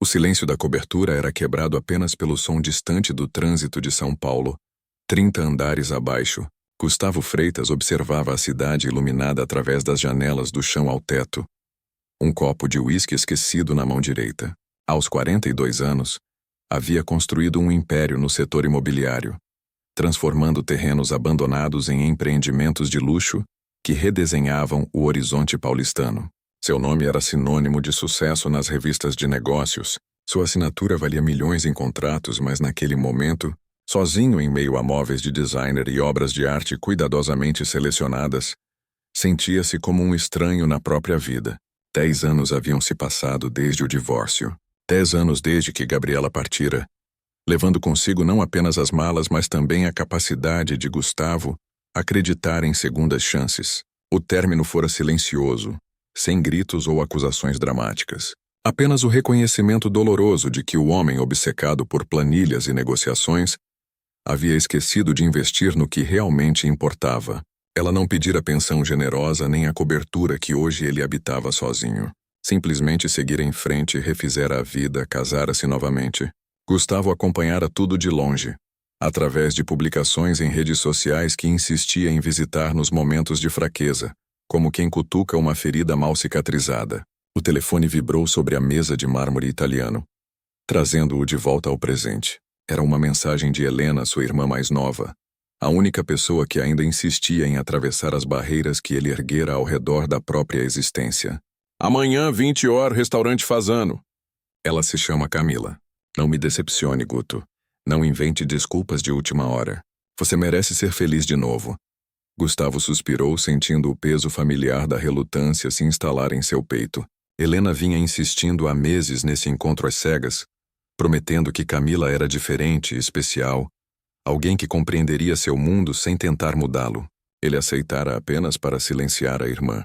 O silêncio da cobertura era quebrado apenas pelo som distante do trânsito de São Paulo. 30 andares abaixo, Gustavo Freitas observava a cidade iluminada através das janelas do chão ao teto. Um copo de uísque esquecido na mão direita. Aos 42 anos, havia construído um império no setor imobiliário, transformando terrenos abandonados em empreendimentos de luxo que redesenhavam o horizonte paulistano. Seu nome era sinônimo de sucesso nas revistas de negócios. Sua assinatura valia milhões em contratos, mas naquele momento, sozinho em meio a móveis de designer e obras de arte cuidadosamente selecionadas, sentia-se como um estranho na própria vida. 10 anos haviam se passado desde o divórcio. 10 anos desde que Gabriela partira, levando consigo não apenas as malas, mas também a capacidade de Gustavo acreditar em segundas chances. O término fora silencioso, sem gritos ou acusações dramáticas. Apenas o reconhecimento doloroso de que o homem obcecado por planilhas e negociações havia esquecido de investir no que realmente importava. Ela não pedira pensão generosa nem a cobertura que hoje ele habitava sozinho. Simplesmente seguira em frente e refizera a vida, casara-se novamente. Gustavo acompanhara tudo de longe, através de publicações em redes sociais que insistia em visitar nos momentos de fraqueza, como quem cutuca uma ferida mal cicatrizada. O telefone vibrou sobre a mesa de mármore italiano, trazendo-o de volta ao presente. Era uma mensagem de Helena, sua irmã mais nova, a única pessoa que ainda insistia em atravessar as barreiras que ele erguera ao redor da própria existência. Amanhã, 20 horas, restaurante Fasano. Ela se chama Camila. Não me decepcione, Guto. Não invente desculpas de última hora. Você merece ser feliz de novo. Gustavo suspirou, sentindo o peso familiar da relutância se instalar em seu peito. Helena vinha insistindo há meses nesse encontro às cegas, prometendo que Camila era diferente e especial, alguém que compreenderia seu mundo sem tentar mudá-lo. Ele aceitara apenas para silenciar a irmã,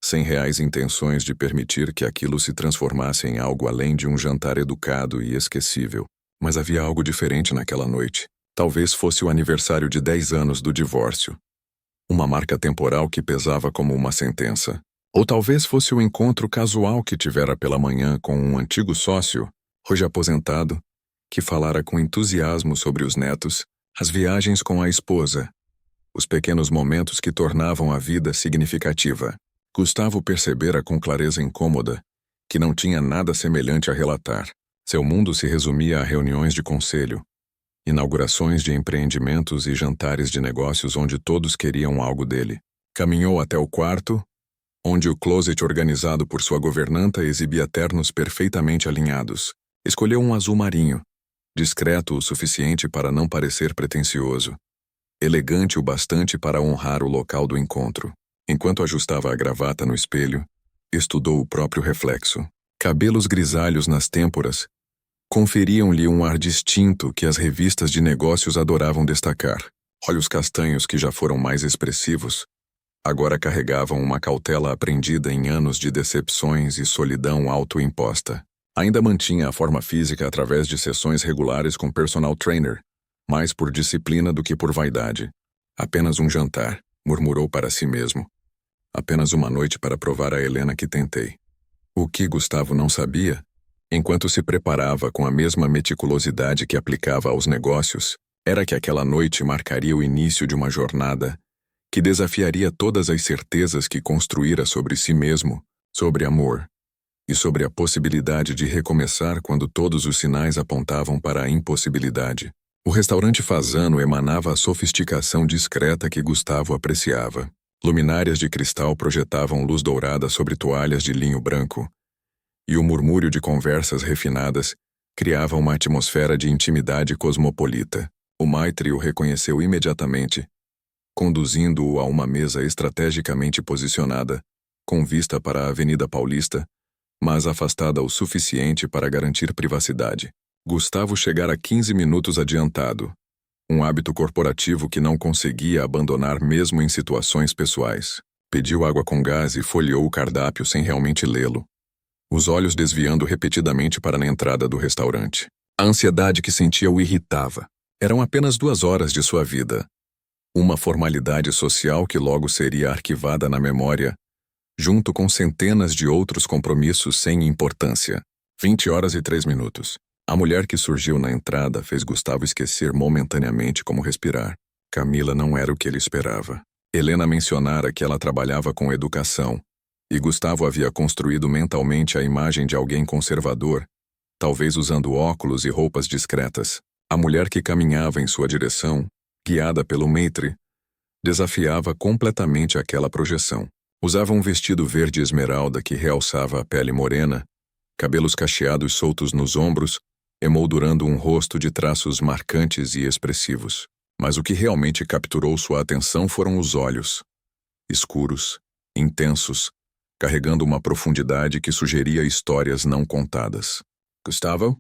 sem reais intenções de permitir que aquilo se transformasse em algo além de um jantar educado e esquecível. Mas havia algo diferente naquela noite. Talvez fosse o aniversário de 10 anos do divórcio. Uma marca temporal que pesava como uma sentença. Ou talvez fosse o encontro casual que tivera pela manhã com um antigo sócio, hoje aposentado, que falara com entusiasmo sobre os netos, as viagens com a esposa, os pequenos momentos que tornavam a vida significativa. Gustavo percebera com clareza incômoda que não tinha nada semelhante a relatar. Seu mundo se resumia a reuniões de conselho, inaugurações de empreendimentos e jantares de negócios onde todos queriam algo dele. Caminhou até o quarto, onde o closet organizado por sua governanta exibia ternos perfeitamente alinhados. Escolheu um azul marinho, discreto o suficiente para não parecer pretensioso, elegante o bastante para honrar o local do encontro. Enquanto ajustava a gravata no espelho, estudou o próprio reflexo. Cabelos grisalhos nas têmporas conferiam-lhe um ar distinto que as revistas de negócios adoravam destacar. Olhos castanhos que já foram mais expressivos, agora carregavam uma cautela aprendida em anos de decepções e solidão autoimposta. Ainda mantinha a forma física através de sessões regulares com personal trainer, mais por disciplina do que por vaidade. Apenas um jantar, murmurou para si mesmo. Apenas uma noite para provar a Helena que tentei. O que Gustavo não sabia, enquanto se preparava com a mesma meticulosidade que aplicava aos negócios, era que aquela noite marcaria o início de uma jornada que desafiaria todas as certezas que construíra sobre si mesmo, sobre amor, e sobre a possibilidade de recomeçar quando todos os sinais apontavam para a impossibilidade. O restaurante Fasano emanava a sofisticação discreta que Gustavo apreciava. Luminárias de cristal projetavam luz dourada sobre toalhas de linho branco, e o murmúrio de conversas refinadas criava uma atmosfera de intimidade cosmopolita. O Maitre o reconheceu imediatamente, conduzindo-o a uma mesa estrategicamente posicionada, com vista para a Avenida Paulista, mas afastada o suficiente para garantir privacidade. Gustavo chegara 15 minutos adiantado, um hábito corporativo que não conseguia abandonar mesmo em situações pessoais. Pediu água com gás e folheou o cardápio sem realmente lê-lo, os olhos desviando repetidamente para a entrada do restaurante. A ansiedade que sentia o irritava. Eram apenas 2 horas de sua vida. Uma formalidade social que logo seria arquivada na memória, junto com centenas de outros compromissos sem importância. 20h03. A mulher que surgiu na entrada fez Gustavo esquecer momentaneamente como respirar. Camila não era o que ele esperava. Helena mencionara que ela trabalhava com educação, e Gustavo havia construído mentalmente a imagem de alguém conservador, talvez usando óculos e roupas discretas. A mulher que caminhava em sua direção, guiada pelo maître, desafiava completamente aquela projeção. Usava um vestido verde esmeralda que realçava a pele morena, cabelos cacheados soltos nos ombros, emoldurando um rosto de traços marcantes e expressivos. Mas o que realmente capturou sua atenção foram os olhos. Escuros, intensos, carregando uma profundidade que sugeria histórias não contadas. Gustavo?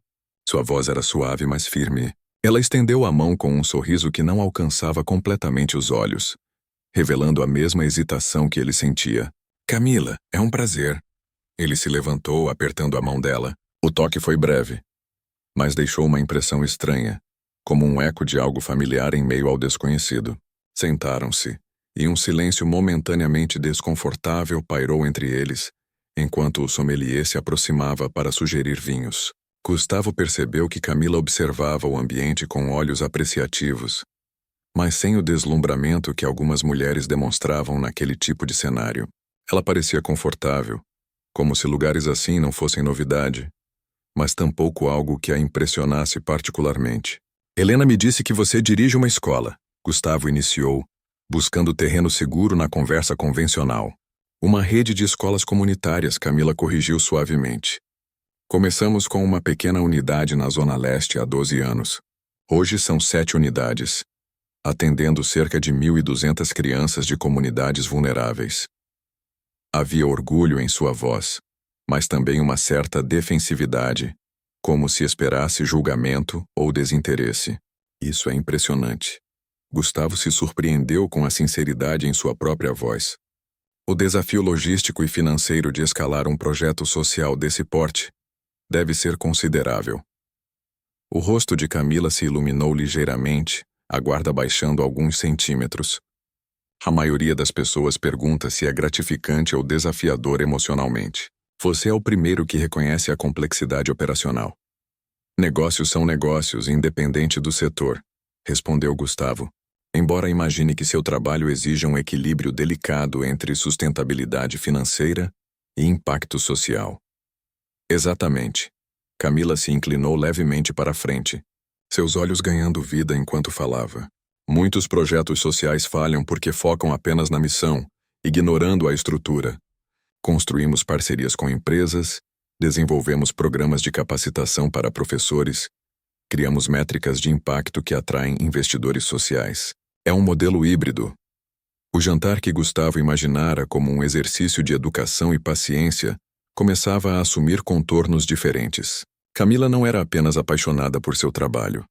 Sua voz era suave, mas firme. Ela estendeu a mão com um sorriso que não alcançava completamente os olhos, revelando a mesma hesitação que ele sentia. Camila, é um prazer. Ele se levantou, apertando a mão dela. O toque foi breve, mas deixou uma impressão estranha, como um eco de algo familiar em meio ao desconhecido. Sentaram-se, e um silêncio momentaneamente desconfortável pairou entre eles, enquanto o sommelier se aproximava para sugerir vinhos. Gustavo percebeu que Camila observava o ambiente com olhos apreciativos, mas sem o deslumbramento que algumas mulheres demonstravam naquele tipo de cenário. Ela parecia confortável, como se lugares assim não fossem novidade, mas tampouco algo que a impressionasse particularmente. Helena me disse que você dirige uma escola, Gustavo iniciou, buscando terreno seguro na conversa convencional. Uma rede de escolas comunitárias, Camila corrigiu suavemente. Começamos com uma pequena unidade na Zona Leste há 12 anos. Hoje são 7 unidades, atendendo cerca de 1.200 crianças de comunidades vulneráveis. Havia orgulho em sua voz, mas também uma certa defensividade, como se esperasse julgamento ou desinteresse. Isso é impressionante. Gustavo se surpreendeu com a sinceridade em sua própria voz. O desafio logístico e financeiro de escalar um projeto social desse porte deve ser considerável. O rosto de Camila se iluminou ligeiramente, a guarda baixando alguns centímetros. A maioria das pessoas pergunta se é gratificante ou desafiador emocionalmente. Você é o primeiro que reconhece a complexidade operacional. Negócios são negócios, independente do setor, respondeu Gustavo, embora imagine que seu trabalho exija um equilíbrio delicado entre sustentabilidade financeira e impacto social. Exatamente. Camila se inclinou levemente para a frente, seus olhos ganhando vida enquanto falava. Muitos projetos sociais falham porque focam apenas na missão, ignorando a estrutura. Construímos parcerias com empresas, desenvolvemos programas de capacitação para professores, criamos métricas de impacto que atraem investidores sociais. É um modelo híbrido. O jantar que Gustavo imaginara como um exercício de educação e paciência começava a assumir contornos diferentes. Camila não era apenas apaixonada por seu trabalho.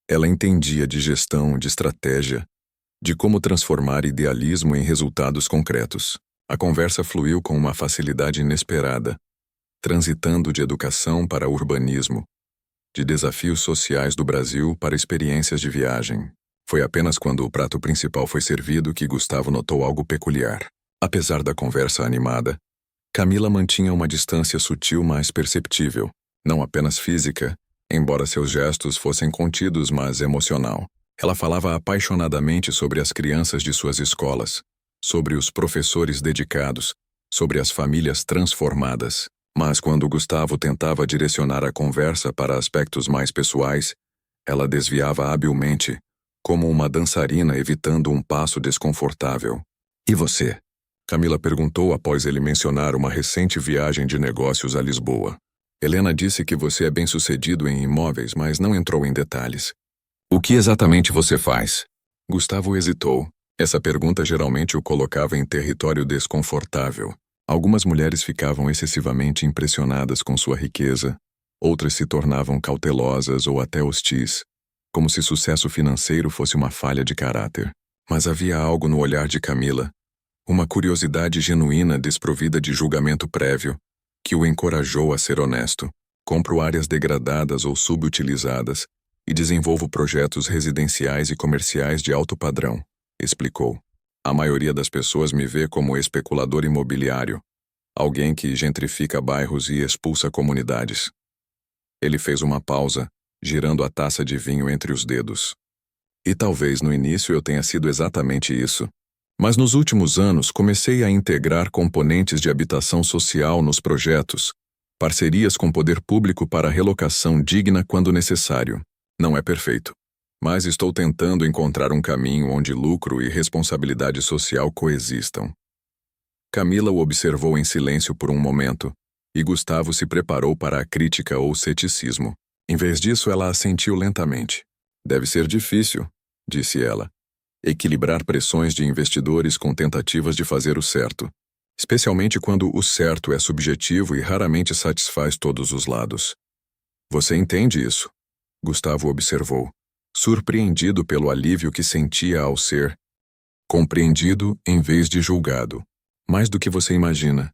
Ela entendia de gestão, de estratégia, de como transformar idealismo em resultados concretos. A conversa fluiu com uma facilidade inesperada, transitando de educação para urbanismo, de desafios sociais do Brasil para experiências de viagem. Foi apenas quando o prato principal foi servido que Gustavo notou algo peculiar. Apesar da conversa animada, Camila mantinha uma distância sutil mas perceptível, não apenas física, embora seus gestos fossem contidos, mas emocional. Ela falava apaixonadamente sobre as crianças de suas escolas, sobre os professores dedicados, sobre as famílias transformadas. Mas quando Gustavo tentava direcionar a conversa para aspectos mais pessoais, ela desviava habilmente, como uma dançarina evitando um passo desconfortável. E você? Camila perguntou após ele mencionar uma recente viagem de negócios a Lisboa. Helena disse que você é bem-sucedido em imóveis, mas não entrou em detalhes. O que exatamente você faz? Gustavo hesitou. Essa pergunta geralmente o colocava em território desconfortável. Algumas mulheres ficavam excessivamente impressionadas com sua riqueza, outras se tornavam cautelosas ou até hostis, como se sucesso financeiro fosse uma falha de caráter. Mas havia algo no olhar de Camila, uma curiosidade genuína desprovida de julgamento prévio, que o encorajou a ser honesto. Compro áreas degradadas ou subutilizadas e desenvolvo projetos residenciais e comerciais de alto padrão, explicou. A maioria das pessoas me vê como especulador imobiliário, alguém que gentrifica bairros e expulsa comunidades. Ele fez uma pausa, girando a taça de vinho entre os dedos. E talvez no início eu tenha sido exatamente isso. Mas nos últimos anos comecei a integrar componentes de habitação social nos projetos, parcerias com o poder público para relocação digna quando necessário. Não é perfeito, mas estou tentando encontrar um caminho onde lucro e responsabilidade social coexistam. Camila o observou em silêncio por um momento, e Gustavo se preparou para a crítica ou ceticismo. Em vez disso, ela assentiu lentamente. Deve ser difícil, disse ela. Equilibrar pressões de investidores com tentativas de fazer o certo, especialmente quando o certo é subjetivo e raramente satisfaz todos os lados. Você entende isso? Gustavo observou, surpreendido pelo alívio que sentia ao ser compreendido em vez de julgado. Mais do que você imagina.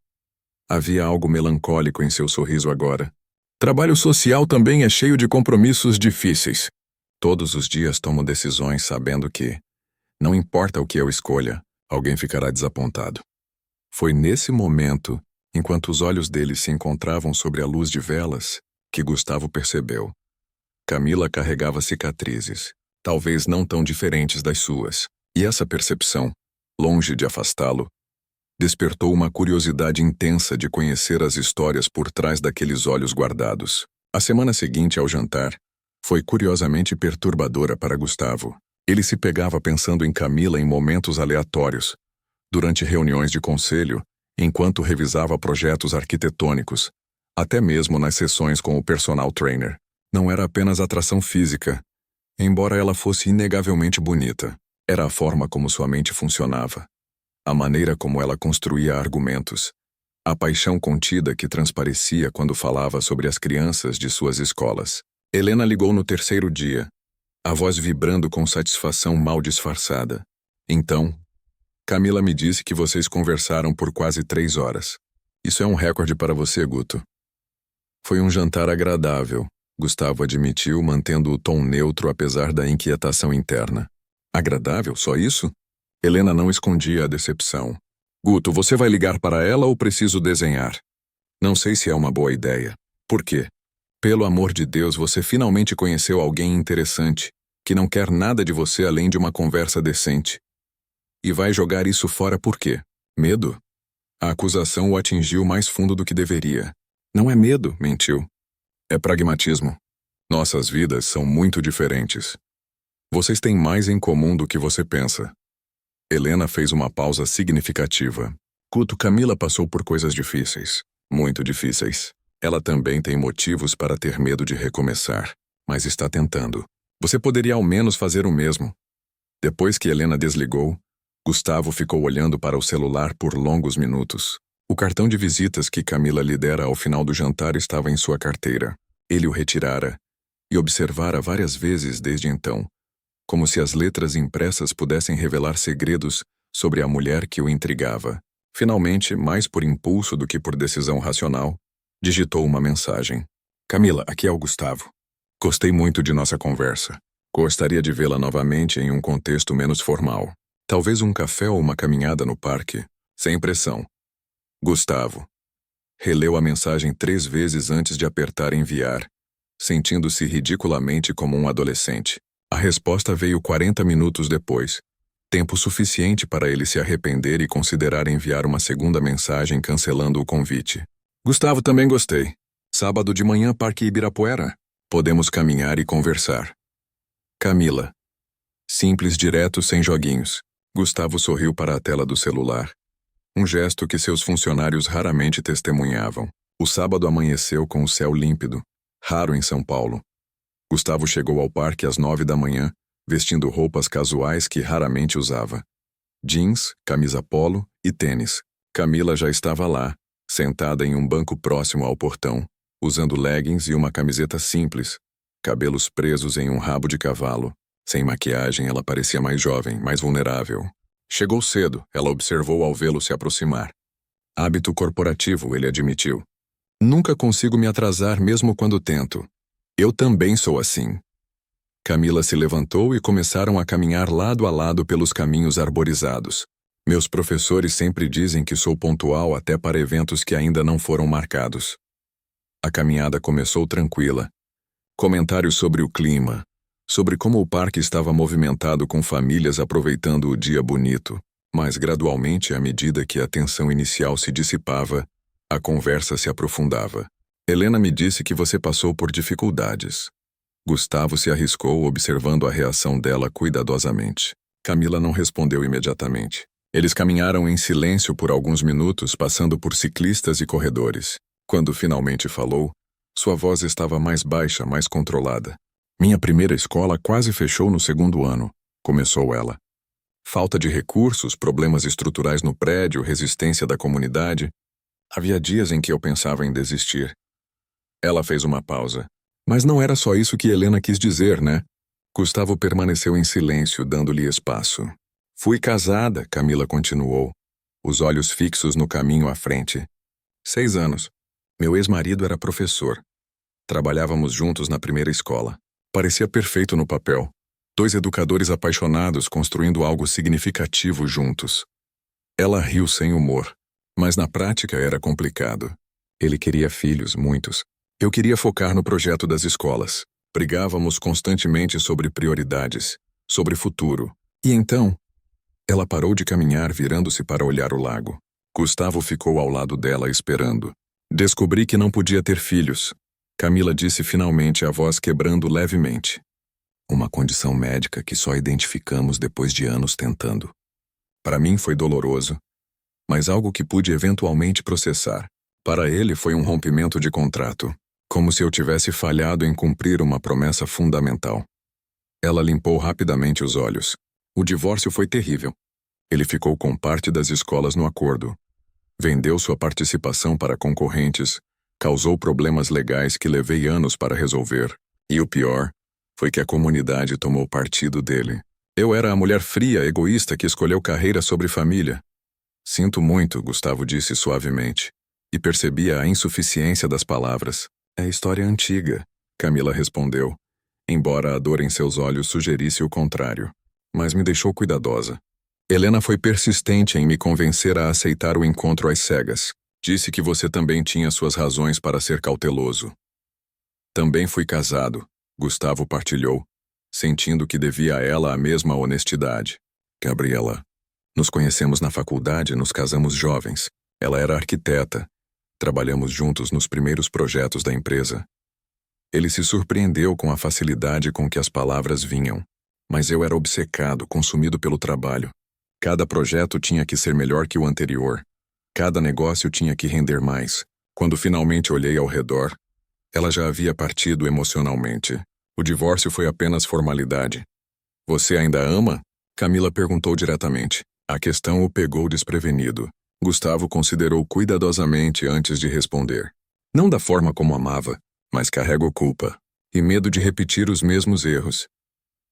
Havia algo melancólico em seu sorriso agora. Trabalho social também é cheio de compromissos difíceis. Todos os dias tomo decisões sabendo que, não importa o que eu escolha, alguém ficará desapontado. Foi nesse momento, enquanto os olhos dele se encontravam sobre a luz de velas, que Gustavo percebeu. Camila carregava cicatrizes, talvez não tão diferentes das suas, e essa percepção, longe de afastá-lo, despertou uma curiosidade intensa de conhecer as histórias por trás daqueles olhos guardados. A semana seguinte ao jantar foi curiosamente perturbadora para Gustavo. Ele se pegava pensando em Camila em momentos aleatórios, durante reuniões de conselho, enquanto revisava projetos arquitetônicos, até mesmo nas sessões com o personal trainer. Não era apenas atração física, embora ela fosse inegavelmente bonita. Era a forma como sua mente funcionava, a maneira como ela construía argumentos, a paixão contida que transparecia quando falava sobre as crianças de suas escolas. Helena ligou no terceiro dia, a voz vibrando com satisfação mal disfarçada. Então, Camila me disse que vocês conversaram por quase 3 horas. Isso é um recorde para você, Guto. Foi um jantar agradável, Gustavo admitiu, mantendo o tom neutro apesar da inquietação interna. Agradável? Só isso? Helena não escondia a decepção. Guto, você vai ligar para ela ou preciso desenhar? Não sei se é uma boa ideia. Por quê? Pelo amor de Deus, você finalmente conheceu alguém interessante, que não quer nada de você além de uma conversa decente. E vai jogar isso fora por quê? Medo? A acusação o atingiu mais fundo do que deveria. Não é medo, mentiu. É pragmatismo. Nossas vidas são muito diferentes. Vocês têm mais em comum do que você pensa. Helena fez uma pausa significativa. Guto, Camila passou por coisas difíceis. Muito difíceis. Ela também tem motivos para ter medo de recomeçar, mas está tentando. Você poderia ao menos fazer o mesmo. Depois que Helena desligou, Gustavo ficou olhando para o celular por longos minutos. O cartão de visitas que Camila lhe dera ao final do jantar estava em sua carteira. Ele o retirara e observara várias vezes desde então, como se as letras impressas pudessem revelar segredos sobre a mulher que o intrigava. Finalmente, mais por impulso do que por decisão racional, digitou uma mensagem. Camila, aqui é o Gustavo. Gostei muito de nossa conversa. Gostaria de vê-la novamente em um contexto menos formal. Talvez um café ou uma caminhada no parque, sem pressão. Gustavo. Releu a mensagem 3 vezes antes de apertar enviar, sentindo-se ridiculamente como um adolescente. A resposta veio 40 minutos depois, tempo suficiente para ele se arrepender e considerar enviar uma segunda mensagem cancelando o convite. Gustavo, também gostei. Sábado de manhã, Parque Ibirapuera. Podemos caminhar e conversar. Camila. Simples, direto, sem joguinhos. Gustavo sorriu para a tela do celular. Um gesto que seus funcionários raramente testemunhavam. O sábado amanheceu com o céu límpido, raro em São Paulo. Gustavo chegou ao parque às 9 da manhã, vestindo roupas casuais que raramente usava. Jeans, camisa polo e tênis. Camila já estava lá, sentada em um banco próximo ao portão, usando leggings e uma camiseta simples, cabelos presos em um rabo de cavalo. Sem maquiagem, ela parecia mais jovem, mais vulnerável. Chegou cedo, ela observou ao vê-lo se aproximar. Hábito corporativo, ele admitiu. Nunca consigo me atrasar mesmo quando tento. Eu também sou assim. Camila se levantou e começaram a caminhar lado a lado pelos caminhos arborizados. Meus professores sempre dizem que sou pontual até para eventos que ainda não foram marcados. A caminhada começou tranquila, Comentários sobre o clima, sobre como o parque estava movimentado com famílias aproveitando o dia bonito, mas gradualmente, à medida que a tensão inicial se dissipava, a conversa se aprofundava. Helena me disse que você passou por dificuldades. Gustavo se arriscou observando a reação dela cuidadosamente. Camila não respondeu imediatamente. Eles caminharam em silêncio por alguns minutos, passando por ciclistas e corredores. Quando finalmente falou, sua voz estava mais baixa, mais controlada. Minha primeira escola quase fechou no segundo ano, começou ela. Falta de recursos, problemas estruturais no prédio, resistência da comunidade. Havia dias em que eu pensava em desistir. Ela fez uma pausa. Mas não era só isso que Helena quis dizer, né? Gustavo permaneceu em silêncio, dando-lhe espaço. Fui casada, Camila continuou, os olhos fixos no caminho à frente. 6 anos. Meu ex-marido era professor. Trabalhávamos juntos na primeira escola. Parecia perfeito no papel. 2 educadores apaixonados construindo algo significativo juntos. Ela riu sem humor, mas na prática era complicado. Ele queria filhos, muitos. Eu queria focar no projeto das escolas. Brigávamos constantemente sobre prioridades, sobre futuro. E então, ela parou de caminhar, virando-se para olhar o lago. Gustavo ficou ao lado dela esperando. Descobri que não podia ter filhos. Camila disse finalmente, a voz quebrando levemente. Uma condição médica que só identificamos depois de anos tentando. Para mim foi doloroso, mas algo que pude eventualmente processar. Para ele foi um rompimento de contrato, como se eu tivesse falhado em cumprir uma promessa fundamental. Ela limpou rapidamente os olhos. O divórcio foi terrível. Ele ficou com parte das escolas no acordo. Vendeu sua participação para concorrentes, causou problemas legais que levei anos para resolver. E o pior foi que a comunidade tomou partido dele. Eu era a mulher fria, egoísta que escolheu carreira sobre família. Sinto muito, Gustavo disse suavemente, e percebia a insuficiência das palavras. É história antiga, Camila respondeu, embora a dor em seus olhos sugerisse o contrário. Mas me deixou cuidadosa. Helena foi persistente em me convencer a aceitar o encontro às cegas. Disse que você também tinha suas razões para ser cauteloso. Também fui casado, Gustavo partilhou, sentindo que devia a ela a mesma honestidade. Gabriela. Nos conhecemos na faculdade, nos casamos jovens. Ela era arquiteta. Trabalhamos juntos nos primeiros projetos da empresa. Ele se surpreendeu com a facilidade com que as palavras vinham. Mas eu era obcecado, consumido pelo trabalho. Cada projeto tinha que ser melhor que o anterior. Cada negócio tinha que render mais. Quando finalmente olhei ao redor, ela já havia partido emocionalmente. O divórcio foi apenas formalidade. Você ainda ama? Camila perguntou diretamente. A questão o pegou desprevenido. Gustavo considerou cuidadosamente antes de responder. Não da forma como amava, mas carrego culpa e medo de repetir os mesmos erros.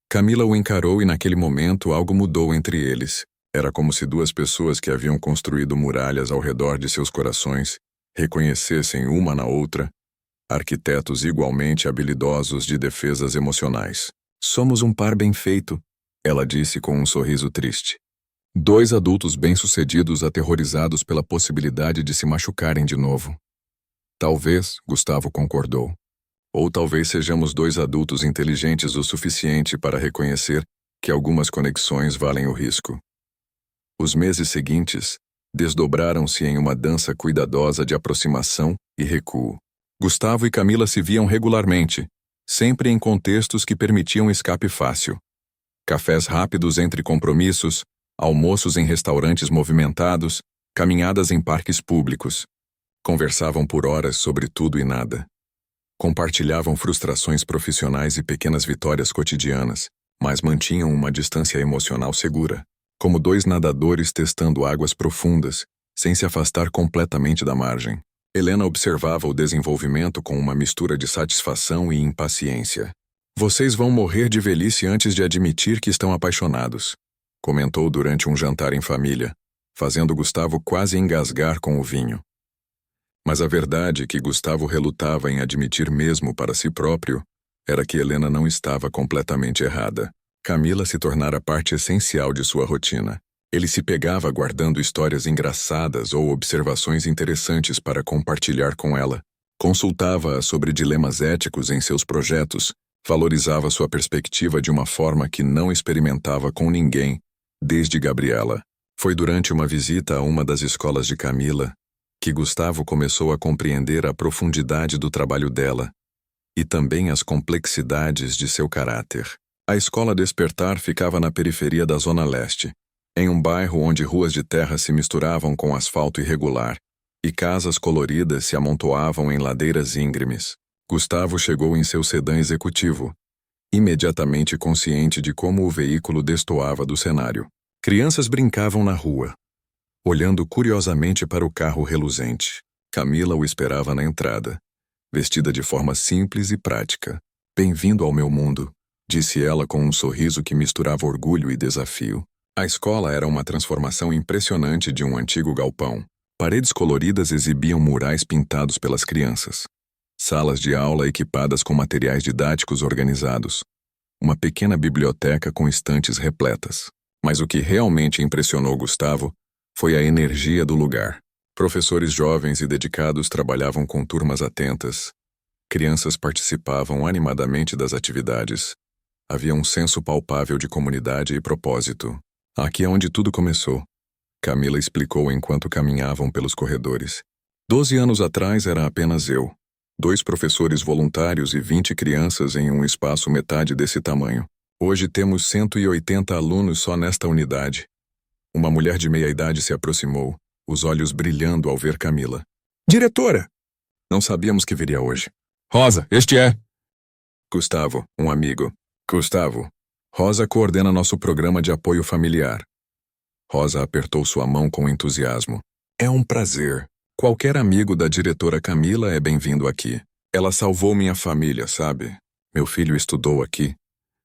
Camila o encarou e naquele momento algo mudou entre eles. Era como se 2 pessoas que haviam construído muralhas ao redor de seus corações reconhecessem uma na outra, arquitetos igualmente habilidosos de defesas emocionais. Somos um par bem feito, ela disse com um sorriso triste. 2 adultos bem-sucedidos aterrorizados pela possibilidade de se machucarem de novo. Talvez, Gustavo concordou. Ou talvez sejamos 2 adultos inteligentes o suficiente para reconhecer que algumas conexões valem o risco. Os meses seguintes desdobraram-se em uma dança cuidadosa de aproximação e recuo. Gustavo e Camila se viam regularmente, sempre em contextos que permitiam escape fácil. Cafés rápidos entre compromissos, almoços em restaurantes movimentados, caminhadas em parques públicos. Conversavam por horas sobre tudo e nada. Compartilhavam frustrações profissionais e pequenas vitórias cotidianas, mas mantinham uma distância emocional segura, como 2 nadadores testando águas profundas, sem se afastar completamente da margem. Helena observava o desenvolvimento com uma mistura de satisfação e impaciência. Vocês vão morrer de velhice antes de admitir que estão apaixonados, comentou durante um jantar em família, fazendo Gustavo quase engasgar com o vinho. Mas a verdade que Gustavo relutava em admitir mesmo para si próprio era que Helena não estava completamente errada. Camila se tornara parte essencial de sua rotina. Ele se pegava guardando histórias engraçadas ou observações interessantes para compartilhar com ela, Consultava-a sobre dilemas éticos em seus projetos, valorizava sua perspectiva de uma forma que não experimentava com ninguém, desde Gabriela. Foi durante uma visita a uma das escolas de Camila que Gustavo começou a compreender a profundidade do trabalho dela e também as complexidades de seu caráter. A escola Despertar ficava na periferia da Zona Leste, em um bairro onde ruas de terra se misturavam com asfalto irregular e casas coloridas se amontoavam em ladeiras íngremes. Gustavo chegou em seu sedã executivo, imediatamente consciente de como o veículo destoava do cenário. Crianças brincavam na rua, olhando curiosamente para o carro reluzente. Camila o esperava na entrada, vestida de forma simples e prática. "Bem-vindo ao meu mundo", disse ela com um sorriso que misturava orgulho e desafio. A escola era uma transformação impressionante de um antigo galpão. Paredes coloridas exibiam murais pintados pelas crianças. Salas de aula equipadas com materiais didáticos organizados. Uma pequena biblioteca com estantes repletas. Mas o que realmente impressionou Gustavo foi a energia do lugar. Professores jovens e dedicados trabalhavam com turmas atentas. Crianças participavam animadamente das atividades. Havia um senso palpável de comunidade e propósito. "Aqui é onde tudo começou", Camila explicou enquanto caminhavam pelos corredores. 12 anos atrás era apenas eu, 2 professores voluntários e 20 crianças em um espaço metade desse tamanho. Hoje temos 180 alunos só nesta unidade. Uma mulher de meia-idade se aproximou, os olhos brilhando ao ver Camila. "Diretora!" "Não sabíamos que viria hoje." "Rosa, este é..." "Gustavo, um amigo." "Gustavo, Rosa coordena nosso programa de apoio familiar." Rosa apertou sua mão com entusiasmo. "É um prazer. Qualquer amigo da diretora Camila é bem-vindo aqui. Ela salvou minha família, sabe? Meu filho estudou aqui.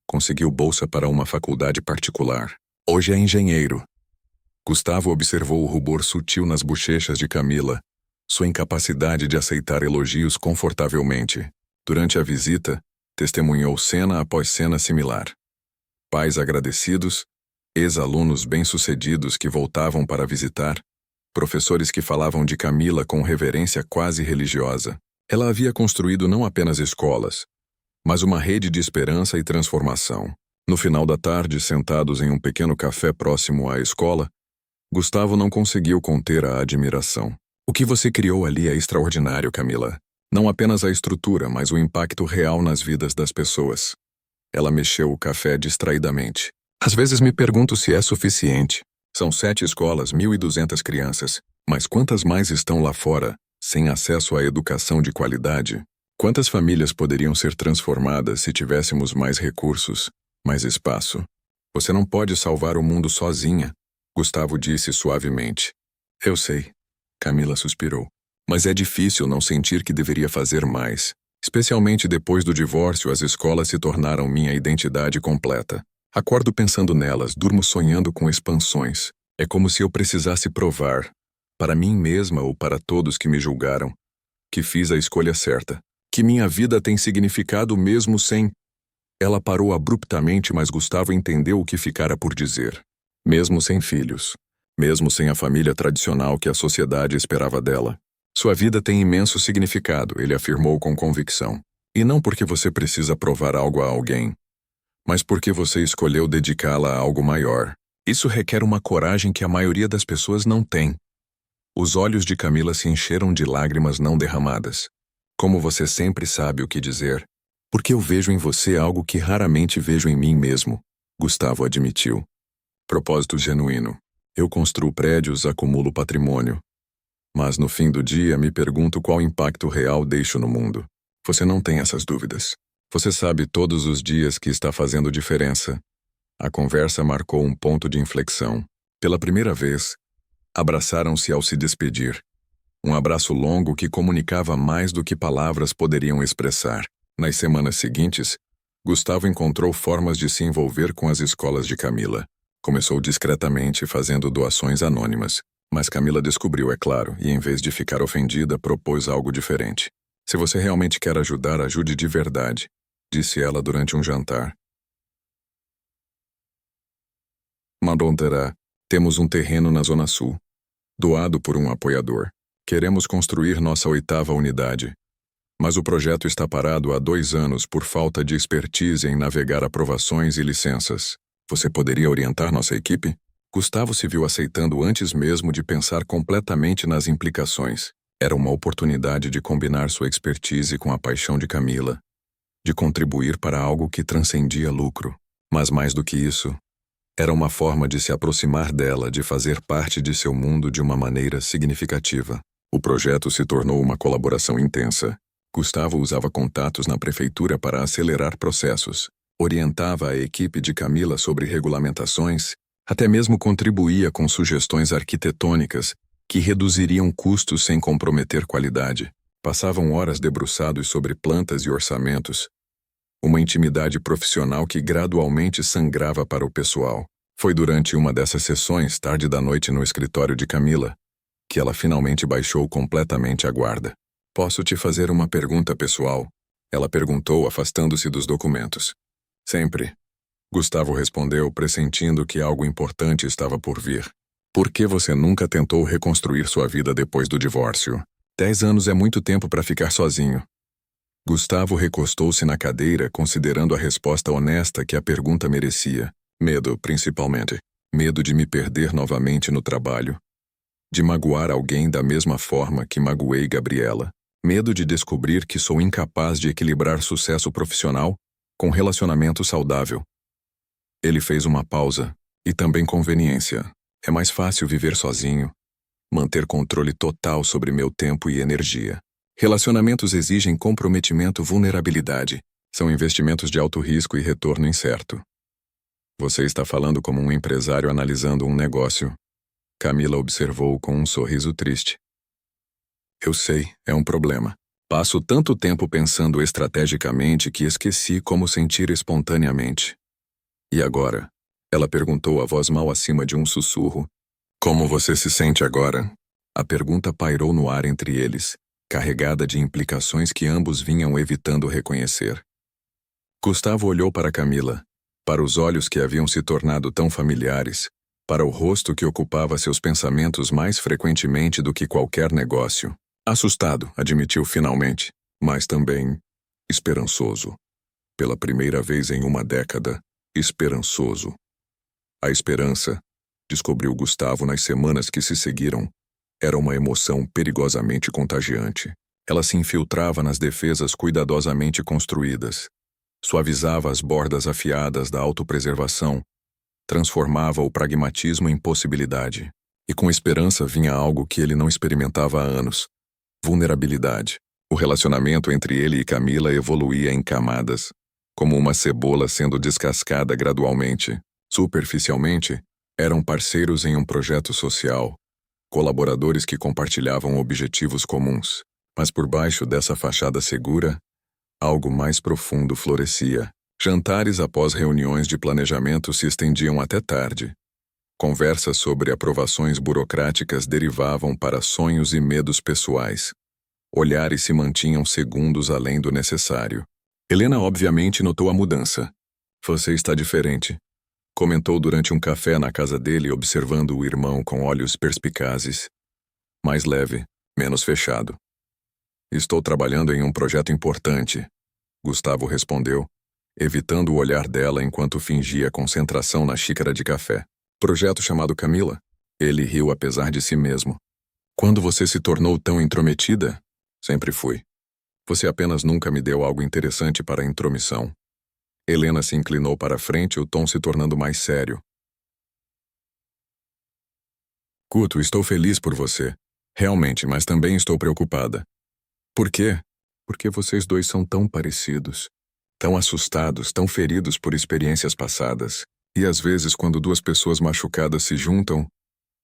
Conseguiu bolsa para uma faculdade particular. Hoje é engenheiro." Gustavo observou o rubor sutil nas bochechas de Camila, sua incapacidade de aceitar elogios confortavelmente. Durante a visita, testemunhou cena após cena similar. Pais agradecidos, ex-alunos bem-sucedidos que voltavam para visitar, professores que falavam de Camila com reverência quase religiosa. Ela havia construído não apenas escolas, mas uma rede de esperança e transformação. No final da tarde, sentados em um pequeno café próximo à escola, Gustavo não conseguiu conter a admiração. "O que você criou ali é extraordinário, Camila. Não apenas a estrutura, mas o impacto real nas vidas das pessoas." Ela mexeu o café distraidamente. "Às vezes me pergunto se é suficiente. São 7 escolas, 1.200 crianças. Mas quantas mais estão lá fora, sem acesso à educação de qualidade? Quantas famílias poderiam ser transformadas se tivéssemos mais recursos, mais espaço? Você não pode salvar o mundo sozinha", Gustavo disse suavemente. "Eu sei", Camila suspirou. "Mas é difícil não sentir que deveria fazer mais. Especialmente depois do divórcio, as escolas se tornaram minha identidade completa. Acordo pensando nelas, durmo sonhando com expansões. É como se eu precisasse provar, para mim mesma ou para todos que me julgaram, que fiz a escolha certa. Que minha vida tem significado mesmo sem..." Ela parou abruptamente, mas Gustavo entendeu o que ficara por dizer. Mesmo sem filhos. Mesmo sem a família tradicional que a sociedade esperava dela. "Sua vida tem imenso significado", ele afirmou com convicção. "E não porque você precisa provar algo a alguém, mas porque você escolheu dedicá-la a algo maior. Isso requer uma coragem que a maioria das pessoas não tem." Os olhos de Camila se encheram de lágrimas não derramadas. "Como você sempre sabe o que dizer. Porque eu vejo em você algo que raramente vejo em mim mesmo", Gustavo admitiu. "Propósito genuíno. Eu construo prédios, acumulo patrimônio. Mas no fim do dia me pergunto qual impacto real deixo no mundo. Você não tem essas dúvidas. Você sabe todos os dias que está fazendo diferença." A conversa marcou um ponto de inflexão. Pela primeira vez, abraçaram-se ao se despedir. Um abraço longo que comunicava mais do que palavras poderiam expressar. Nas semanas seguintes, Gustavo encontrou formas de se envolver com as escolas de Camila. Começou discretamente fazendo doações anônimas, mas Camila descobriu, é claro, e em vez de ficar ofendida, propôs algo diferente. "Se você realmente quer ajudar, ajude de verdade", disse ela durante um jantar. "Madonterá, temos um terreno na Zona Sul, doado por um apoiador. Queremos construir nossa 8ª unidade. Mas o projeto está parado há 2 anos por falta de expertise em navegar aprovações e licenças. Você poderia orientar nossa equipe? Gustavo se viu aceitando antes mesmo de pensar completamente nas implicações. Era uma oportunidade de combinar sua expertise com a paixão de Camila, de contribuir para algo que transcendia lucro. Mas mais do que isso, era uma forma de se aproximar dela, de fazer parte de seu mundo de uma maneira significativa. O projeto se tornou uma colaboração intensa. Gustavo usava contatos na prefeitura para acelerar processos, orientava a equipe de Camila sobre regulamentações, até mesmo contribuía com sugestões arquitetônicas que reduziriam custos sem comprometer qualidade. Passavam horas debruçados sobre plantas e orçamentos, uma intimidade profissional que gradualmente sangrava para o pessoal. Foi durante uma dessas sessões, tarde da noite no escritório de Camila, que ela finalmente baixou completamente a guarda. Posso te fazer uma pergunta pessoal? Ela perguntou, afastando-se dos documentos. Sempre. Gustavo respondeu, pressentindo que algo importante estava por vir. Por que você nunca tentou reconstruir sua vida depois do divórcio? 10 anos é muito tempo para ficar sozinho. Gustavo recostou-se na cadeira, considerando a resposta honesta que a pergunta merecia. Medo, principalmente. Medo de me perder novamente no trabalho. De magoar alguém da mesma forma que magoei Gabriela. Medo de descobrir que sou incapaz de equilibrar sucesso profissional com relacionamento saudável. Ele fez uma pausa. E também conveniência. É mais fácil viver sozinho. Manter controle total sobre meu tempo e energia. Relacionamentos exigem comprometimento, vulnerabilidade. São investimentos de alto risco e retorno incerto. Você está falando como um empresário analisando um negócio. Camila observou com um sorriso triste. Eu sei, é um problema. Passo tanto tempo pensando estrategicamente que esqueci como sentir espontaneamente. E agora? Ela perguntou a voz mal acima de um sussurro. Como você se sente agora? A pergunta pairou no ar entre eles, carregada de implicações que ambos vinham evitando reconhecer. Gustavo olhou para Camila, para os olhos que haviam se tornado tão familiares, para o rosto que ocupava seus pensamentos mais frequentemente do que qualquer negócio. Assustado, admitiu finalmente, mas também esperançoso. Pela primeira vez em uma década, esperançoso. A esperança, descobriu Gustavo nas semanas que se seguiram, era uma emoção perigosamente contagiante. Ela se infiltrava nas defesas cuidadosamente construídas, suavizava as bordas afiadas da autopreservação, transformava o pragmatismo em possibilidade. E com esperança vinha algo que ele não experimentava há anos: vulnerabilidade. O relacionamento entre ele e Camila evoluía em camadas, como uma cebola sendo descascada gradualmente. Superficialmente, eram parceiros em um projeto social, colaboradores que compartilhavam objetivos comuns. Mas por baixo dessa fachada segura, algo mais profundo florescia. Jantares após reuniões de planejamento se estendiam até tarde. Conversas sobre aprovações burocráticas derivavam para sonhos e medos pessoais. Olhares se mantinham segundos além do necessário. Helena obviamente notou a mudança. Você está diferente, comentou durante um café na casa dele, observando o irmão com olhos perspicazes. Mais leve, menos fechado. Estou trabalhando em um projeto importante, Gustavo respondeu, evitando o olhar dela enquanto fingia concentração na xícara de café. Projeto chamado Camila? Ele riu apesar de si mesmo. Quando você se tornou tão intrometida? Sempre fui. Você apenas nunca me deu algo interessante para a intromissão. Helena se inclinou para a frente, o tom se tornando mais sério. Guto, estou feliz por você. Realmente, mas também estou preocupada. Por quê? Porque vocês dois são tão parecidos. Tão assustados, tão feridos por experiências passadas. E às vezes, quando duas pessoas machucadas se juntam,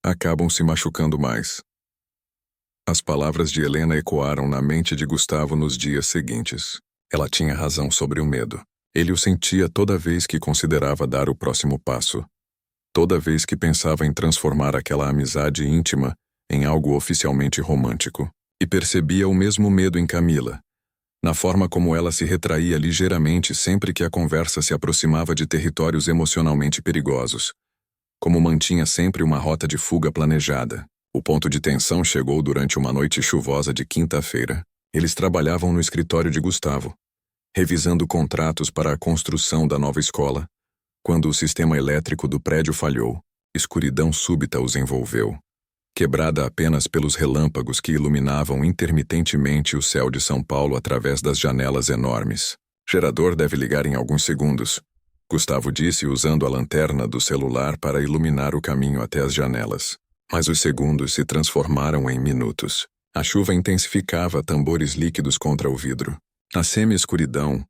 acabam se machucando mais. As palavras de Helena ecoaram na mente de Gustavo nos dias seguintes. Ela tinha razão sobre o medo. Ele o sentia toda vez que considerava dar o próximo passo. Toda vez que pensava em transformar aquela amizade íntima em algo oficialmente romântico. E percebia o mesmo medo em Camila, na forma como ela se retraía ligeiramente sempre que a conversa se aproximava de territórios emocionalmente perigosos. Como mantinha sempre uma rota de fuga planejada. O ponto de tensão chegou durante uma noite chuvosa de quinta-feira. Eles trabalhavam no escritório de Gustavo, revisando contratos para a construção da nova escola, quando o sistema elétrico do prédio falhou. Escuridão súbita os envolveu, quebrada apenas pelos relâmpagos que iluminavam intermitentemente o céu de São Paulo através das janelas enormes. Gerador deve ligar em alguns segundos, Gustavo disse usando a lanterna do celular para iluminar o caminho até as janelas. Mas os segundos se transformaram em minutos. A chuva intensificava tambores líquidos contra o vidro. Na semi-escuridão,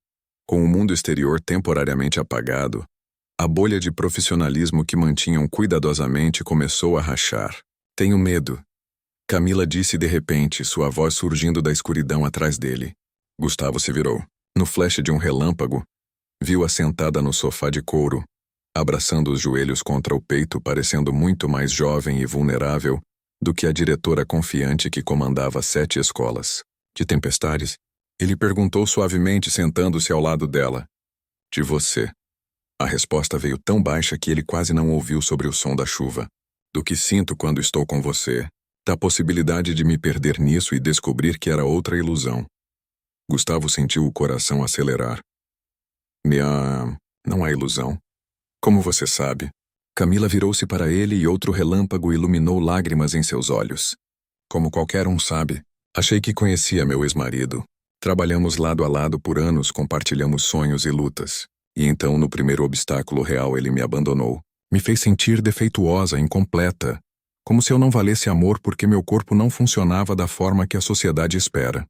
com o mundo exterior temporariamente apagado, a bolha de profissionalismo que mantinham cuidadosamente começou a rachar. Tenho medo, Camila disse de repente, sua voz surgindo da escuridão atrás dele. Gustavo se virou. No flash de um relâmpago, viu-a sentada no sofá de couro, abraçando os joelhos contra o peito, parecendo muito mais jovem e vulnerável do que a diretora confiante que comandava 7 escolas. De tempestades? Ele perguntou suavemente, sentando-se ao lado dela. De você. A resposta veio tão baixa que ele quase não ouviu sobre o som da chuva. Do que sinto quando estou com você. Da possibilidade de me perder nisso e descobrir que era outra ilusão. Gustavo sentiu o coração acelerar. Não há ilusão. Como você sabe? Camila virou-se para ele e outro relâmpago iluminou lágrimas em seus olhos. Como qualquer um sabe, achei que conhecia meu ex-marido. Trabalhamos lado a lado por anos, compartilhamos sonhos e lutas. E então, no primeiro obstáculo real, ele me abandonou. Me fez sentir defeituosa, incompleta. Como se eu não valesse amor porque meu corpo não funcionava da forma que a sociedade espera.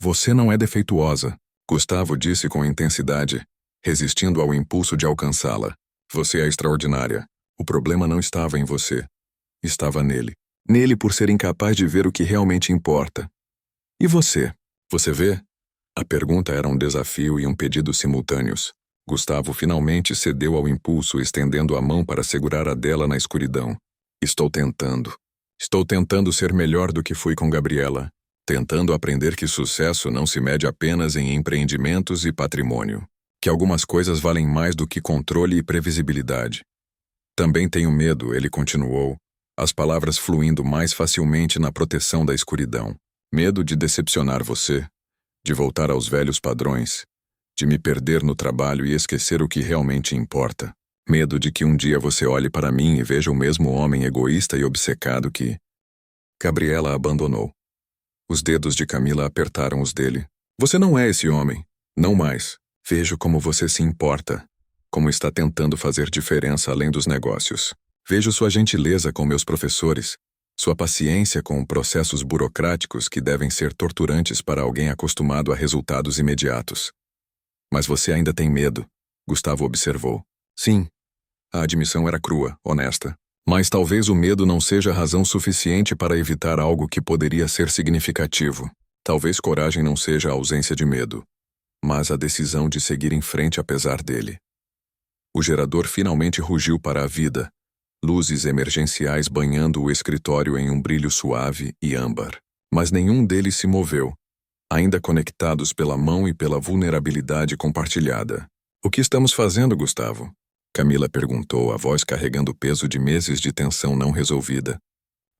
Você não é defeituosa, Gustavo disse com intensidade, resistindo ao impulso de alcançá-la. Você é extraordinária. O problema não estava em você. Estava nele. Nele por ser incapaz de ver o que realmente importa. E você? Você vê? A pergunta era um desafio e um pedido simultâneos. Gustavo finalmente cedeu ao impulso, estendendo a mão para segurar a dela na escuridão. Estou tentando. Estou tentando ser melhor do que fui com Gabriela. Tentando aprender que sucesso não se mede apenas em empreendimentos e patrimônio. Que algumas coisas valem mais do que controle e previsibilidade. Também tenho medo, ele continuou, as palavras fluindo mais facilmente na proteção da escuridão. Medo de decepcionar você, de voltar aos velhos padrões, de me perder no trabalho e esquecer o que realmente importa. Medo de que um dia você olhe para mim e veja o mesmo homem egoísta e obcecado que Gabriela abandonou. Os dedos de Camila apertaram os dele. Você não é esse homem. Não mais. Vejo como você se importa. Como está tentando fazer diferença além dos negócios. Vejo sua gentileza com meus professores. Sua paciência com processos burocráticos que devem ser torturantes para alguém acostumado a resultados imediatos. Mas você ainda tem medo, Gustavo observou. Sim. A admissão era crua, honesta. Mas talvez o medo não seja razão suficiente para evitar algo que poderia ser significativo. Talvez coragem não seja a ausência de medo, mas a decisão de seguir em frente apesar dele. O gerador finalmente rugiu para a vida, luzes emergenciais banhando o escritório em um brilho suave e âmbar. Mas nenhum deles se moveu, ainda conectados pela mão e pela vulnerabilidade compartilhada. O que estamos fazendo, Gustavo? Camila perguntou, a voz carregando o peso de meses de tensão não resolvida.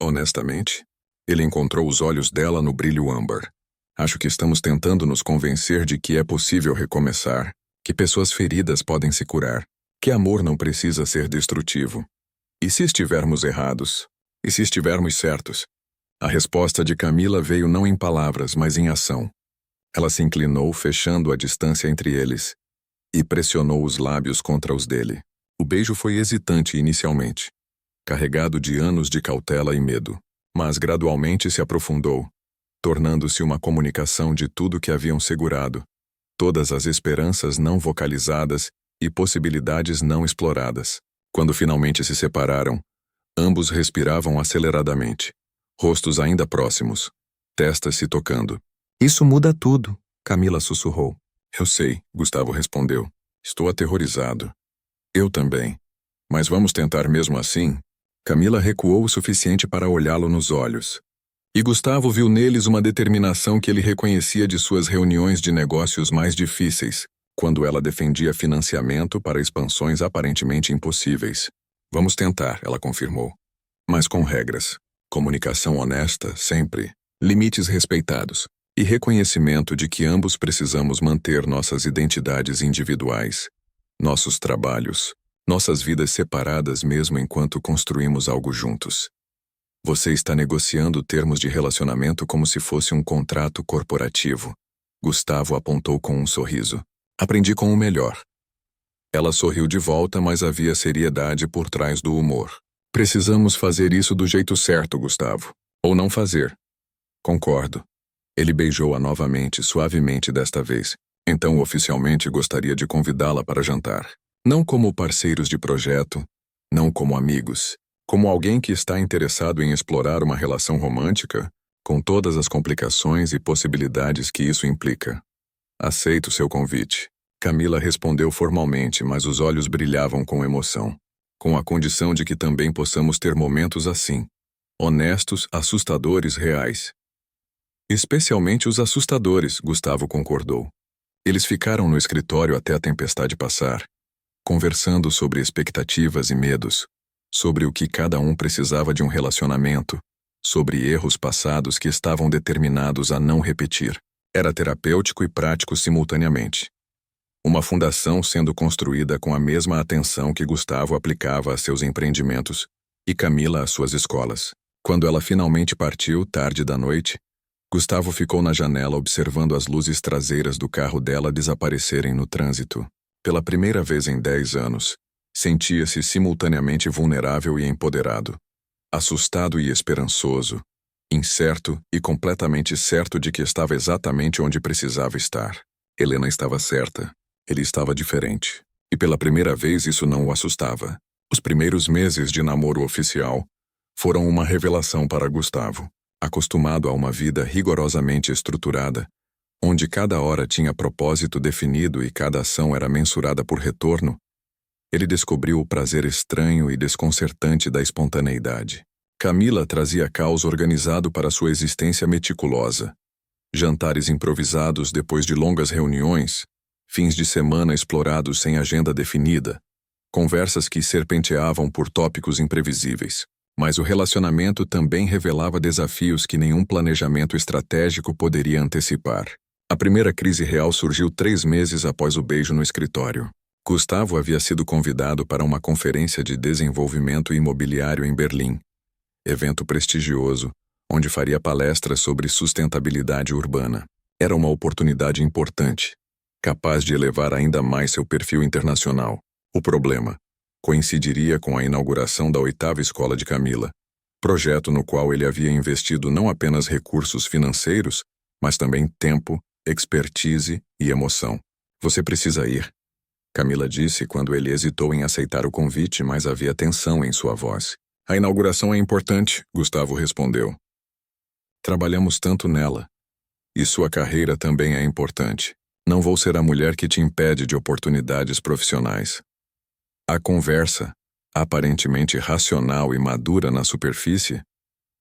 Honestamente, ele encontrou os olhos dela no brilho âmbar. Acho que estamos tentando nos convencer de que é possível recomeçar, que pessoas feridas podem se curar, que amor não precisa ser destrutivo. E se estivermos errados? E se estivermos certos? A resposta de Camila veio não em palavras, mas em ação. Ela se inclinou, fechando a distância entre eles, e pressionou os lábios contra os dele. O beijo foi hesitante inicialmente, carregado de anos de cautela e medo, mas gradualmente se aprofundou, tornando-se uma comunicação de tudo que haviam segurado, todas as esperanças não vocalizadas e possibilidades não exploradas. Quando finalmente se separaram, ambos respiravam aceleradamente, rostos ainda próximos, testas se tocando. Isso muda tudo, Camila sussurrou. Eu sei, Gustavo respondeu. Estou aterrorizado. Eu também. Mas vamos tentar mesmo assim? Camila recuou o suficiente para olhá-lo nos olhos. E Gustavo viu neles uma determinação que ele reconhecia de suas reuniões de negócios mais difíceis, quando ela defendia financiamento para expansões aparentemente impossíveis. Vamos tentar, ela confirmou. Mas com regras. Comunicação honesta, sempre. Limites respeitados. e reconhecimento de que ambos precisamos manter nossas identidades individuais, nossos trabalhos, nossas vidas separadas mesmo enquanto construímos algo juntos. Você está negociando termos de relacionamento como se fosse um contrato corporativo. Gustavo apontou com um sorriso. Aprendi com o melhor. Ela sorriu de volta, mas havia seriedade por trás do humor. Precisamos fazer isso do jeito certo, Gustavo. Ou não fazer. Concordo. Ele beijou-a novamente, suavemente desta vez. Então, oficialmente, gostaria de convidá-la para jantar. Não como parceiros de projeto, não como amigos, como alguém que está interessado em explorar uma relação romântica, com todas as complicações e possibilidades que isso implica. Aceito seu convite. Camila respondeu formalmente, mas os olhos brilhavam com emoção. Com a condição de que também possamos ter momentos assim. Honestos, assustadores, reais. Especialmente os assustadores, Gustavo concordou. Eles ficaram no escritório até a tempestade passar, conversando sobre expectativas e medos, sobre o que cada um precisava de um relacionamento, sobre erros passados que estavam determinados a não repetir. Era terapêutico e prático simultaneamente. Uma fundação sendo construída com a mesma atenção que Gustavo aplicava a seus empreendimentos e Camila às suas escolas. Quando ela finalmente partiu, tarde da noite, Gustavo ficou na janela observando as luzes traseiras do carro dela desaparecerem no trânsito. Pela primeira vez em 10 anos, sentia-se simultaneamente vulnerável e empoderado. Assustado e esperançoso, incerto e completamente certo de que estava exatamente onde precisava estar. Helena estava certa. Ele estava diferente. E pela primeira vez isso não o assustava. Os primeiros meses de namoro oficial foram uma revelação para Gustavo. Acostumado a uma vida rigorosamente estruturada, onde cada hora tinha propósito definido e cada ação era mensurada por retorno, ele descobriu o prazer estranho e desconcertante da espontaneidade. Camila trazia caos organizado para sua existência meticulosa. Jantares improvisados depois de longas reuniões, fins de semana explorados sem agenda definida, conversas que serpenteavam por tópicos imprevisíveis. Mas o relacionamento também revelava desafios que nenhum planejamento estratégico poderia antecipar. A primeira crise real surgiu 3 meses após o beijo no escritório. Gustavo havia sido convidado para uma conferência de desenvolvimento imobiliário em Berlim, evento prestigioso, onde faria palestras sobre sustentabilidade urbana. Era uma oportunidade importante, capaz de elevar ainda mais seu perfil internacional. O problema coincidiria com a inauguração da 8ª escola de Camila, projeto no qual ele havia investido não apenas recursos financeiros, mas também tempo, expertise e emoção. Você precisa ir, Camila disse quando ele hesitou em aceitar o convite, mas havia tensão em sua voz. A inauguração é importante, Gustavo respondeu. Trabalhamos tanto nela. E sua carreira também é importante. Não vou ser a mulher que te impede de oportunidades profissionais. A conversa, aparentemente racional e madura na superfície,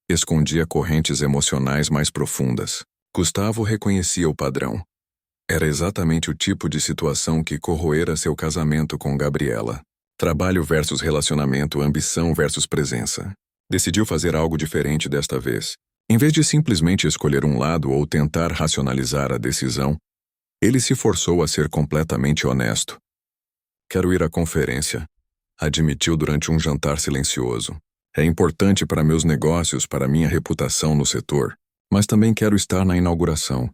escondia correntes emocionais mais profundas. Gustavo reconhecia o padrão. Era exatamente o tipo de situação que corroera seu casamento com Gabriela. Trabalho versus relacionamento, ambição versus presença. Decidiu fazer algo diferente desta vez. Em vez de simplesmente escolher um lado ou tentar racionalizar a decisão, ele se forçou a ser completamente honesto. Quero ir à conferência, admitiu durante um jantar silencioso. É importante para meus negócios, para minha reputação no setor, mas também quero estar na inauguração,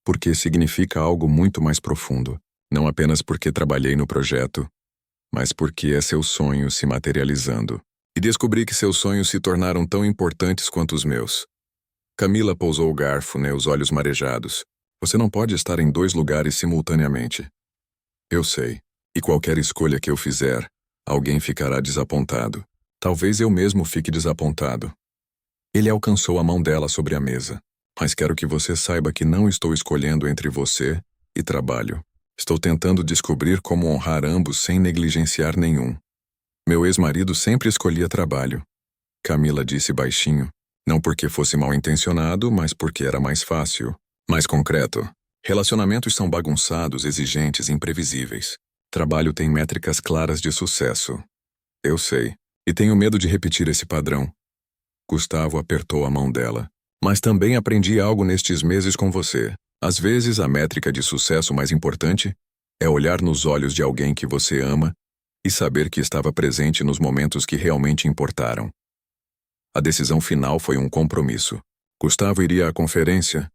porque significa algo muito mais profundo. Não apenas porque trabalhei no projeto, mas porque é seu sonho se materializando. E descobri que seus sonhos se tornaram tão importantes quanto os meus. Camila pousou o garfo, os olhos marejados. Você não pode estar em 2 lugares simultaneamente. Eu sei. E qualquer escolha que eu fizer, alguém ficará desapontado. Talvez eu mesmo fique desapontado. Ele alcançou a mão dela sobre a mesa. Mas quero que você saiba que não estou escolhendo entre você e trabalho. Estou tentando descobrir como honrar ambos sem negligenciar nenhum. Meu ex-marido sempre escolhia trabalho. Camila disse baixinho. Não porque fosse mal intencionado, mas porque era mais fácil, mais concreto. Relacionamentos são bagunçados, exigentes, imprevisíveis. Trabalho tem métricas claras de sucesso. Eu sei. E tenho medo de repetir esse padrão. Gustavo apertou a mão dela. Mas também aprendi algo nestes meses com você. Às vezes, a métrica de sucesso mais importante é olhar nos olhos de alguém que você ama e saber que estava presente nos momentos que realmente importaram. A decisão final foi um compromisso. Gustavo iria à conferência,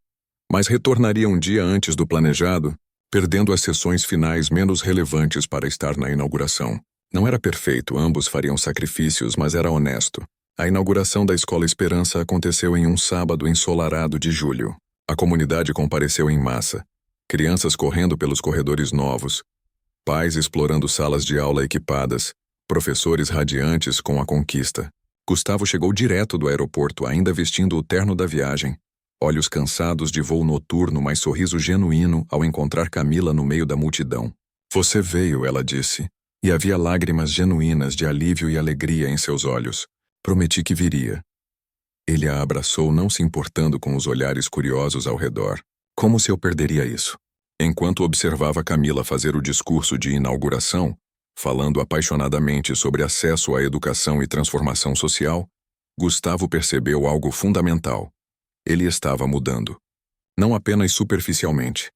mas retornaria um dia antes do planejado, perdendo as sessões finais menos relevantes para estar na inauguração. Não era perfeito, ambos fariam sacrifícios, mas era honesto. A inauguração da Escola Esperança aconteceu em um sábado ensolarado de julho. A comunidade compareceu em massa. Crianças correndo pelos corredores novos, pais explorando salas de aula equipadas, professores radiantes com a conquista. Gustavo chegou direto do aeroporto, ainda vestindo o terno da viagem. Olhos cansados de voo noturno, mas sorriso genuíno ao encontrar Camila no meio da multidão. Você veio, ela disse, e havia lágrimas genuínas de alívio e alegria em seus olhos. Prometi que viria. Ele a abraçou, não se importando com os olhares curiosos ao redor. Como se eu perderia isso? Enquanto observava Camila fazer o discurso de inauguração, falando apaixonadamente sobre acesso à educação e transformação social, Gustavo percebeu algo fundamental. Ele estava mudando. Não apenas superficialmente,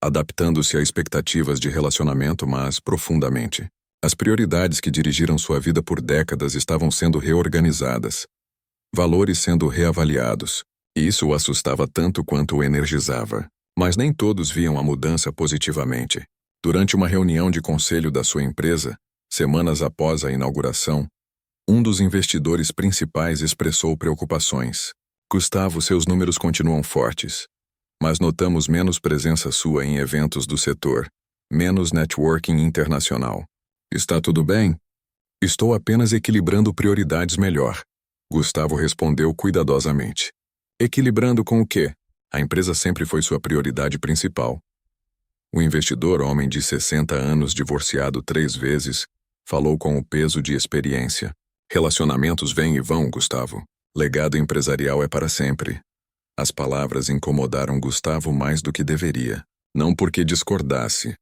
adaptando-se a expectativas de relacionamento, mas profundamente. As prioridades que dirigiram sua vida por décadas estavam sendo reorganizadas, valores sendo reavaliados, e isso o assustava tanto quanto o energizava. Mas nem todos viam a mudança positivamente. Durante uma reunião de conselho da sua empresa, semanas após a inauguração, um dos investidores principais expressou preocupações. Gustavo, seus números continuam fortes, mas notamos menos presença sua em eventos do setor, menos networking internacional. Está tudo bem? Estou apenas equilibrando prioridades melhor. Gustavo respondeu cuidadosamente. Equilibrando com o quê? A empresa sempre foi sua prioridade principal. O investidor, homem de 60 anos, divorciado 3 vezes, falou com o peso de experiência. Relacionamentos vêm e vão, Gustavo. Legado empresarial é para sempre. As palavras incomodaram Gustavo mais do que deveria. Não porque discordasse,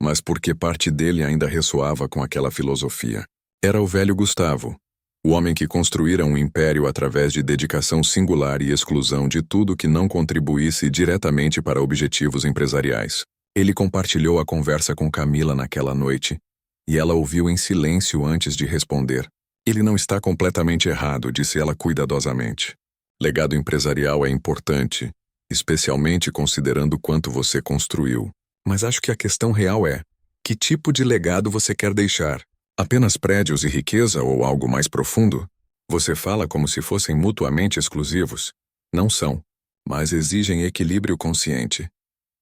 mas porque parte dele ainda ressoava com aquela filosofia. Era o velho Gustavo, o homem que construíra um império através de dedicação singular e exclusão de tudo que não contribuísse diretamente para objetivos empresariais. Ele compartilhou a conversa com Camila naquela noite, e ela ouviu em silêncio antes de responder. Ele não está completamente errado, disse ela cuidadosamente. Legado empresarial é importante, especialmente considerando quanto você construiu. Mas acho que a questão real é: que tipo de legado você quer deixar? Apenas prédios e riqueza ou algo mais profundo? Você fala como se fossem mutuamente exclusivos. Não são, mas exigem equilíbrio consciente.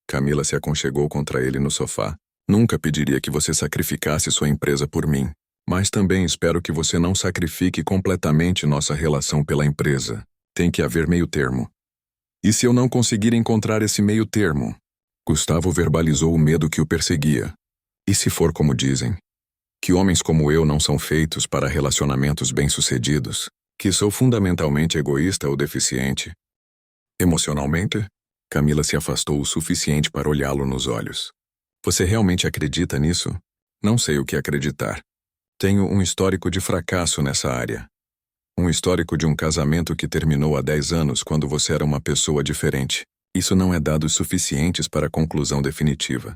Camila se aconchegou contra ele no sofá. Nunca pediria que você sacrificasse sua empresa por mim, mas também espero que você não sacrifique completamente nossa relação pela empresa. Tem que haver meio termo. E se eu não conseguir encontrar esse meio termo? Gustavo verbalizou o medo que o perseguia. E se for como dizem? Que homens como eu não são feitos para relacionamentos bem-sucedidos? Que sou fundamentalmente egoísta ou deficiente? Emocionalmente? Camila se afastou o suficiente para olhá-lo nos olhos. Você realmente acredita nisso? Não sei o que acreditar. Tenho um histórico de fracasso nessa área. Um histórico de um casamento que terminou há 10 anos quando você era uma pessoa diferente. Isso não é dados suficientes para a conclusão definitiva.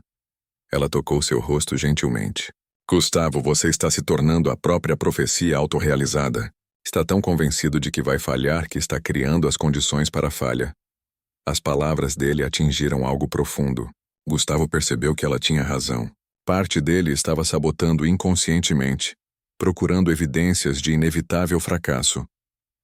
Ela tocou seu rosto gentilmente. Gustavo, você está se tornando a própria profecia autorrealizada. Está tão convencido de que vai falhar que está criando as condições para a falha. As palavras dele atingiram algo profundo. Gustavo percebeu que ela tinha razão. Parte dele estava sabotando inconscientemente, procurando evidências de inevitável fracasso,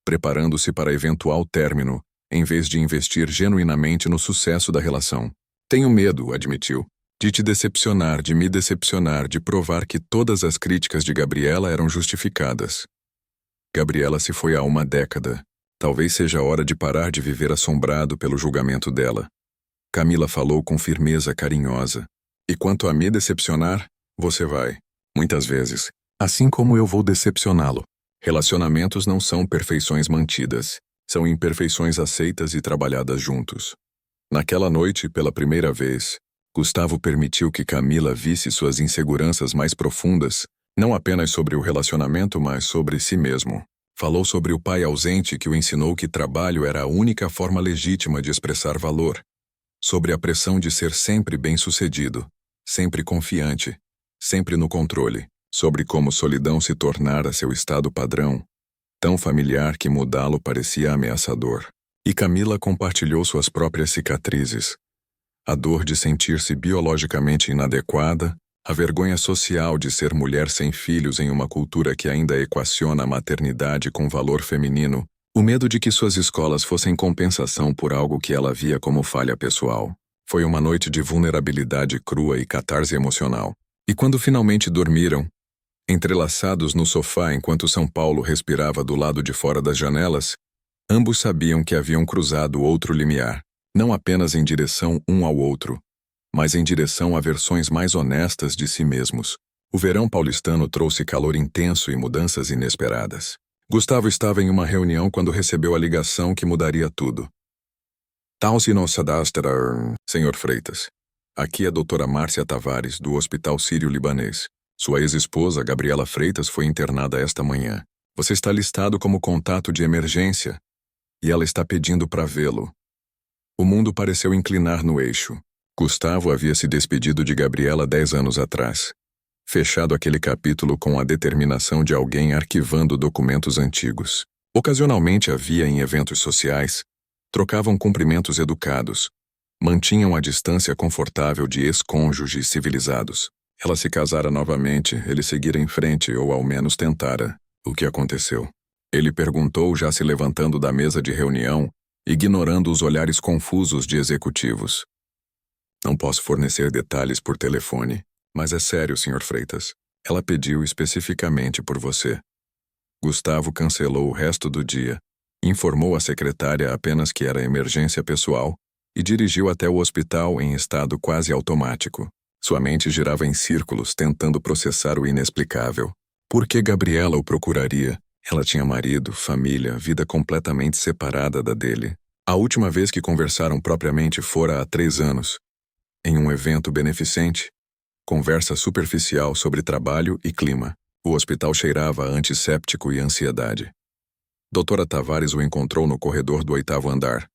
preparando-se para eventual término, em vez de investir genuinamente no sucesso da relação. Tenho medo, admitiu, de te decepcionar, de me decepcionar, de provar que todas as críticas de Gabriela eram justificadas. Gabriela se foi há uma década. Talvez seja a hora de parar de viver assombrado pelo julgamento dela. Camila falou com firmeza carinhosa. E quanto a me decepcionar, você vai. Muitas vezes. Assim como eu vou decepcioná-lo. Relacionamentos não são perfeições mantidas. São imperfeições aceitas e trabalhadas juntos. Naquela noite, pela primeira vez, Gustavo permitiu que Camila visse suas inseguranças mais profundas, não apenas sobre o relacionamento, mas sobre si mesmo. Falou sobre o pai ausente que o ensinou que trabalho era a única forma legítima de expressar valor. Sobre a pressão de ser sempre bem-sucedido, sempre confiante, sempre no controle. Sobre como solidão se tornara seu estado padrão, tão familiar que mudá-lo parecia ameaçador. E Camila compartilhou suas próprias cicatrizes. A dor de sentir-se biologicamente inadequada, a vergonha social de ser mulher sem filhos em uma cultura que ainda equaciona a maternidade com valor feminino, o medo de que suas escolas fossem compensação por algo que ela via como falha pessoal. Foi uma noite de vulnerabilidade crua e catarse emocional. E quando finalmente dormiram, entrelaçados no sofá enquanto São Paulo respirava do lado de fora das janelas, ambos sabiam que haviam cruzado outro limiar, não apenas em direção um ao outro, mas em direção a versões mais honestas de si mesmos. O verão paulistano trouxe calor intenso e mudanças inesperadas. Gustavo estava em uma reunião quando recebeu a ligação que mudaria tudo. Tal-se nossa dastra, Sr. Freitas. Aqui é a doutora Márcia Tavares, do Hospital Sírio-Libanês. Sua ex-esposa, Gabriela Freitas, foi internada esta manhã. Você está listado como contato de emergência e ela está pedindo para vê-lo. O mundo pareceu inclinar no eixo. Gustavo havia se despedido de Gabriela 10 anos atrás. Fechado aquele capítulo com a determinação de alguém arquivando documentos antigos. Ocasionalmente havia em eventos sociais, trocavam cumprimentos educados, mantinham a distância confortável de ex-cônjuges civilizados. Ela se casara novamente, ele seguira em frente ou ao menos tentara. O que aconteceu? Ele perguntou, já se levantando da mesa de reunião, ignorando os olhares confusos de executivos. Não posso fornecer detalhes por telefone, mas é sério, Sr. Freitas. Ela pediu especificamente por você. Gustavo cancelou o resto do dia, informou a secretária apenas que era emergência pessoal e dirigiu até o hospital em estado quase automático. Sua mente girava em círculos, tentando processar o inexplicável. Por que Gabriela o procuraria? Ela tinha marido, família, vida completamente separada da dele. A última vez que conversaram propriamente fora há 3 anos, em um evento beneficente. Conversa superficial sobre trabalho e clima. O hospital cheirava a antisséptico e ansiedade. Doutora Tavares o encontrou no corredor do 8º andar.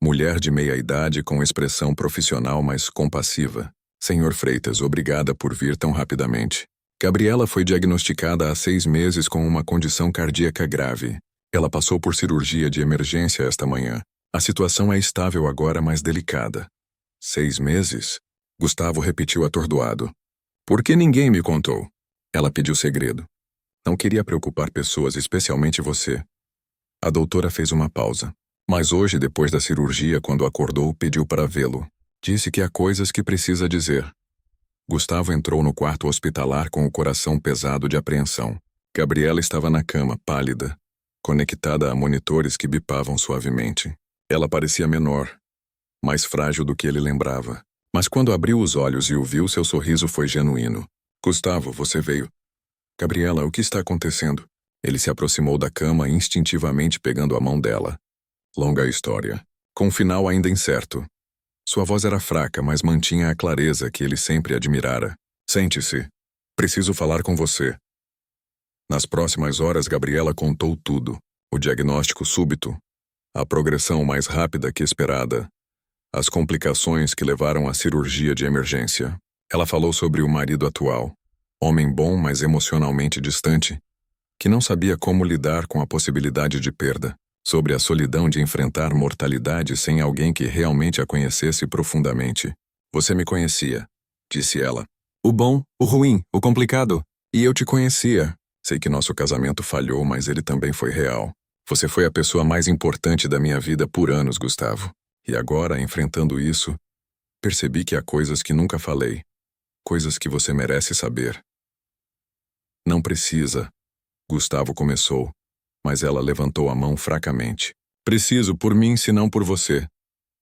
Mulher de meia-idade com expressão profissional mas compassiva. Senhor Freitas, obrigada por vir tão rapidamente. Gabriela foi diagnosticada há 6 meses com uma condição cardíaca grave. Ela passou por cirurgia de emergência esta manhã. A situação é estável agora, mas delicada. 6 meses? Gustavo repetiu atordoado. Por que ninguém me contou? Ela pediu segredo. Não queria preocupar pessoas, especialmente você. A doutora fez uma pausa. Mas hoje, depois da cirurgia, quando acordou, pediu para vê-lo. Disse que há coisas que precisa dizer. Gustavo entrou no quarto hospitalar com o coração pesado de apreensão. Gabriela estava na cama, pálida, conectada a monitores que bipavam suavemente. Ela parecia menor, mais frágil do que ele lembrava. Mas quando abriu os olhos e o viu, seu sorriso foi genuíno. Gustavo, você veio. Gabriela, o que está acontecendo? Ele se aproximou da cama, instintivamente pegando a mão dela. Longa história, com um final ainda incerto. Sua voz era fraca, mas mantinha a clareza que ele sempre admirara. Sente-se. Preciso falar com você. Nas próximas horas, Gabriela contou tudo. O diagnóstico súbito, a progressão mais rápida que esperada, as complicações que levaram à cirurgia de emergência. Ela falou sobre o marido atual, homem bom, mas emocionalmente distante, que não sabia como lidar com a possibilidade de perda, sobre a solidão de enfrentar mortalidade sem alguém que realmente a conhecesse profundamente. Você me conhecia, disse ela. O bom, o ruim, o complicado. E eu te conhecia. Sei que nosso casamento falhou, mas ele também foi real. Você foi a pessoa mais importante da minha vida por anos, Gustavo. E agora, enfrentando isso, percebi que há coisas que nunca falei. Coisas que você merece saber. Não precisa. Gustavo começou, mas ela levantou a mão fracamente. Preciso por mim, se não por você.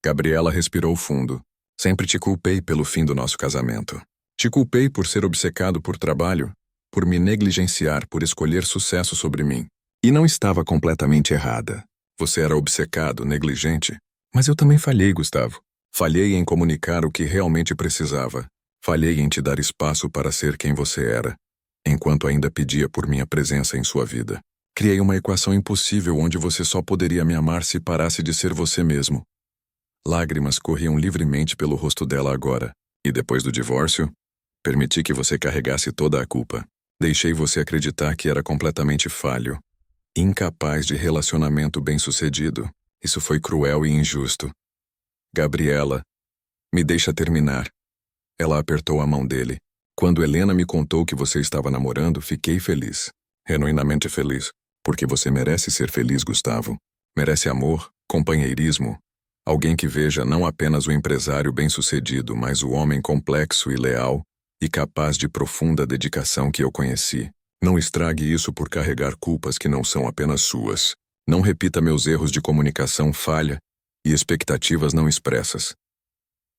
Gabriela respirou fundo. Sempre te culpei pelo fim do nosso casamento. Te culpei por ser obcecado por trabalho, por me negligenciar, por escolher sucesso sobre mim. E não estava completamente errada. Você era obcecado, negligente. Mas eu também falhei, Gustavo. Falhei em comunicar o que realmente precisava. Falhei em te dar espaço para ser quem você era, enquanto ainda pedia por minha presença em sua vida. Criei uma equação impossível onde você só poderia me amar se parasse de ser você mesmo. Lágrimas corriam livremente pelo rosto dela agora. E depois do divórcio, permiti que você carregasse toda a culpa. Deixei você acreditar que era completamente falho, incapaz de relacionamento bem-sucedido. Isso foi cruel e injusto. Gabriela, me deixa terminar. Ela apertou a mão dele. Quando Helena me contou que você estava namorando, fiquei feliz. Genuinamente feliz. Porque você merece ser feliz, Gustavo. Merece amor, companheirismo. Alguém que veja não apenas o empresário bem-sucedido, mas o homem complexo e leal e capaz de profunda dedicação que eu conheci. Não estrague isso por carregar culpas que não são apenas suas. Não repita meus erros de comunicação falha e expectativas não expressas.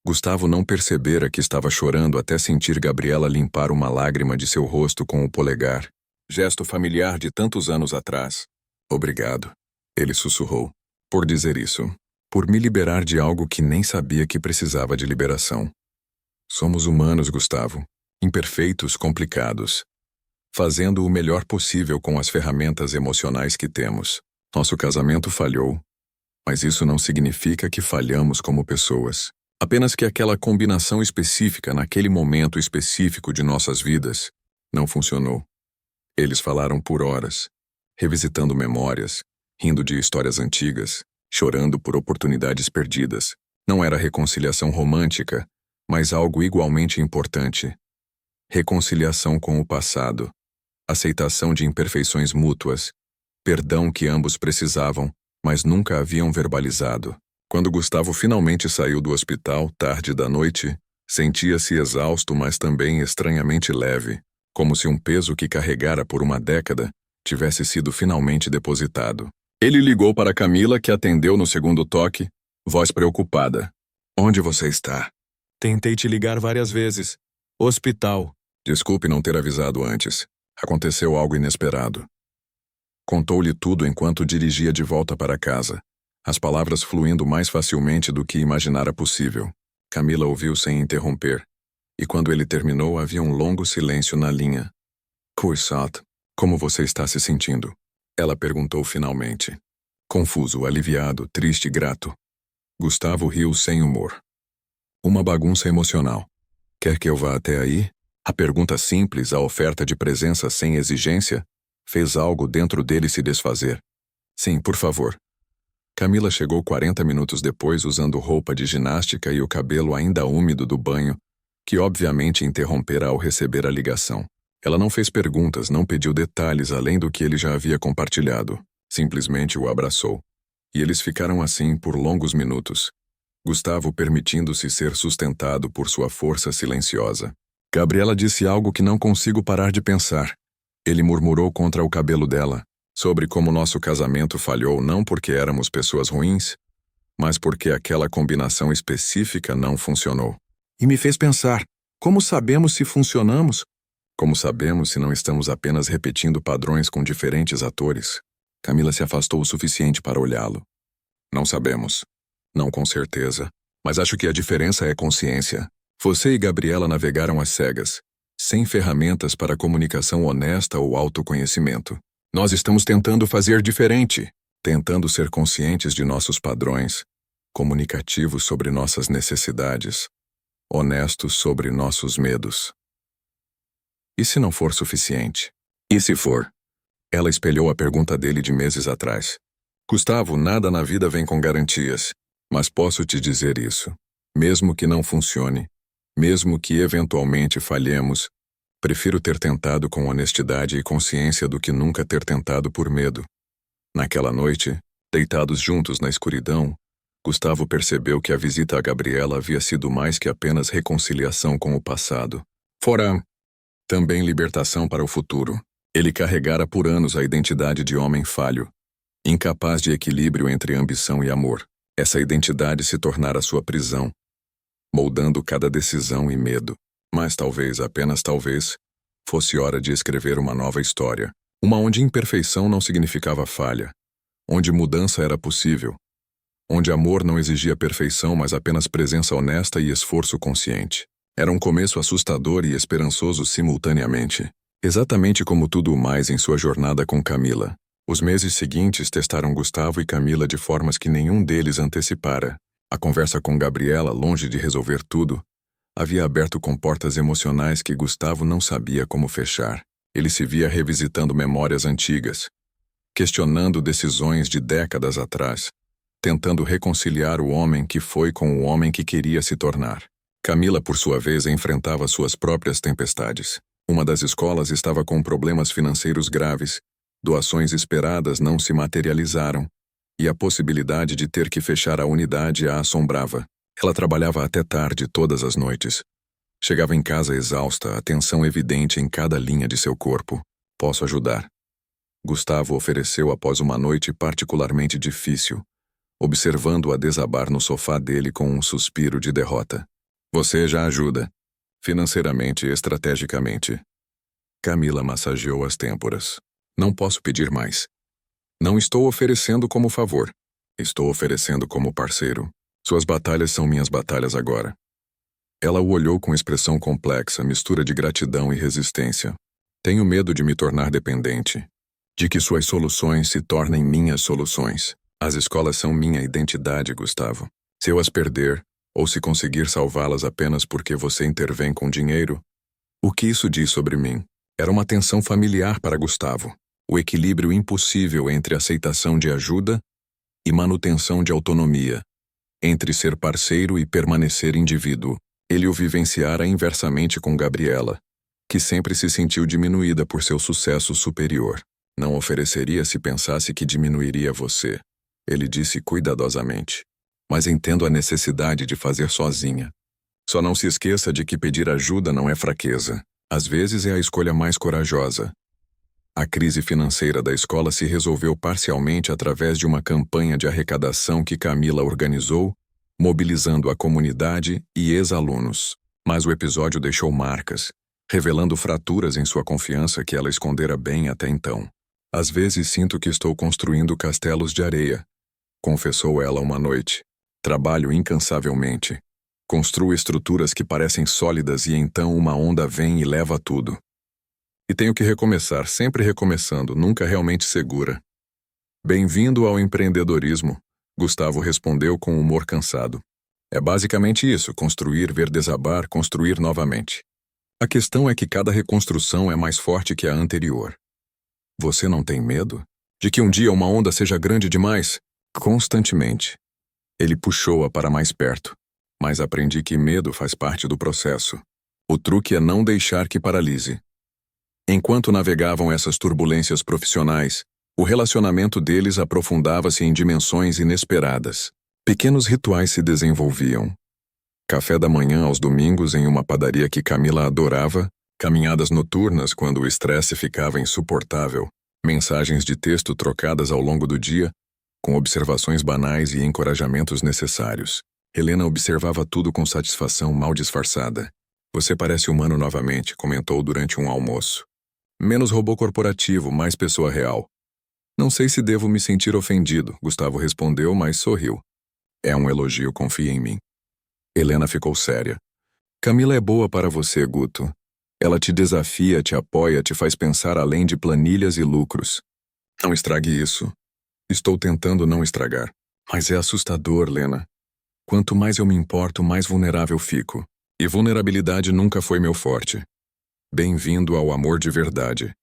Gustavo não percebera que estava chorando até sentir Gabriela limpar uma lágrima de seu rosto com o polegar. Gesto familiar de tantos anos atrás. Obrigado, ele sussurrou, por dizer isso. Por me liberar de algo que nem sabia que precisava de liberação. Somos humanos, Gustavo. Imperfeitos, complicados. Fazendo o melhor possível com as ferramentas emocionais que temos. Nosso casamento falhou, mas isso não significa que falhamos como pessoas. Apenas que aquela combinação específica naquele momento específico de nossas vidas não funcionou. Eles falaram por horas, revisitando memórias, rindo de histórias antigas, chorando por oportunidades perdidas. Não era reconciliação romântica, mas algo igualmente importante. Reconciliação com o passado, aceitação de imperfeições mútuas, perdão que ambos precisavam, mas nunca haviam verbalizado. Quando Gustavo finalmente saiu do hospital, tarde da noite, sentia-se exausto, mas também estranhamente leve, como se um peso que carregara por uma década tivesse sido finalmente depositado. Ele ligou para Camila, que atendeu no segundo toque, voz preocupada. Onde você está? Tentei te ligar várias vezes. Hospital. Desculpe não ter avisado antes. Aconteceu algo inesperado. Contou-lhe tudo enquanto dirigia de volta para casa, as palavras fluindo mais facilmente do que imaginara possível. Camila ouviu sem interromper, e quando ele terminou havia um longo silêncio na linha. Kursat, como você está se sentindo? Ela perguntou finalmente. Confuso, aliviado, triste e grato. Gustavo riu sem humor. Uma bagunça emocional. Quer que eu vá até aí? A pergunta simples, a oferta de presença sem exigência, fez algo dentro dele se desfazer. Sim, por favor. Camila chegou 40 minutos depois usando roupa de ginástica e o cabelo ainda úmido do banho, que obviamente interrompera ao receber a ligação. Ela não fez perguntas, não pediu detalhes além do que ele já havia compartilhado. Simplesmente o abraçou. E eles ficaram assim por longos minutos. Gustavo permitindo-se ser sustentado por sua força silenciosa. Gabriela disse algo que não consigo parar de pensar. Ele murmurou contra o cabelo dela, sobre como nosso casamento falhou não porque éramos pessoas ruins, mas porque aquela combinação específica não funcionou. E me fez pensar, como sabemos se funcionamos? Como sabemos se não estamos apenas repetindo padrões com diferentes atores? Camila se afastou o suficiente para olhá-lo. Não sabemos. Não com certeza. Mas acho que a diferença é consciência. Você e Gabriela navegaram às cegas, sem ferramentas para comunicação honesta ou autoconhecimento. Nós estamos tentando fazer diferente, tentando ser conscientes de nossos padrões, comunicativos sobre nossas necessidades, honestos sobre nossos medos. E se não for suficiente? E se for? Ela espelhou a pergunta dele de meses atrás. Gustavo, nada na vida vem com garantias, mas posso te dizer isso. Mesmo que não funcione, mesmo que eventualmente falhemos, prefiro ter tentado com honestidade e consciência do que nunca ter tentado por medo. Naquela noite, deitados juntos na escuridão, Gustavo percebeu que a visita a Gabriela havia sido mais que apenas reconciliação com o passado. Fora também libertação para o futuro. Ele carregara por anos a identidade de homem falho, incapaz de equilíbrio entre ambição e amor. Essa identidade se tornara sua prisão, moldando cada decisão e medo. Mas talvez, apenas talvez, fosse hora de escrever uma nova história. Uma onde imperfeição não significava falha, onde mudança era possível, onde amor não exigia perfeição, mas apenas presença honesta e esforço consciente. Era um começo assustador e esperançoso simultaneamente. Exatamente como tudo o mais em sua jornada com Camila. Os meses seguintes testaram Gustavo e Camila de formas que nenhum deles antecipara. A conversa com Gabriela, longe de resolver tudo, havia aberto comportas emocionais que Gustavo não sabia como fechar. Ele se via revisitando memórias antigas, questionando decisões de décadas atrás, tentando reconciliar o homem que foi com o homem que queria se tornar. Camila, por sua vez, enfrentava suas próprias tempestades. Uma das escolas estava com problemas financeiros graves, doações esperadas não se materializaram, e a possibilidade de ter que fechar a unidade a assombrava. Ela trabalhava até tarde todas as noites. Chegava em casa exausta, a tensão evidente em cada linha de seu corpo. Posso ajudar. Gustavo ofereceu após uma noite particularmente difícil, observando-a desabar no sofá dele com um suspiro de derrota. Você já ajuda. Financeiramente e estrategicamente. Camila massageou as têmporas. Não posso pedir mais. Não estou oferecendo como favor. Estou oferecendo como parceiro. Suas batalhas são minhas batalhas agora. Ela o olhou com expressão complexa, mistura de gratidão e resistência. Tenho medo de me tornar dependente. De que suas soluções se tornem minhas soluções. As escolas são minha identidade, Gustavo. Se eu as perder, ou se conseguir salvá-las apenas porque você intervém com dinheiro, o que isso diz sobre mim? Era uma tensão familiar para Gustavo. O equilíbrio impossível entre aceitação de ajuda e manutenção de autonomia. Entre ser parceiro e permanecer indivíduo. Ele o vivenciara inversamente com Gabriela, que sempre se sentiu diminuída por seu sucesso superior. Não ofereceria se pensasse que diminuiria você, ele disse cuidadosamente. Mas entendo a necessidade de fazer sozinha. Só não se esqueça de que pedir ajuda não é fraqueza. Às vezes é a escolha mais corajosa. A crise financeira da escola se resolveu parcialmente através de uma campanha de arrecadação que Camila organizou, mobilizando a comunidade e ex-alunos. Mas o episódio deixou marcas, revelando fraturas em sua confiança que ela escondera bem até então. Às vezes sinto que estou construindo castelos de areia, confessou ela uma noite. Trabalho incansavelmente. Construo estruturas que parecem sólidas e então uma onda vem e leva tudo. E tenho que recomeçar, sempre recomeçando, nunca realmente segura. Bem-vindo ao empreendedorismo, Gustavo respondeu com humor cansado. É basicamente isso, construir, ver desabar, construir novamente. A questão é que cada reconstrução é mais forte que a anterior. Você não tem medo? De que um dia uma onda seja grande demais? Constantemente. Ele puxou-a para mais perto, mas aprendi que medo faz parte do processo. O truque é não deixar que paralise. Enquanto navegavam essas turbulências profissionais, o relacionamento deles aprofundava-se em dimensões inesperadas. Pequenos rituais se desenvolviam. Café da manhã aos domingos em uma padaria que Camila adorava, caminhadas noturnas quando o estresse ficava insuportável, mensagens de texto trocadas ao longo do dia, com observações banais e encorajamentos necessários. Helena observava tudo com satisfação mal disfarçada. Você parece humano novamente, comentou durante um almoço. Menos robô corporativo, mais pessoa real. Não sei se devo me sentir ofendido, Gustavo respondeu, mas sorriu. É um elogio, confia em mim. Helena ficou séria. Camila é boa para você, Guto. Ela te desafia, te apoia, te faz pensar além de planilhas e lucros. Não estrague isso. Estou tentando não estragar. Mas é assustador, Lena. Quanto mais eu me importo, mais vulnerável fico. E vulnerabilidade nunca foi meu forte. Bem-vindo ao amor de verdade.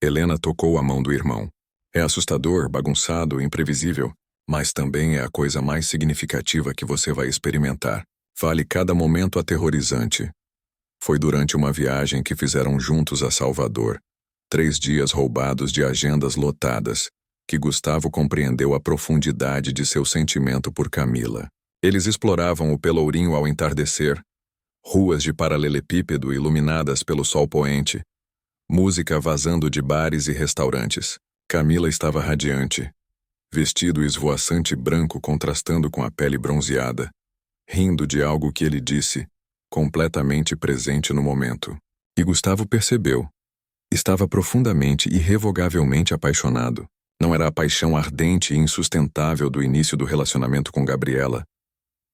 Helena tocou a mão do irmão. É assustador, bagunçado, imprevisível, mas também é a coisa mais significativa que você vai experimentar. Vale cada momento aterrorizante. Foi durante uma viagem que fizeram juntos a Salvador, 3 dias roubados de agendas lotadas, que Gustavo compreendeu a profundidade de seu sentimento por Camila. Eles exploravam o Pelourinho ao entardecer, ruas de paralelepípedo iluminadas pelo sol poente, música vazando de bares e restaurantes. Camila estava radiante, vestido esvoaçante branco contrastando com a pele bronzeada, rindo de algo que ele disse, completamente presente no momento. E Gustavo percebeu. Estava profundamente, irrevogavelmente apaixonado. Não era a paixão ardente e insustentável do início do relacionamento com Gabriela,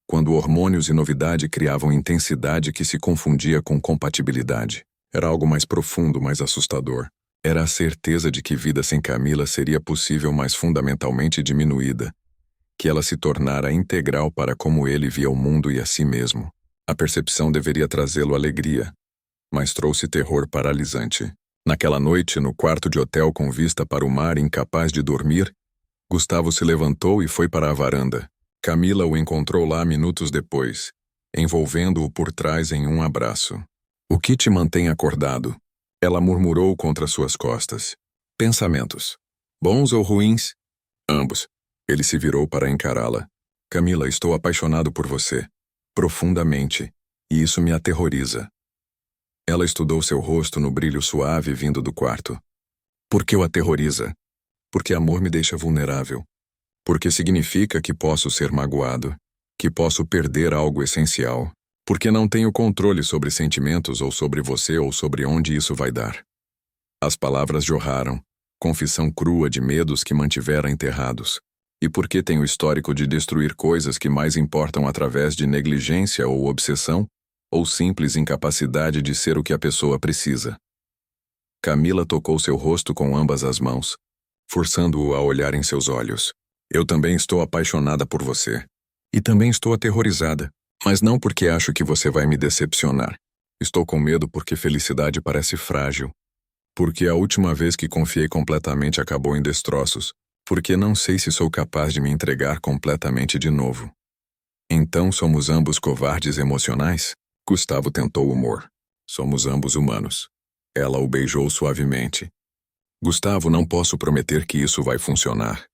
quando hormônios e novidade criavam intensidade que se confundia com compatibilidade. Era algo mais profundo, mais assustador. Era a certeza de que vida sem Camila seria possível, mas fundamentalmente diminuída, que ela se tornara integral para como ele via o mundo e a si mesmo. A percepção deveria trazê-lo alegria, mas trouxe terror paralisante. Naquela noite, no quarto de hotel com vista para o mar, incapaz de dormir, Gustavo se levantou e foi para a varanda. Camila o encontrou lá minutos depois, envolvendo-o por trás em um abraço. "O que te mantém acordado?" Ela murmurou contra suas costas. "Pensamentos. Bons ou ruins?" "Ambos." Ele se virou para encará-la. "Camila, estou apaixonado por você. Profundamente. E isso me aterroriza." Ela estudou seu rosto no brilho suave vindo do quarto. "Por que o aterroriza?" "Porque amor me deixa vulnerável. Porque significa que posso ser magoado, que posso perder algo essencial. Porque não tenho controle sobre sentimentos ou sobre você ou sobre onde isso vai dar." As palavras jorraram, confissão crua de medos que mantivera enterrados. "E porque tenho histórico de destruir coisas que mais importam através de negligência ou obsessão, ou simples incapacidade de ser o que a pessoa precisa." Camila tocou seu rosto com ambas as mãos, forçando-o a olhar em seus olhos. "Eu também estou apaixonada por você. E também estou aterrorizada. Mas não porque acho que você vai me decepcionar. Estou com medo porque felicidade parece frágil. Porque a última vez que confiei completamente acabou em destroços. Porque não sei se sou capaz de me entregar completamente de novo." "Então somos ambos covardes emocionais?" Gustavo tentou humor. "Somos ambos humanos." Ela o beijou suavemente. "Gustavo, não posso prometer que isso vai funcionar.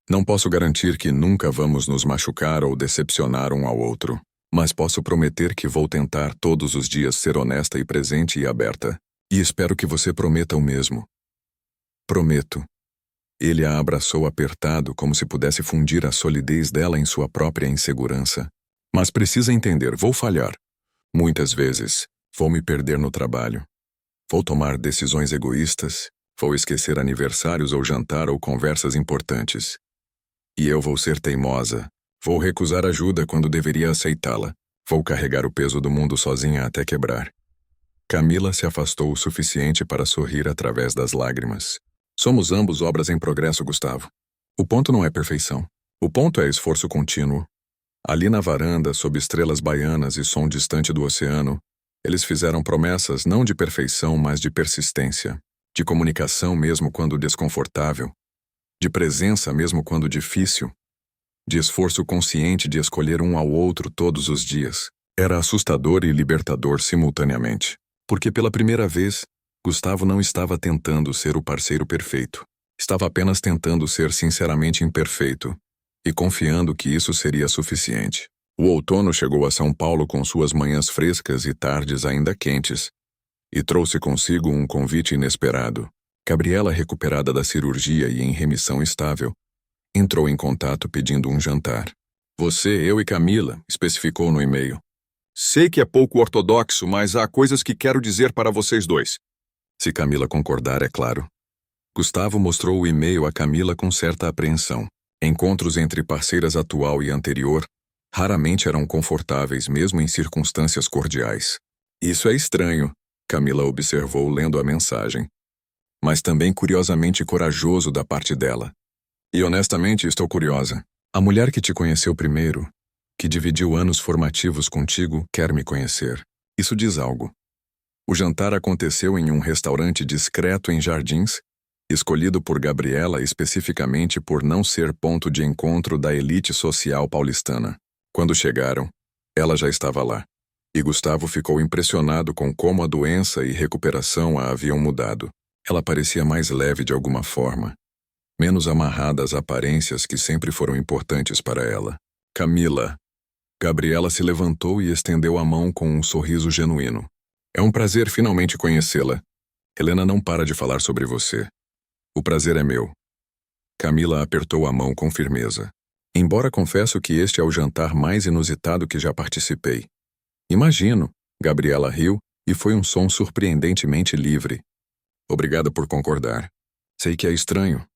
Não posso garantir que nunca vamos nos machucar ou decepcionar um ao outro. Mas posso prometer que vou tentar todos os dias ser honesta e presente e aberta. E espero que você prometa o mesmo." "Prometo." Ele a abraçou apertado, como se pudesse fundir a solidez dela em sua própria insegurança. "Mas precisa entender, vou falhar. Muitas vezes, vou me perder no trabalho. Vou tomar decisões egoístas, vou esquecer aniversários ou jantar ou conversas importantes. E eu vou ser teimosa. Vou recusar ajuda quando deveria aceitá-la. Vou carregar o peso do mundo sozinha até quebrar." Camila se afastou o suficiente para sorrir através das lágrimas. "Somos ambos obras em progresso, Gustavo. O ponto não é perfeição. O ponto é esforço contínuo." Ali na varanda, sob estrelas baianas e som distante do oceano, eles fizeram promessas não de perfeição, mas de persistência, de comunicação mesmo quando desconfortável, de presença mesmo quando difícil, de esforço consciente de escolher um ao outro todos os dias. Era assustador e libertador simultaneamente. Porque pela primeira vez, Gustavo não estava tentando ser o parceiro perfeito. Estava apenas tentando ser sinceramente imperfeito, e confiando que isso seria suficiente. O outono chegou a São Paulo com suas manhãs frescas e tardes ainda quentes, e trouxe consigo um convite inesperado. Gabriela, recuperada da cirurgia e em remissão estável, entrou em contato pedindo um jantar. "Você, eu e Camila", especificou no e-mail. "Sei que é pouco ortodoxo, mas há coisas que quero dizer para vocês dois." Se Camila concordar, é claro. Gustavo mostrou o e-mail a Camila com certa apreensão. Encontros entre parceiras atual e anterior raramente eram confortáveis, mesmo em circunstâncias cordiais. "Isso é estranho", Camila observou lendo a mensagem. "Mas também curiosamente corajoso da parte dela. E honestamente estou curiosa. A mulher que te conheceu primeiro, que dividiu anos formativos contigo, quer me conhecer. Isso diz algo." O jantar aconteceu em um restaurante discreto em Jardins, escolhido por Gabriela especificamente por não ser ponto de encontro da elite social paulistana. Quando chegaram, ela já estava lá. E Gustavo ficou impressionado com como a doença e recuperação a haviam mudado. Ela parecia mais leve de alguma forma, menos amarrada às aparências que sempre foram importantes para ela. "Camila." Gabriela se levantou e estendeu a mão com um sorriso genuíno. "É um prazer finalmente conhecê-la. Helena não para de falar sobre você. O prazer é meu." Camila apertou a mão com firmeza. "Embora confesso que este é o jantar mais inusitado que já participei." "Imagino." Gabriela riu, e foi um som surpreendentemente livre. "Obrigada por concordar. Sei que é estranho."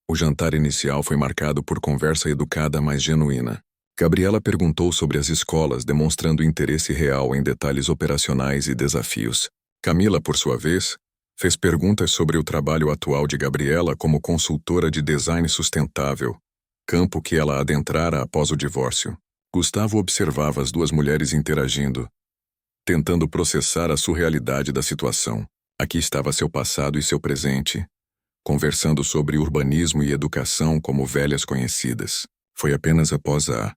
O jantar inicial foi marcado por conversa educada, mas genuína. Gabriela perguntou sobre as escolas, demonstrando interesse real em detalhes operacionais e desafios. Camila, por sua vez, Fez perguntas sobre o trabalho atual de Gabriela como consultora de design sustentável, campo que ela adentrara após o divórcio. Gustavo observava as duas mulheres interagindo, tentando processar a surrealidade da situação. Aqui estava seu passado e seu presente, conversando sobre urbanismo e educação como velhas conhecidas. Foi apenas após a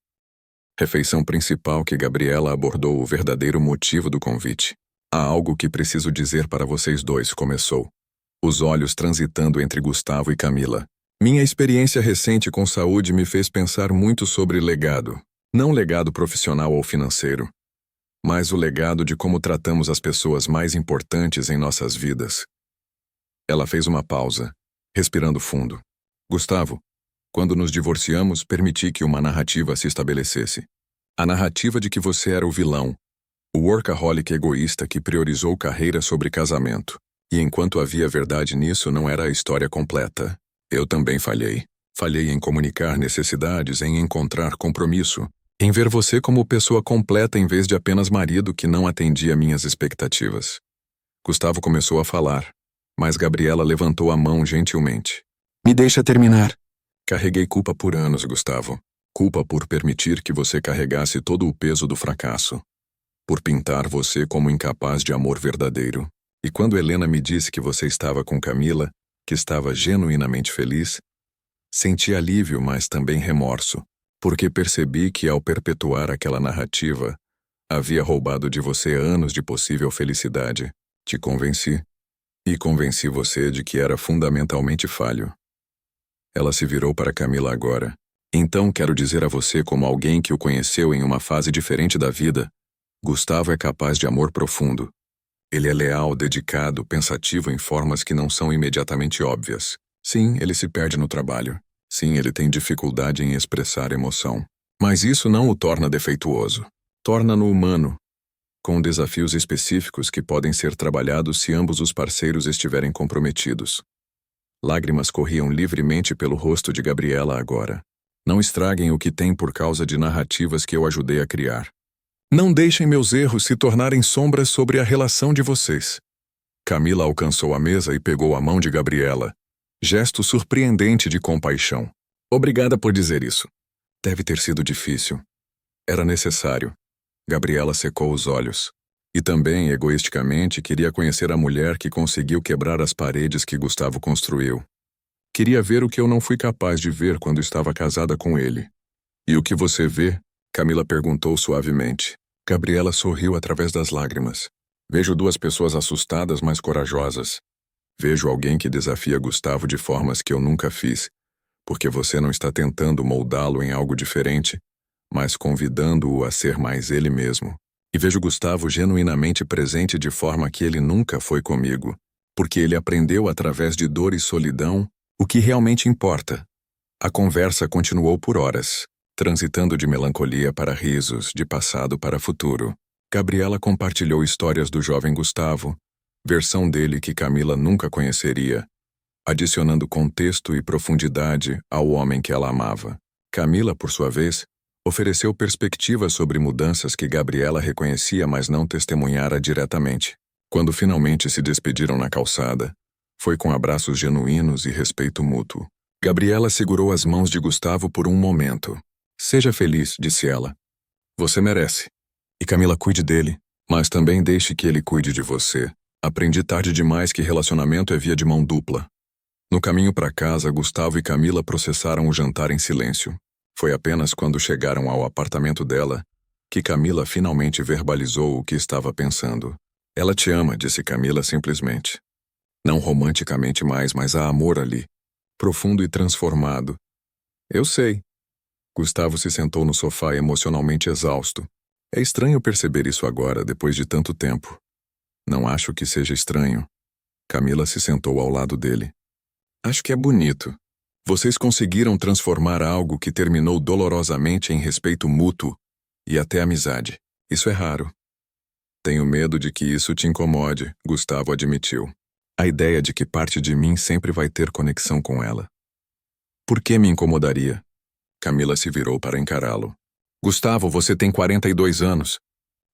refeição principal que Gabriela abordou o verdadeiro motivo do convite. Há algo que preciso dizer para vocês dois, começou, os olhos transitando entre Gustavo e Camila. Minha experiência recente com saúde me fez pensar muito sobre legado. Não legado profissional ou financeiro, mas o legado de como tratamos as pessoas mais importantes em nossas vidas. Ela fez uma pausa, respirando fundo. Gustavo, quando nos divorciamos, permiti que uma narrativa se estabelecesse. A narrativa de que você era o vilão, o workaholic egoísta que priorizou carreira sobre casamento. E enquanto havia verdade nisso, não era a história completa. Eu também falhei. Falhei em comunicar necessidades, em encontrar compromisso, em ver você como pessoa completa em vez de apenas marido que não atendia minhas expectativas. Gustavo começou a falar, mas Gabriela levantou a mão gentilmente. Me deixa terminar. Carreguei culpa por anos, Gustavo. Culpa por permitir que você carregasse todo o peso do fracasso. Por pintar você como incapaz de amor verdadeiro. E quando Helena me disse que você estava com Camila, que estava genuinamente feliz, senti alívio, mas também remorso, porque percebi que ao perpetuar aquela narrativa, havia roubado de você anos de possível felicidade. Te convenci. E convenci você de que era fundamentalmente falho. Ela se virou para Camila agora. Então quero dizer a você, como alguém que o conheceu em uma fase diferente da vida, Gustavo é capaz de amor profundo. Ele é leal, dedicado, pensativo em formas que não são imediatamente óbvias. Sim, ele se perde no trabalho. Sim, ele tem dificuldade em expressar emoção. Mas isso não o torna defeituoso. Torna-no humano, com desafios específicos que podem ser trabalhados se ambos os parceiros estiverem comprometidos. Lágrimas corriam livremente pelo rosto de Gabriela agora. Não estraguem o que tem por causa de narrativas que eu ajudei a criar. Não deixem meus erros se tornarem sombras sobre a relação de vocês. Camila alcançou a mesa e pegou a mão de Gabriela. Gesto surpreendente de compaixão. Obrigada por dizer isso. Deve ter sido difícil. Era necessário. Gabriela secou os olhos. E também, egoisticamente, queria conhecer a mulher que conseguiu quebrar as paredes que Gustavo construiu. Queria ver o que eu não fui capaz de ver quando estava casada com ele. E o que você vê? Camila perguntou suavemente. Gabriela sorriu através das lágrimas. Vejo duas pessoas assustadas, mas corajosas. Vejo alguém que desafia Gustavo de formas que eu nunca fiz, porque você não está tentando moldá-lo em algo diferente, mas convidando-o a ser mais ele mesmo. E vejo Gustavo genuinamente presente de forma que ele nunca foi comigo, porque ele aprendeu através de dor e solidão o que realmente importa. A conversa continuou por horas, transitando de melancolia para risos, de passado para futuro. Gabriela compartilhou histórias do jovem Gustavo, versão dele que Camila nunca conheceria, adicionando contexto e profundidade ao homem que ela amava. Camila, por sua vez, ofereceu perspectivas sobre mudanças que Gabriela reconhecia, mas não testemunhara diretamente. Quando finalmente se despediram na calçada, foi com abraços genuínos e respeito mútuo. Gabriela segurou as mãos de Gustavo por um momento. Seja feliz, disse ela. Você merece. E Camila, cuide dele, mas também deixe que ele cuide de você. Aprendi tarde demais que relacionamento é via de mão dupla. No caminho para casa, Gustavo e Camila processaram o jantar em silêncio. Foi apenas quando chegaram ao apartamento dela que Camila finalmente verbalizou o que estava pensando. Ela te ama, disse Camila simplesmente. Não romanticamente mais, mas há amor ali, profundo e transformado. Eu sei. Gustavo se sentou no sofá emocionalmente exausto. É estranho perceber isso agora, depois de tanto tempo. Não acho que seja estranho. Camila se sentou ao lado dele. Acho que é bonito. Vocês conseguiram transformar algo que terminou dolorosamente em respeito mútuo e até amizade. Isso é raro. Tenho medo de que isso te incomode, Gustavo admitiu. A ideia de que parte de mim sempre vai ter conexão com ela. Por que me incomodaria? Camila se virou para encará-lo. Gustavo, você tem 42 anos.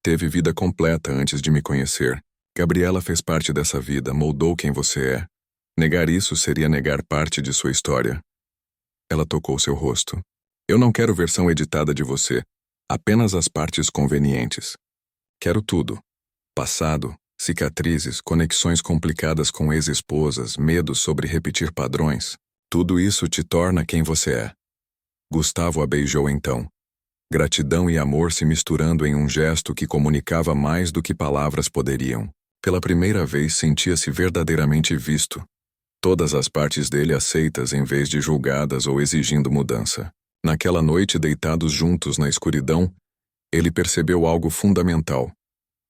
Teve vida completa antes de me conhecer. Gabriela fez parte dessa vida, moldou quem você é. Negar isso seria negar parte de sua história. Ela tocou seu rosto. Eu não quero versão editada de você, apenas as partes convenientes. Quero tudo. Passado, cicatrizes, conexões complicadas com ex-esposas, medos sobre repetir padrões. Tudo isso te torna quem você é. Gustavo a beijou então. Gratidão e amor se misturando em um gesto que comunicava mais do que palavras poderiam. Pela primeira vez sentia-se verdadeiramente visto. Todas as partes dele aceitas em vez de julgadas ou exigindo mudança. Naquela noite, deitados juntos na escuridão, ele percebeu algo fundamental.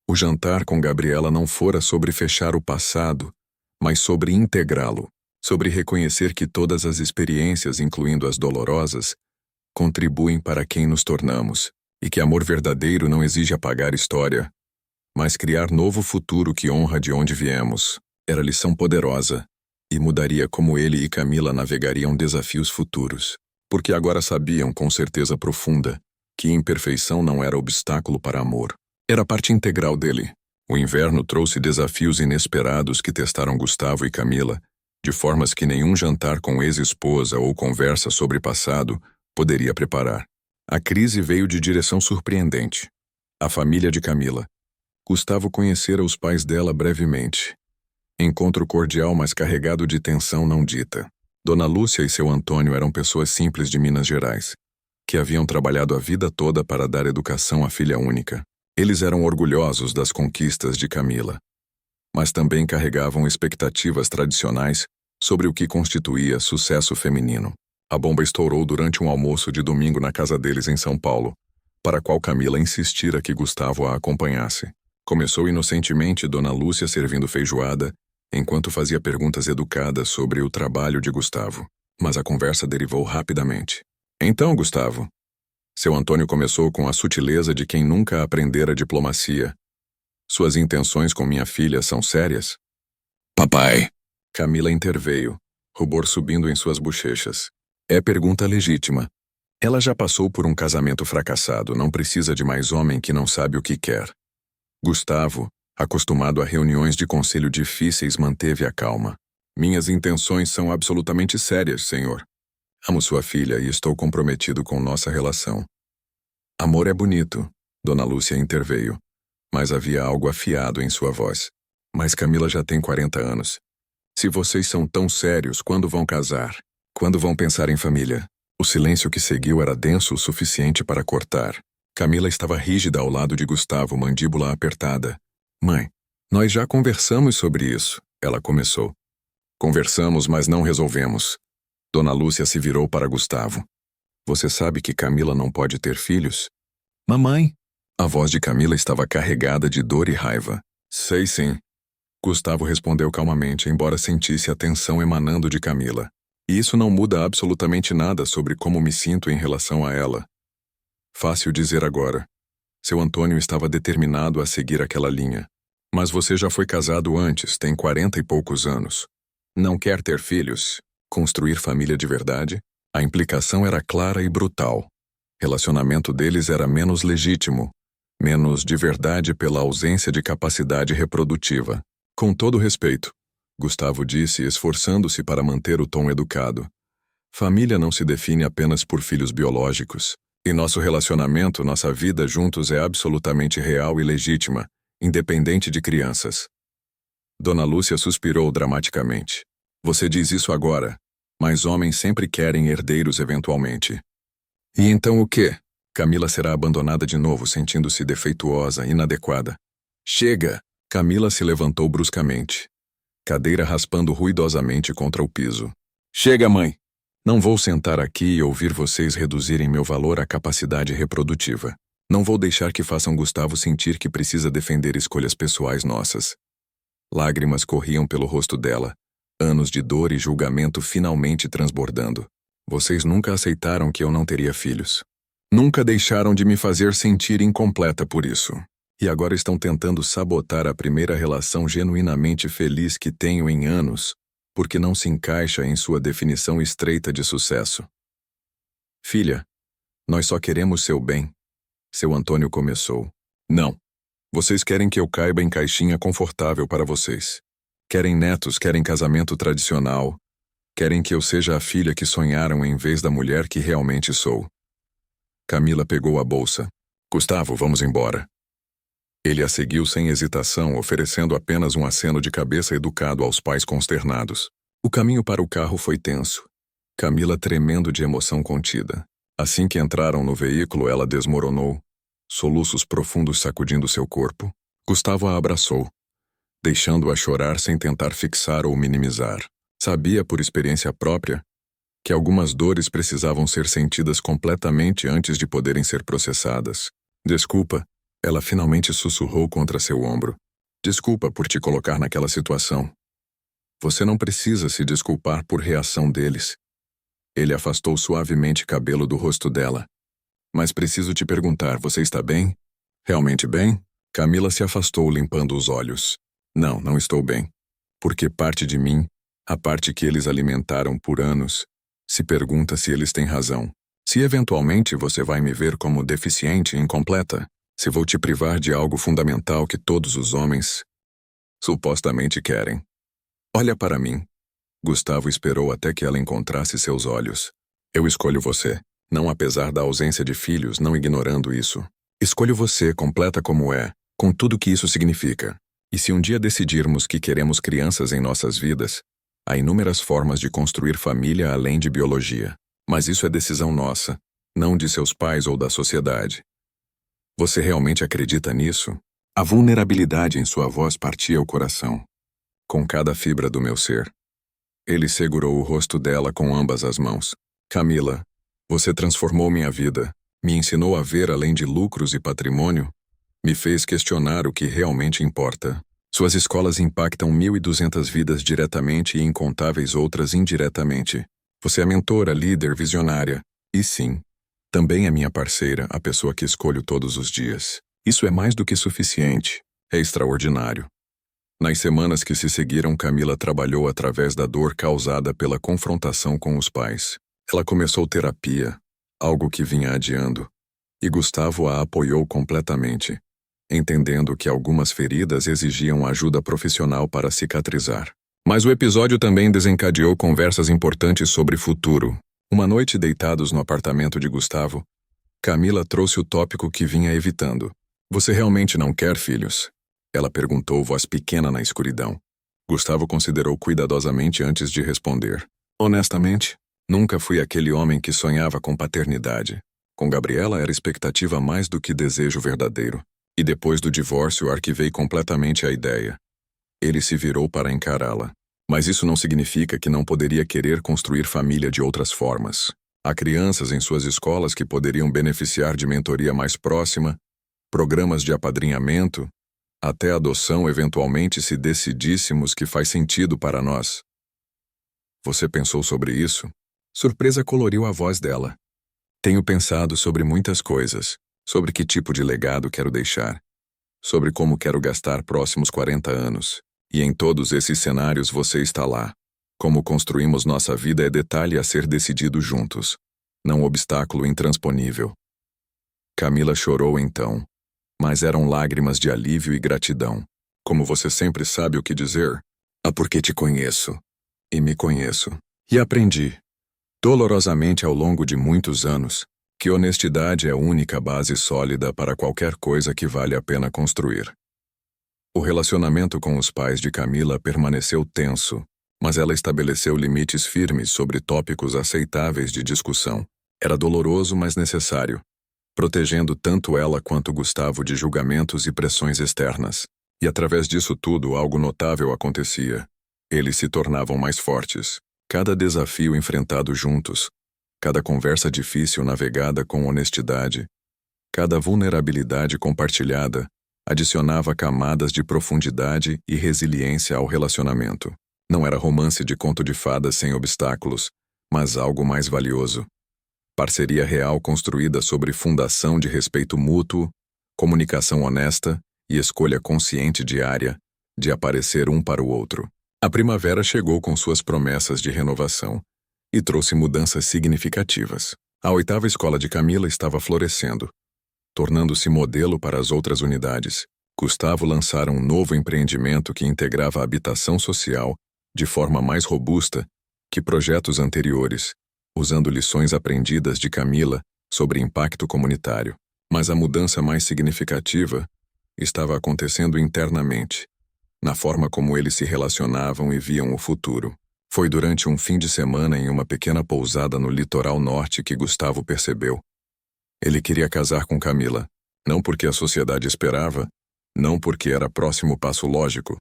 O jantar com Gabriela não fora sobre fechar o passado, mas sobre integrá-lo, sobre reconhecer que todas as experiências, incluindo as dolorosas, contribuem para quem nos tornamos, e que amor verdadeiro não exige apagar história, mas criar novo futuro que honra de onde viemos. Era lição poderosa, e mudaria como ele e Camila navegariam desafios futuros, porque agora sabiam com certeza profunda que imperfeição não era obstáculo para amor. Era parte integral dele. O inverno trouxe desafios inesperados que testaram Gustavo e Camila, de formas que nenhum jantar com ex-esposa ou conversa sobre passado poderia preparar. A crise veio de direção surpreendente. A família de Camila. Gustavo conhecera os pais dela brevemente. Encontro cordial, mas carregado de tensão não dita. Dona Lúcia e seu Antônio eram pessoas simples de Minas Gerais, que haviam trabalhado a vida toda para dar educação à filha única. Eles eram orgulhosos das conquistas de Camila, mas também carregavam expectativas tradicionais sobre o que constituía sucesso feminino. A bomba estourou durante um almoço de domingo na casa deles em São Paulo, para a qual Camila insistira que Gustavo a acompanhasse. Começou inocentemente Dona Lúcia servindo feijoada, enquanto fazia perguntas educadas sobre o trabalho de Gustavo. Mas a conversa derivou rapidamente. Então, Gustavo, seu Antônio começou com a sutileza de quem nunca aprendera diplomacia. Suas intenções com minha filha são sérias? Papai. Camila interveio, rubor subindo em suas bochechas. É pergunta legítima. Ela já passou por um casamento fracassado, não precisa de mais homem que não sabe o que quer. Gustavo, acostumado a reuniões de conselho difíceis, manteve a calma. Minhas intenções são absolutamente sérias, senhor. Amo sua filha e estou comprometido com nossa relação. Amor é bonito, Dona Lúcia interveio, mas havia algo afiado em sua voz. Mas Camila já tem 40 anos. Se vocês são tão sérios, quando vão casar? Quando vão pensar em família? O silêncio que seguiu era denso o suficiente para cortar. Camila estava rígida ao lado de Gustavo, mandíbula apertada. Mãe, nós já conversamos sobre isso, ela começou. Conversamos, mas não resolvemos. Dona Lúcia se virou para Gustavo. Você sabe que Camila não pode ter filhos? Mamãe. A voz de Camila estava carregada de dor e raiva. Sei sim. Gustavo respondeu calmamente, embora sentisse a tensão emanando de Camila. E isso não muda absolutamente nada sobre como me sinto em relação a ela. Fácil dizer agora. Seu Antônio estava determinado a seguir aquela linha. Mas você já foi casado antes, tem 40 e poucos anos. Não quer ter filhos? Construir família de verdade? A implicação era clara e brutal. Relacionamento deles era menos legítimo, menos de verdade pela ausência de capacidade reprodutiva. Com todo respeito, Gustavo disse, esforçando-se para manter o tom educado. Família não se define apenas por filhos biológicos. E nosso relacionamento, nossa vida juntos é absolutamente real e legítima, independente de crianças. Dona Lúcia suspirou dramaticamente. Você diz isso agora, mas homens sempre querem herdeiros eventualmente. E então o quê? Camila será abandonada de novo, sentindo-se defeituosa, inadequada. Chega! Camila se levantou bruscamente, cadeira raspando ruidosamente contra o piso. Chega, mãe! Não vou sentar aqui e ouvir vocês reduzirem meu valor à capacidade reprodutiva. Não vou deixar que façam Gustavo sentir que precisa defender escolhas pessoais nossas. Lágrimas corriam pelo rosto dela, anos de dor e julgamento finalmente transbordando. Vocês nunca aceitaram que eu não teria filhos. Nunca deixaram de me fazer sentir incompleta por isso. E agora estão tentando sabotar a primeira relação genuinamente feliz que tenho em anos, porque não se encaixa em sua definição estreita de sucesso. Filha, nós só queremos seu bem. Seu Antônio começou. Não. Vocês querem que eu caiba em caixinha confortável para vocês. Querem netos, querem casamento tradicional. Querem que eu seja a filha que sonharam em vez da mulher que realmente sou. Camila pegou a bolsa. Gustavo, vamos embora. Ele a seguiu sem hesitação, oferecendo apenas um aceno de cabeça educado aos pais consternados. O caminho para o carro foi tenso. Camila tremendo de emoção contida. Assim que entraram no veículo, ela desmoronou, soluços profundos sacudindo seu corpo. Gustavo a abraçou, deixando-a chorar sem tentar fixar ou minimizar. Sabia, por experiência própria, que algumas dores precisavam ser sentidas completamente antes de poderem ser processadas. Desculpa, ela finalmente sussurrou contra seu ombro. Desculpa por te colocar naquela situação. Você não precisa se desculpar por reação deles. Ele afastou suavemente cabelo do rosto dela. Mas preciso te perguntar, você está bem? Realmente bem? Camila se afastou limpando os olhos. Não, não estou bem. Porque parte de mim, a parte que eles alimentaram por anos, se pergunta se eles têm razão. Se eventualmente você vai me ver como deficiente e incompleta, se vou te privar de algo fundamental que todos os homens supostamente querem. Olha para mim. Gustavo esperou até que ela encontrasse seus olhos. Eu escolho você, não apesar da ausência de filhos, não ignorando isso. Escolho você, completa como é, com tudo que isso significa. E se um dia decidirmos que queremos crianças em nossas vidas, há inúmeras formas de construir família além de biologia. Mas isso é decisão nossa, não de seus pais ou da sociedade. Você realmente acredita nisso? A vulnerabilidade em sua voz partia o coração, com cada fibra do meu ser. Ele segurou o rosto dela com ambas as mãos. Camila, você transformou minha vida, me ensinou a ver além de lucros e patrimônio, me fez questionar o que realmente importa. Suas escolas impactam 1.200 vidas diretamente e incontáveis outras indiretamente. Você é mentora, líder, visionária. E sim, também é minha parceira, a pessoa que escolho todos os dias. Isso é mais do que suficiente. É extraordinário. Nas semanas que se seguiram, Camila trabalhou através da dor causada pela confrontação com os pais. Ela começou terapia, algo que vinha adiando, e Gustavo a apoiou completamente, entendendo que algumas feridas exigiam ajuda profissional para cicatrizar. Mas o episódio também desencadeou conversas importantes sobre futuro. Uma noite, deitados no apartamento de Gustavo, Camila trouxe o tópico que vinha evitando. Você realmente não quer filhos? Ela perguntou, voz pequena na escuridão. Gustavo considerou cuidadosamente antes de responder. Honestamente, nunca fui aquele homem que sonhava com paternidade. Com Gabriela era expectativa mais do que desejo verdadeiro. E depois do divórcio arquivei completamente a ideia. Ele se virou para encará-la. Mas isso não significa que não poderia querer construir família de outras formas. Há crianças em suas escolas que poderiam beneficiar de mentoria mais próxima, programas de apadrinhamento, até adoção eventualmente se decidíssemos que faz sentido para nós. Você pensou sobre isso? Surpresa coloriu a voz dela. Tenho pensado sobre muitas coisas, sobre que tipo de legado quero deixar, sobre como quero gastar próximos 40 anos. E em todos esses cenários você está lá. Como construímos nossa vida é detalhe a ser decidido juntos, não obstáculo intransponível. Camila chorou então, mas eram lágrimas de alívio e gratidão. Como você sempre sabe o que dizer? Porque te conheço. E me conheço. E aprendi, dolorosamente ao longo de muitos anos, que honestidade é a única base sólida para qualquer coisa que vale a pena construir. O relacionamento com os pais de Camila permaneceu tenso, mas ela estabeleceu limites firmes sobre tópicos aceitáveis de discussão. Era doloroso, mas necessário, protegendo tanto ela quanto Gustavo de julgamentos e pressões externas. E através disso tudo, algo notável acontecia. Eles se tornavam mais fortes. Cada desafio enfrentado juntos, cada conversa difícil navegada com honestidade, cada vulnerabilidade compartilhada, adicionava camadas de profundidade e resiliência ao relacionamento. Não era romance de conto de fadas sem obstáculos, mas algo mais valioso. Parceria real construída sobre fundação de respeito mútuo, comunicação honesta e escolha consciente diária de aparecer um para o outro. A primavera chegou com suas promessas de renovação e trouxe mudanças significativas. A 8ª escola de Camila estava florescendo, tornando-se modelo para as outras unidades. Gustavo lançara um novo empreendimento que integrava a habitação social de forma mais robusta que projetos anteriores, usando lições aprendidas de Camila sobre impacto comunitário. Mas a mudança mais significativa estava acontecendo internamente, na forma como eles se relacionavam e viam o futuro. Foi durante um fim de semana em uma pequena pousada no litoral norte que Gustavo percebeu. Ele queria casar com Camila, não porque a sociedade esperava, não porque era próximo passo lógico,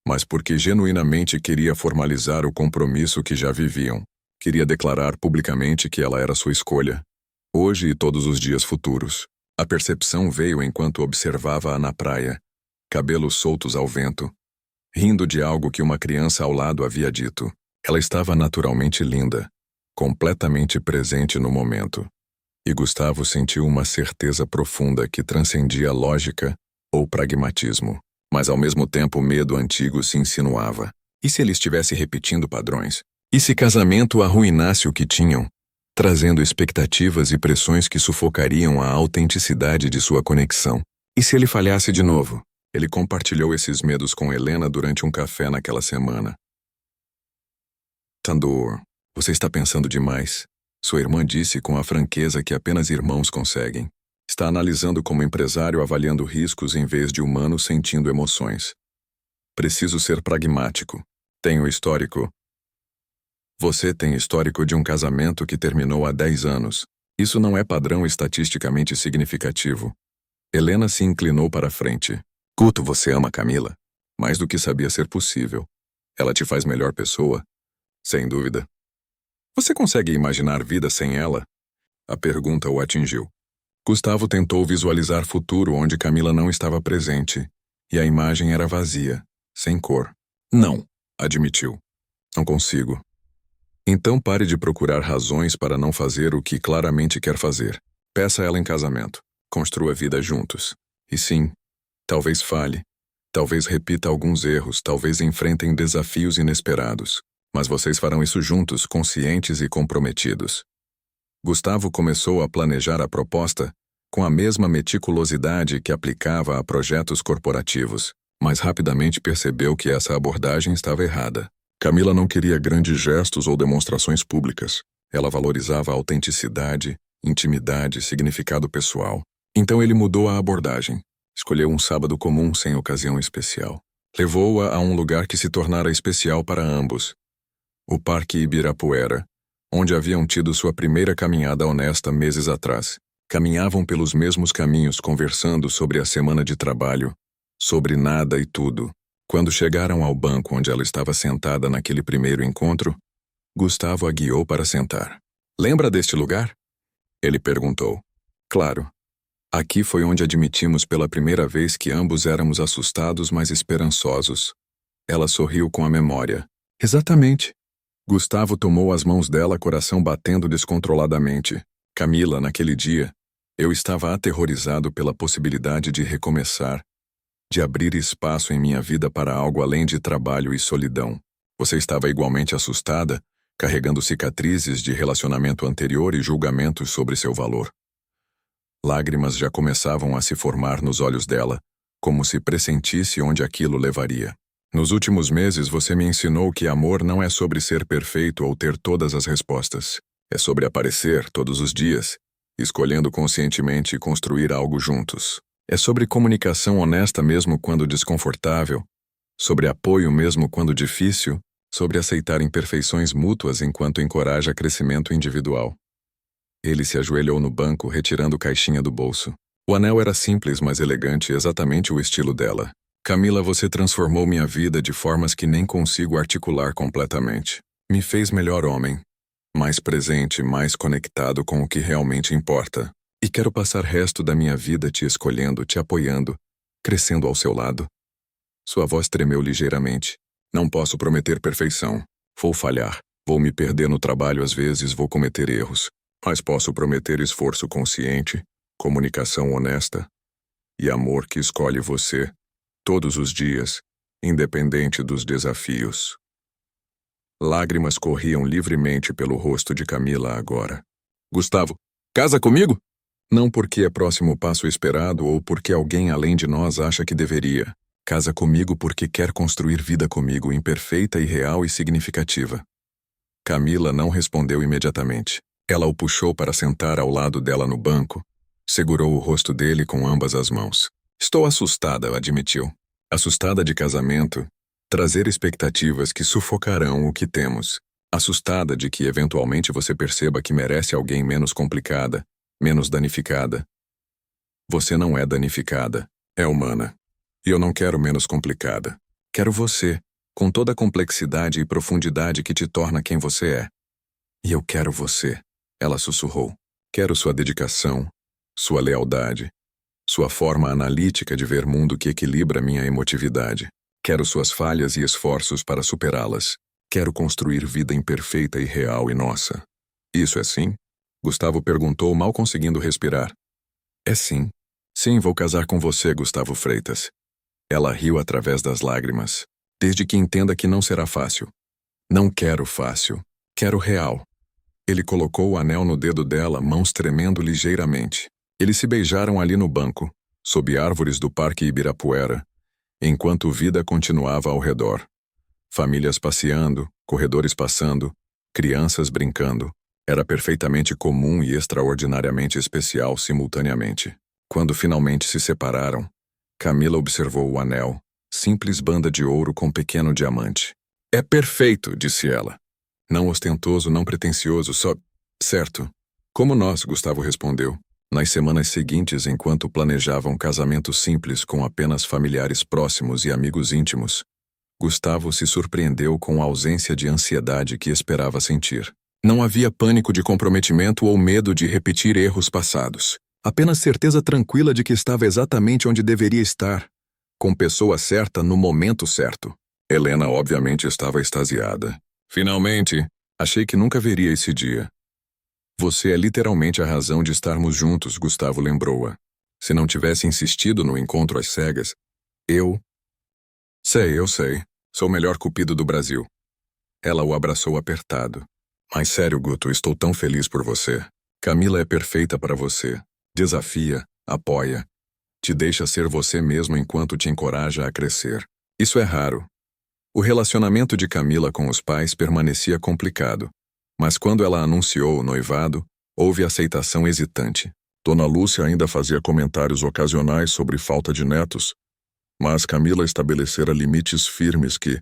mas porque genuinamente queria formalizar o compromisso que já viviam. Queria declarar publicamente que ela era sua escolha, hoje e todos os dias futuros. A percepção veio enquanto observava-a na praia, cabelos soltos ao vento, rindo de algo que uma criança ao lado havia dito. Ela estava naturalmente linda, completamente presente no momento. E Gustavo sentiu uma certeza profunda que transcendia lógica ou pragmatismo, mas ao mesmo tempo o medo antigo se insinuava. E se ele estivesse repetindo padrões? E se casamento arruinasse o que tinham, trazendo expectativas e pressões que sufocariam a autenticidade de sua conexão? E se ele falhasse de novo? Ele compartilhou esses medos com Helena durante um café naquela semana. Tandor, você está pensando demais. Sua irmã disse com a franqueza que apenas irmãos conseguem. Está analisando como empresário, avaliando riscos em vez de humano sentindo emoções. Preciso ser pragmático. Tenho histórico. Você tem histórico de um casamento que terminou há 10 anos. Isso não é padrão estatisticamente significativo. Helena se inclinou para a frente. Guto, você ama Camila? Mais do que sabia ser possível. Ela te faz melhor pessoa? Sem dúvida. Você consegue imaginar vida sem ela? A pergunta o atingiu. Gustavo tentou visualizar futuro onde Camila não estava presente, e a imagem era vazia, sem cor. Não, admitiu. Não consigo. Então pare de procurar razões para não fazer o que claramente quer fazer. Peça ela em casamento. Construa a vida juntos. E sim, talvez falhe. Talvez repita alguns erros, talvez enfrentem desafios inesperados. Mas vocês farão isso juntos, conscientes e comprometidos. Gustavo começou a planejar a proposta com a mesma meticulosidade que aplicava a projetos corporativos, mas rapidamente percebeu que essa abordagem estava errada. Camila não queria grandes gestos ou demonstrações públicas. Ela valorizava a autenticidade, intimidade, significado pessoal. Então ele mudou a abordagem. Escolheu um sábado comum sem ocasião especial. Levou-a a um lugar que se tornara especial para ambos. O Parque Ibirapuera, onde haviam tido sua primeira caminhada honesta meses atrás. Caminhavam pelos mesmos caminhos conversando sobre a semana de trabalho, sobre nada e tudo. Quando chegaram ao banco onde ela estava sentada naquele primeiro encontro, Gustavo a guiou para sentar. Lembra deste lugar? Ele perguntou. Claro. Aqui foi onde admitimos pela primeira vez que ambos éramos assustados, mas esperançosos. Ela sorriu com a memória. Exatamente. Gustavo tomou as mãos dela, coração batendo descontroladamente. Camila, naquele dia, eu estava aterrorizado pela possibilidade de recomeçar, de abrir espaço em minha vida para algo além de trabalho e solidão. Você estava igualmente assustada, carregando cicatrizes de relacionamento anterior e julgamentos sobre seu valor. Lágrimas já começavam a se formar nos olhos dela, como se pressentisse onde aquilo levaria. Nos últimos meses você me ensinou que amor não é sobre ser perfeito ou ter todas as respostas. É sobre aparecer todos os dias, escolhendo conscientemente construir algo juntos. É sobre comunicação honesta mesmo quando desconfortável, sobre apoio mesmo quando difícil, sobre aceitar imperfeições mútuas enquanto encoraja crescimento individual. Ele se ajoelhou no banco, retirando caixinha do bolso. O anel era simples, mas elegante, exatamente o estilo dela. Camila, você transformou minha vida de formas que nem consigo articular completamente. Me fez melhor homem, mais presente, mais conectado com o que realmente importa. E quero passar o resto da minha vida te escolhendo, te apoiando, crescendo ao seu lado. Sua voz tremeu ligeiramente. Não posso prometer perfeição. Vou falhar. Vou me perder no trabalho às vezes, vou cometer erros. Mas posso prometer esforço consciente, comunicação honesta e amor que escolhe você, todos os dias, independente dos desafios. Lágrimas corriam livremente pelo rosto de Camila agora. Gustavo, casa comigo? Não porque é próximo passo esperado ou porque alguém além de nós acha que deveria. Casa comigo porque quer construir vida comigo imperfeita e real e significativa. Camila não respondeu imediatamente. Ela o puxou para sentar ao lado dela no banco. Segurou o rosto dele com ambas as mãos. Estou assustada, admitiu. Assustada de casamento. Trazer expectativas que sufocarão o que temos. Assustada de que eventualmente você perceba que merece alguém menos complicada, menos danificada. Você não é danificada, é humana. E eu não quero menos complicada. Quero você, com toda a complexidade e profundidade que te torna quem você é. E eu quero você, ela sussurrou. Quero sua dedicação, sua lealdade, sua forma analítica de ver mundo que equilibra minha emotividade. Quero suas falhas e esforços para superá-las. Quero construir vida imperfeita e real e nossa. Isso é sim? Gustavo perguntou, mal conseguindo respirar. É sim. Sim, vou casar com você, Gustavo Freitas. Ela riu através das lágrimas. Desde que entenda que não será fácil. Não quero fácil. Quero real. Ele colocou o anel no dedo dela, mãos tremendo ligeiramente. Eles se beijaram ali no banco, sob árvores do Parque Ibirapuera, enquanto vida continuava ao redor. Famílias passeando, corredores passando, crianças brincando. Era perfeitamente comum e extraordinariamente especial simultaneamente. Quando finalmente se separaram, Camila observou o anel, simples banda de ouro com pequeno diamante. É perfeito, disse ela. Não ostentoso, não pretensioso, só... Certo. Como nós, Gustavo respondeu. Nas semanas seguintes, enquanto planejavam um casamento simples com apenas familiares próximos e amigos íntimos, Gustavo se surpreendeu com a ausência de ansiedade que esperava sentir. Não havia pânico de comprometimento ou medo de repetir erros passados. Apenas certeza tranquila de que estava exatamente onde deveria estar, com pessoa certa no momento certo. Helena obviamente estava extasiada. Finalmente, achei que nunca veria esse dia. Você é literalmente a razão de estarmos juntos, Gustavo lembrou-a. Se não tivesse insistido no encontro às cegas, eu sei. Sou o melhor cupido do Brasil. Ela o abraçou apertado. Mas sério, Guto, estou tão feliz por você. Camila é perfeita para você. Desafia, apoia. Te deixa ser você mesmo enquanto te encoraja a crescer. Isso é raro. O relacionamento de Camila com os pais permanecia complicado. Mas quando ela anunciou o noivado, houve aceitação hesitante. Dona Lúcia ainda fazia comentários ocasionais sobre falta de netos, mas Camila estabelecera limites firmes que,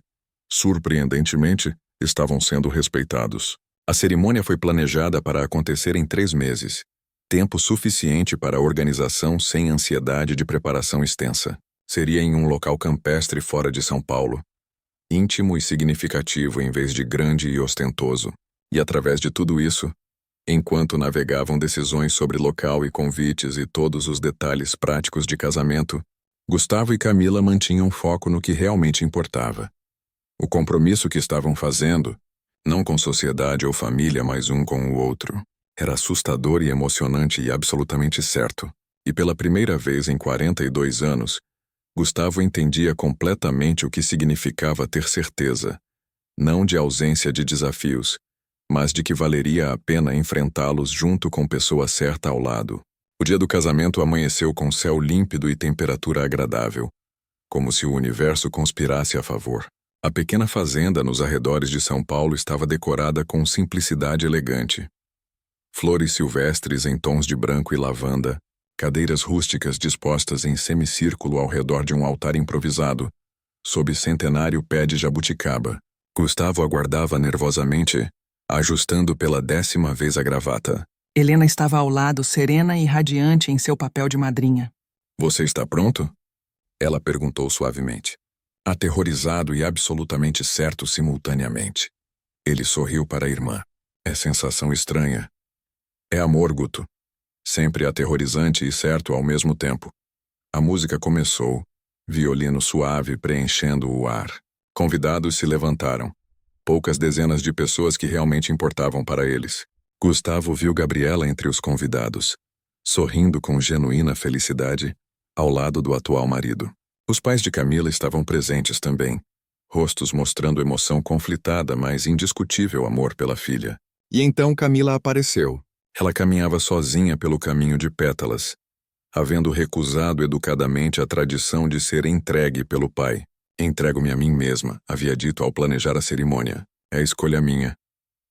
surpreendentemente, estavam sendo respeitados. A cerimônia foi planejada para acontecer em 3 meses, tempo suficiente para a organização sem ansiedade de preparação extensa. Seria em um local campestre fora de São Paulo, íntimo e significativo em vez de grande e ostentoso. E através de tudo isso, enquanto navegavam decisões sobre local e convites e todos os detalhes práticos de casamento, Gustavo e Camila mantinham foco no que realmente importava. O compromisso que estavam fazendo, não com sociedade ou família, mas um com o outro, era assustador e emocionante e absolutamente certo. E pela primeira vez em 42 anos, Gustavo entendia completamente o que significava ter certeza, não de ausência de desafios, mas de que valeria a pena enfrentá-los junto com pessoa certa ao lado. O dia do casamento amanheceu com céu límpido e temperatura agradável, como se o universo conspirasse a favor. A pequena fazenda nos arredores de São Paulo estava decorada com simplicidade elegante. Flores silvestres em tons de branco e lavanda, cadeiras rústicas dispostas em semicírculo ao redor de um altar improvisado, sob centenário pé de jabuticaba. Gustavo aguardava nervosamente, ajustando pela 10ª vez a gravata. Helena estava ao lado, serena e radiante em seu papel de madrinha. Você está pronto? Ela perguntou suavemente. Aterrorizado e absolutamente certo simultaneamente. Ele sorriu para a irmã. É sensação estranha. É amor, Guto. Sempre aterrorizante e certo ao mesmo tempo. A música começou, violino suave preenchendo o ar. Convidados se levantaram. Poucas dezenas de pessoas que realmente importavam para eles. Gustavo viu Gabriela entre os convidados, sorrindo com genuína felicidade, ao lado do atual marido. Os pais de Camila estavam presentes também, rostos mostrando emoção conflitada, mas indiscutível amor pela filha. E então Camila apareceu, Ela caminhava sozinha pelo caminho de pétalas, havendo recusado educadamente a tradição de ser entregue pelo pai. Entrego-me a mim mesma, havia dito ao planejar a cerimônia. É escolha minha,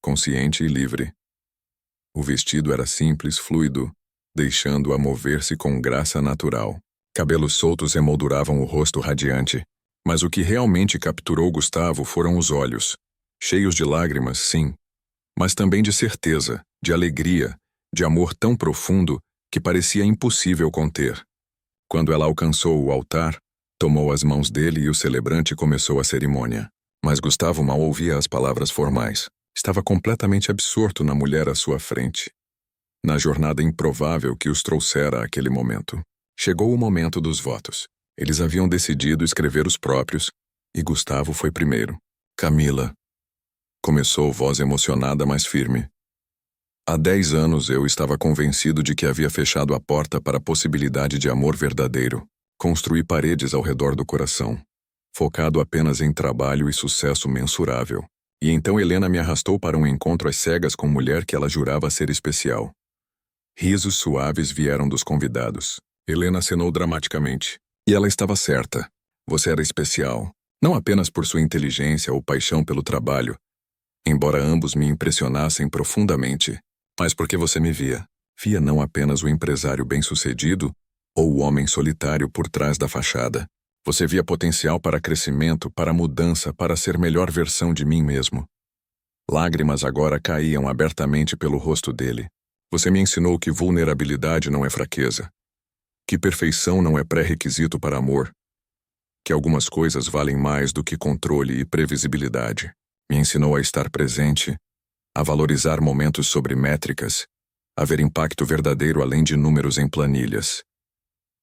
consciente e livre. O vestido era simples, fluido, deixando-a mover-se com graça natural. Cabelos soltos emolduravam o rosto radiante, mas o que realmente capturou Gustavo foram os olhos. Cheios de lágrimas, sim, mas também de certeza, de alegria, de amor tão profundo que parecia impossível conter. Quando ela alcançou o altar, tomou as mãos dele e o celebrante começou a cerimônia. Mas Gustavo mal ouvia as palavras formais. Estava completamente absorto na mulher à sua frente, na jornada improvável que os trouxera àquele momento. Chegou o momento dos votos. Eles haviam decidido escrever os próprios, e Gustavo foi primeiro. Camila. Começou voz emocionada, mas firme. Há 10 anos eu estava convencido de que havia fechado a porta para a possibilidade de amor verdadeiro. Construí paredes ao redor do coração, focado apenas em trabalho e sucesso mensurável. E então Helena me arrastou para um encontro às cegas com mulher que ela jurava ser especial. Risos suaves vieram dos convidados. Helena acenou dramaticamente. E ela estava certa. Você era especial, não apenas por sua inteligência ou paixão pelo trabalho, embora ambos me impressionassem profundamente, mas porque você me via. Via não apenas o empresário bem-sucedido ou o homem solitário por trás da fachada. Você via potencial para crescimento, para mudança, para ser melhor versão de mim mesmo. Lágrimas agora caíam abertamente pelo rosto dele. Você me ensinou que vulnerabilidade não é fraqueza, que perfeição não é pré-requisito para amor, que algumas coisas valem mais do que controle e previsibilidade. Me ensinou a estar presente, a valorizar momentos sobre métricas, a ver impacto verdadeiro além de números em planilhas.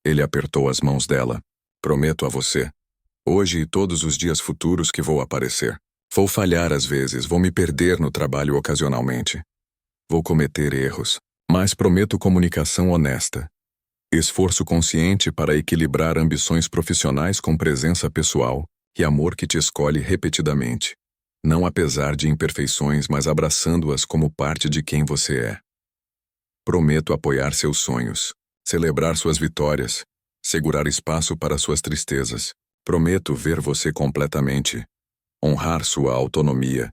Ele apertou as mãos dela. Prometo a você, hoje e todos os dias futuros que vou aparecer. Vou falhar às vezes, vou me perder no trabalho ocasionalmente. Vou cometer erros, mas prometo comunicação honesta. Esforço consciente para equilibrar ambições profissionais com presença pessoal e amor que te escolhe repetidamente. Não apesar de imperfeições, mas abraçando-as como parte de quem você é. Prometo apoiar seus sonhos, celebrar suas vitórias, segurar espaço para suas tristezas. Prometo ver você completamente, honrar sua autonomia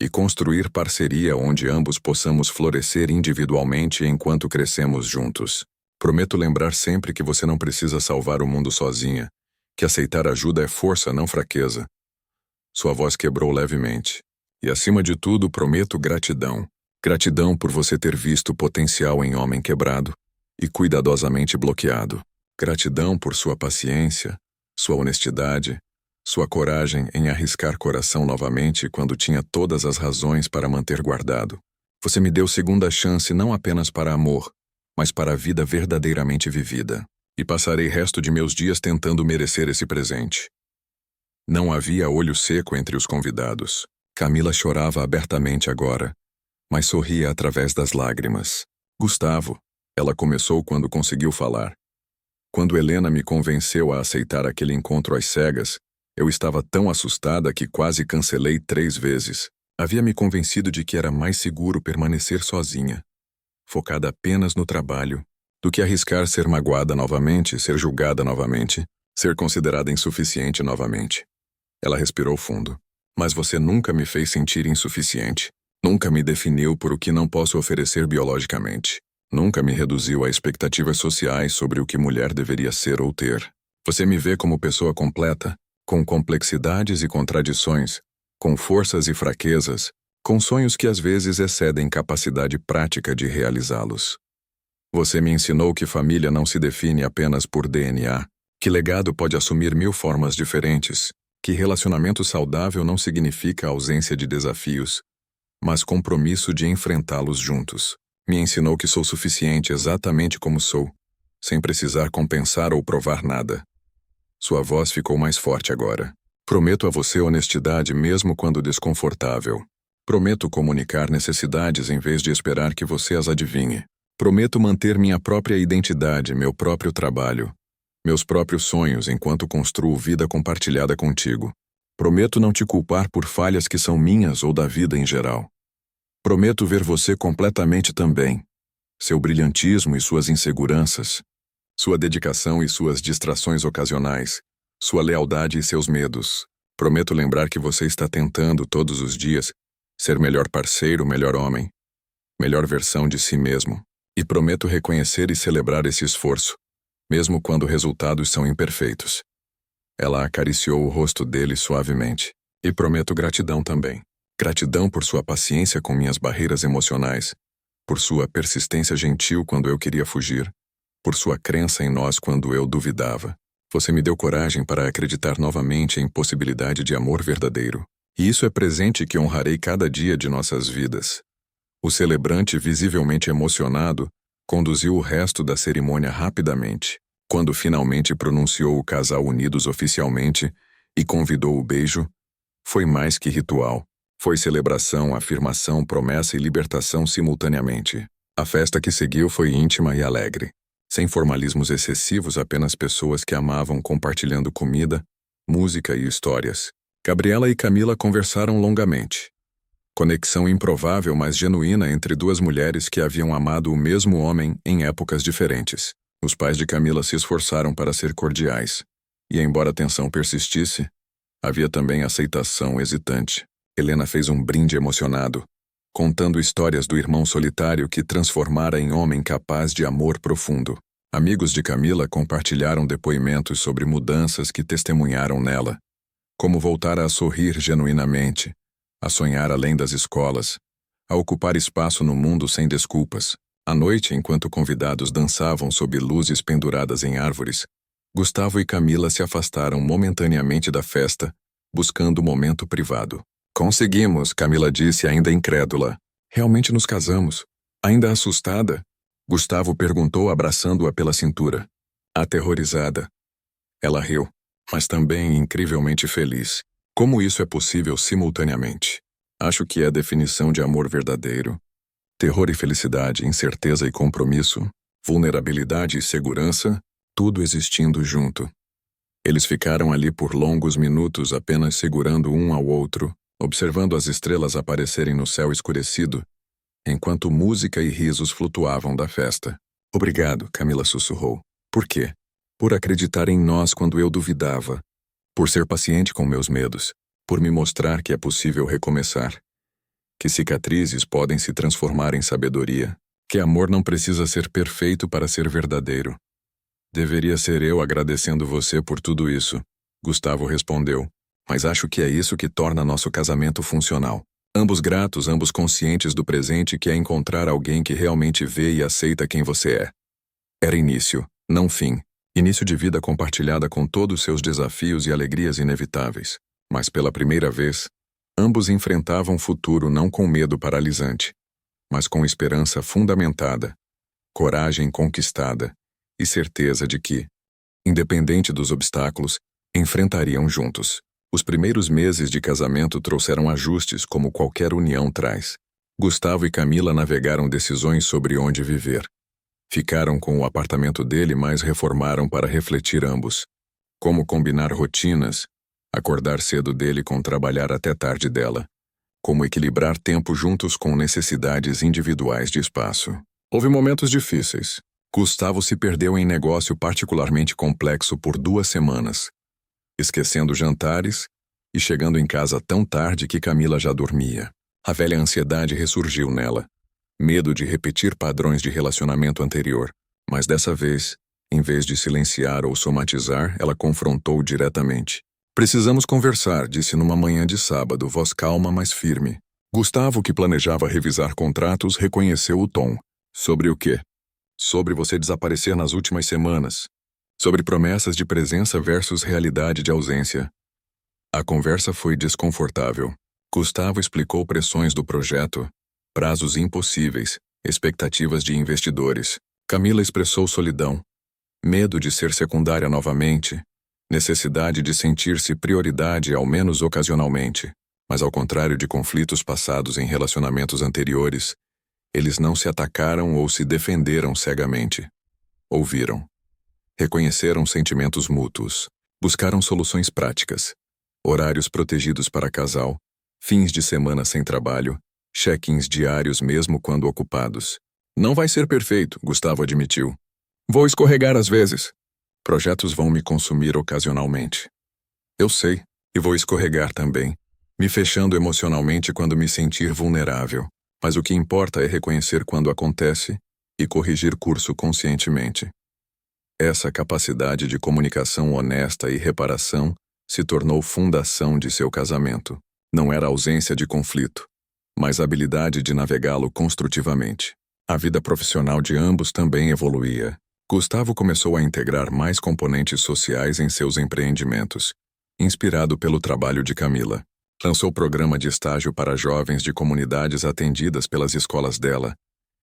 e construir parceria onde ambos possamos florescer individualmente enquanto crescemos juntos. Prometo lembrar sempre que você não precisa salvar o mundo sozinha, que aceitar ajuda é força, não fraqueza. Sua voz quebrou levemente. E acima de tudo, prometo gratidão. Gratidão por você ter visto potencial em homem quebrado e cuidadosamente bloqueado. Gratidão por sua paciência, sua honestidade, sua coragem em arriscar coração novamente quando tinha todas as razões para manter guardado. Você me deu segunda chance não apenas para amor, mas para a vida verdadeiramente vivida. E passarei resto de meus dias tentando merecer esse presente. Não havia olho seco entre os convidados. Camila chorava abertamente agora, mas sorria através das lágrimas. Gustavo, ela começou quando conseguiu falar. Quando Helena me convenceu a aceitar aquele encontro às cegas, eu estava tão assustada que quase cancelei 3 vezes. Havia me convencido de que era mais seguro permanecer sozinha, focada apenas no trabalho, do que arriscar ser magoada novamente, ser julgada novamente, ser considerada insuficiente novamente. Ela respirou fundo. Mas você nunca me fez sentir insuficiente. Nunca me definiu por o que não posso oferecer biologicamente. Nunca me reduziu a expectativas sociais sobre o que mulher deveria ser ou ter. Você me vê como pessoa completa, com complexidades e contradições, com forças e fraquezas, com sonhos que às vezes excedem capacidade prática de realizá-los. Você me ensinou que família não se define apenas por DNA, que legado pode assumir 1000 formas diferentes, que relacionamento saudável não significa ausência de desafios, mas compromisso de enfrentá-los juntos. Me ensinou que sou suficiente exatamente como sou, sem precisar compensar ou provar nada. Sua voz ficou mais forte agora. Prometo a você honestidade mesmo quando desconfortável. Prometo comunicar necessidades em vez de esperar que você as adivinhe. Prometo manter minha própria identidade, meu próprio trabalho, meus próprios sonhos enquanto construo vida compartilhada contigo. Prometo não te culpar por falhas que são minhas ou da vida em geral. Prometo ver você completamente também, seu brilhantismo e suas inseguranças, sua dedicação e suas distrações ocasionais, sua lealdade e seus medos. Prometo lembrar que você está tentando, todos os dias, ser melhor parceiro, melhor homem, melhor versão de si mesmo. E prometo reconhecer e celebrar esse esforço, mesmo quando resultados são imperfeitos. Ela acariciou o rosto dele suavemente. E prometo gratidão também. Gratidão por sua paciência com minhas barreiras emocionais, por sua persistência gentil quando eu queria fugir, por sua crença em nós quando eu duvidava. Você me deu coragem para acreditar novamente em possibilidade de amor verdadeiro. E isso é presente que honrarei cada dia de nossas vidas. O celebrante, visivelmente emocionado, conduziu o resto da cerimônia rapidamente. Quando finalmente pronunciou o casal unidos oficialmente e convidou o beijo, foi mais que ritual. Foi celebração, afirmação, promessa e libertação simultaneamente. A festa que seguiu foi íntima e alegre. Sem formalismos excessivos, apenas pessoas que amavam compartilhando comida, música e histórias. Gabriela e Camila conversaram longamente. Conexão improvável, mas genuína entre duas mulheres que haviam amado o mesmo homem em épocas diferentes. Os pais de Camila se esforçaram para ser cordiais. E embora a tensão persistisse, havia também aceitação hesitante. Helena fez um brinde emocionado, contando histórias do irmão solitário que transformara em homem capaz de amor profundo. Amigos de Camila compartilharam depoimentos sobre mudanças que testemunharam nela, como voltar a sorrir genuinamente, a sonhar além das escolas, a ocupar espaço no mundo sem desculpas. À noite, enquanto convidados dançavam sob luzes penduradas em árvores, Gustavo e Camila se afastaram momentaneamente da festa, buscando momento privado. Conseguimos, Camila disse ainda incrédula. Realmente nos casamos. Ainda assustada, Gustavo perguntou abraçando-a pela cintura. Aterrorizada. Ela riu, mas também incrivelmente feliz. Como isso é possível simultaneamente? Acho que é a definição de amor verdadeiro. Terror e felicidade, incerteza e compromisso, vulnerabilidade e segurança, tudo existindo junto. Eles ficaram ali por longos minutos apenas segurando um ao outro, observando as estrelas aparecerem no céu escurecido, enquanto música e risos flutuavam da festa. Obrigado, Camila sussurrou. Por quê? Por acreditar em nós quando eu duvidava. Por ser paciente com meus medos. Por me mostrar que é possível recomeçar. Que cicatrizes podem se transformar em sabedoria. Que amor não precisa ser perfeito para ser verdadeiro. Deveria ser eu agradecendo você por tudo isso, Gustavo respondeu. Mas acho que é isso que torna nosso casamento funcional. Ambos gratos, ambos conscientes do presente que é encontrar alguém que realmente vê e aceita quem você é. Era início, não fim. Início de vida compartilhada com todos seus desafios e alegrias inevitáveis. Mas pela primeira vez, ambos enfrentavam o futuro não com medo paralisante, mas com esperança fundamentada, coragem conquistada e certeza de que, independente dos obstáculos, enfrentariam juntos. Os primeiros meses de casamento trouxeram ajustes como qualquer união traz. Gustavo e Camila navegaram decisões sobre onde viver. Ficaram com o apartamento dele, mas reformaram para refletir ambos. Como combinar rotinas, acordar cedo dele com trabalhar até tarde dela. Como equilibrar tempo juntos com necessidades individuais de espaço. Houve momentos difíceis. Gustavo se perdeu em negócio particularmente complexo por 2 semanas. Esquecendo jantares e chegando em casa tão tarde que Camila já dormia. A velha ansiedade ressurgiu nela. Medo de repetir padrões de relacionamento anterior. Mas dessa vez, em vez de silenciar ou somatizar, ela confrontou diretamente. Precisamos conversar, disse numa manhã de sábado, voz calma, mas firme. Gustavo, que planejava revisar contratos, reconheceu o tom. Sobre o quê? Sobre você desaparecer nas últimas semanas. Sobre promessas de presença versus realidade de ausência. A conversa foi desconfortável. Gustavo explicou pressões do projeto, prazos impossíveis, expectativas de investidores. Camila expressou solidão, medo de ser secundária novamente, necessidade de sentir-se prioridade ao menos ocasionalmente. Mas ao contrário de conflitos passados em relacionamentos anteriores, eles não se atacaram ou se defenderam cegamente. Ouviram. Reconheceram sentimentos mútuos. Buscaram soluções práticas. Horários protegidos para casal. Fins de semana sem trabalho. Check-ins diários mesmo quando ocupados. Não vai ser perfeito, Gustavo admitiu. Vou escorregar às vezes. Projetos vão me consumir ocasionalmente. Eu sei, e vou escorregar também, me fechando emocionalmente quando me sentir vulnerável. Mas o que importa é reconhecer quando acontece e corrigir curso conscientemente. Essa capacidade de comunicação honesta e reparação se tornou fundação de seu casamento. Não era ausência de conflito, mas a habilidade de navegá-lo construtivamente. A vida profissional de ambos também evoluía. Gustavo começou a integrar mais componentes sociais em seus empreendimentos, inspirado pelo trabalho de Camila. Lançou programa de estágio para jovens de comunidades atendidas pelas escolas dela,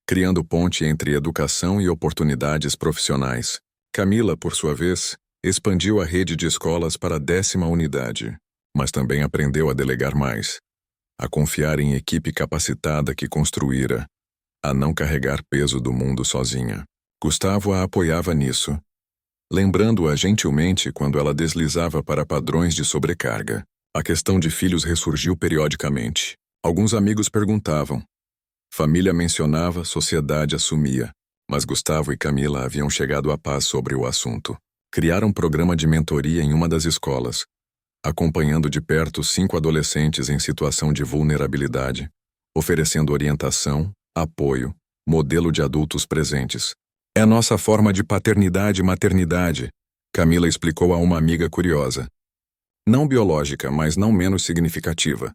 criando ponte entre educação e oportunidades profissionais. Camila, por sua vez, expandiu a rede de escolas para a 10ª unidade, mas também aprendeu a delegar mais, a confiar em equipe capacitada que construíra, a não carregar peso do mundo sozinha. Gustavo a apoiava nisso, lembrando-a gentilmente quando ela deslizava para padrões de sobrecarga. A questão de filhos ressurgiu periodicamente. Alguns amigos perguntavam. Família mencionava, sociedade assumia. Mas Gustavo e Camila haviam chegado à paz sobre o assunto. Criaram um programa de mentoria em uma das escolas, acompanhando de perto 5 adolescentes em situação de vulnerabilidade, oferecendo orientação, apoio, modelo de adultos presentes. É a nossa forma de paternidade e maternidade, Camila explicou a uma amiga curiosa. Não biológica, mas não menos significativa.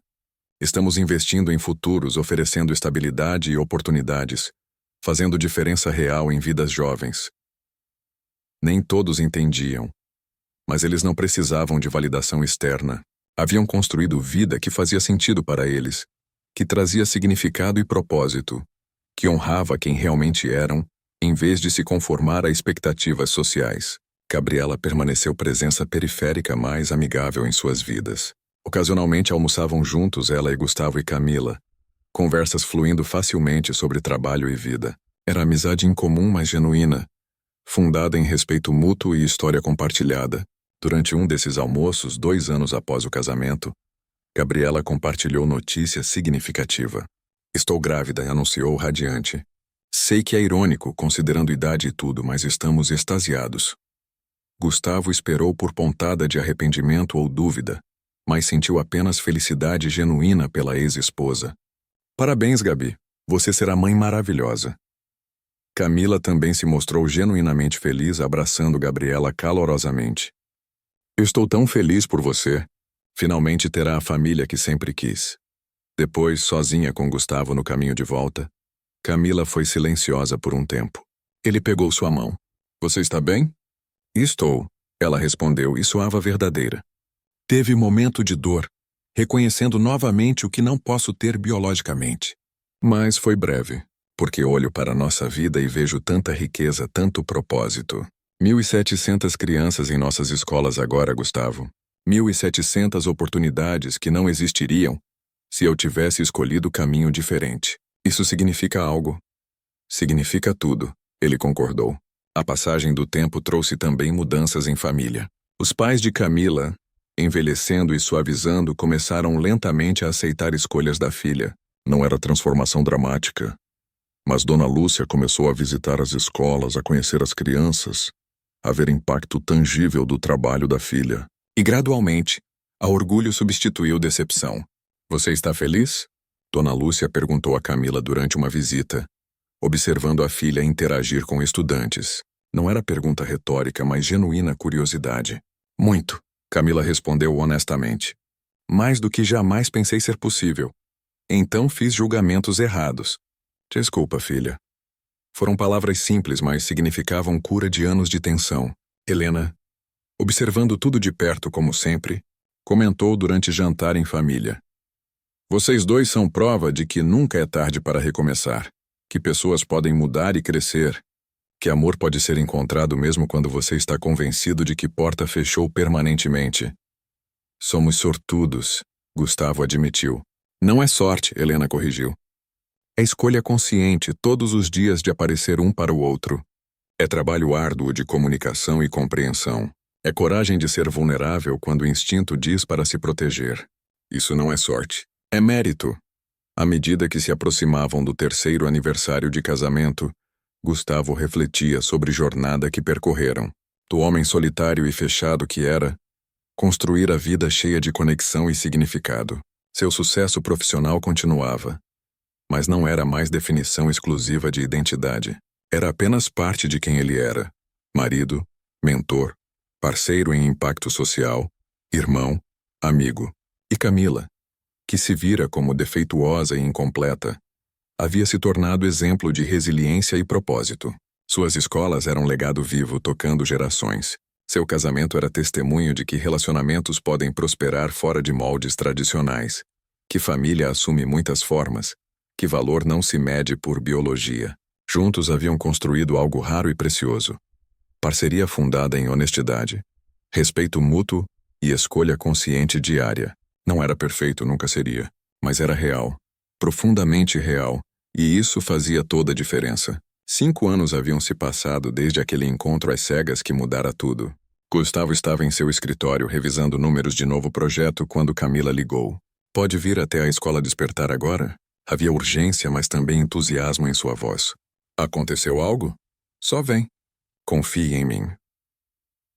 Estamos investindo em futuros, oferecendo estabilidade e oportunidades, fazendo diferença real em vidas jovens. Nem todos entendiam, mas eles não precisavam de validação externa. Haviam construído vida que fazia sentido para eles, que trazia significado e propósito, que honrava quem realmente eram, em vez de se conformar a expectativas sociais. Gabriela permaneceu presença periférica mais amigável em suas vidas. Ocasionalmente almoçavam juntos ela e Gustavo e Camila, conversas fluindo facilmente sobre trabalho e vida. Era amizade incomum, mas genuína, fundada em respeito mútuo e história compartilhada. Durante um desses almoços, 2 anos após o casamento, Gabriela compartilhou notícia significativa. Estou grávida, anunciou radiante. Sei que é irônico, considerando idade e tudo, mas estamos extasiados. Gustavo esperou por pontada de arrependimento ou dúvida, mas sentiu apenas felicidade genuína pela ex-esposa. Parabéns, Gabi. Você será mãe maravilhosa. Camila também se mostrou genuinamente feliz, abraçando Gabriela calorosamente. Estou tão feliz por você. Finalmente terá a família que sempre quis. Depois, sozinha com Gustavo no caminho de volta, Camila foi silenciosa por um tempo. Ele pegou sua mão. Você está bem? Estou, ela respondeu e soava verdadeira. Teve momento de dor, reconhecendo novamente o que não posso ter biologicamente. Mas foi breve, porque olho para nossa vida e vejo tanta riqueza, tanto propósito. 1.700 crianças em nossas escolas agora, Gustavo. 1.700 oportunidades que não existiriam se eu tivesse escolhido caminho diferente. Isso significa algo. Significa tudo, ele concordou. A passagem do tempo trouxe também mudanças em família. Os pais de Camila, envelhecendo e suavizando, começaram lentamente a aceitar escolhas da filha. Não era transformação dramática, mas Dona Lúcia começou a visitar as escolas, a conhecer as crianças, a ver impacto tangível do trabalho da filha. E gradualmente, a orgulho substituiu decepção. Você está feliz? Dona Lúcia perguntou a Camila durante uma visita, observando a filha interagir com estudantes. Não era pergunta retórica, mas genuína curiosidade. Muito, Camila respondeu honestamente. Mais do que jamais pensei ser possível. Então fiz julgamentos errados. Desculpa, filha. Foram palavras simples, mas significavam cura de anos de tensão. Helena, observando tudo de perto como sempre, comentou durante jantar em família. Vocês dois são prova de que nunca é tarde para recomeçar, que pessoas podem mudar e crescer, que amor pode ser encontrado mesmo quando você está convencido de que porta fechou permanentemente. Somos sortudos, Gustavo admitiu. Não é sorte, Helena corrigiu. É escolha consciente todos os dias de aparecer um para o outro. É trabalho árduo de comunicação e compreensão. É coragem de ser vulnerável quando o instinto diz para se proteger. Isso não é sorte. É mérito. À medida que se aproximavam do terceiro aniversário de casamento, Gustavo refletia sobre a jornada que percorreram. Do homem solitário e fechado que era, construir a vida cheia de conexão e significado. Seu sucesso profissional continuava, mas não era mais definição exclusiva de identidade. Era apenas parte de quem ele era. Marido, mentor, parceiro em impacto social, irmão, amigo. E Camila, que se vira como defeituosa e incompleta, havia se tornado exemplo de resiliência e propósito. Suas escolas eram um legado vivo tocando gerações. Seu casamento era testemunho de que relacionamentos podem prosperar fora de moldes tradicionais, que família assume muitas formas, que valor não se mede por biologia. Juntos haviam construído algo raro e precioso. Parceria fundada em honestidade, respeito mútuo e escolha consciente diária. Não era perfeito, nunca seria, mas era real, profundamente real, e isso fazia toda a diferença. 5 anos haviam se passado desde aquele encontro às cegas que mudara tudo. Gustavo estava em seu escritório revisando números de novo projeto quando Camila ligou. Pode vir até a escola despertar agora? Havia urgência, mas também entusiasmo em sua voz. Aconteceu algo? Só vem. Confie em mim.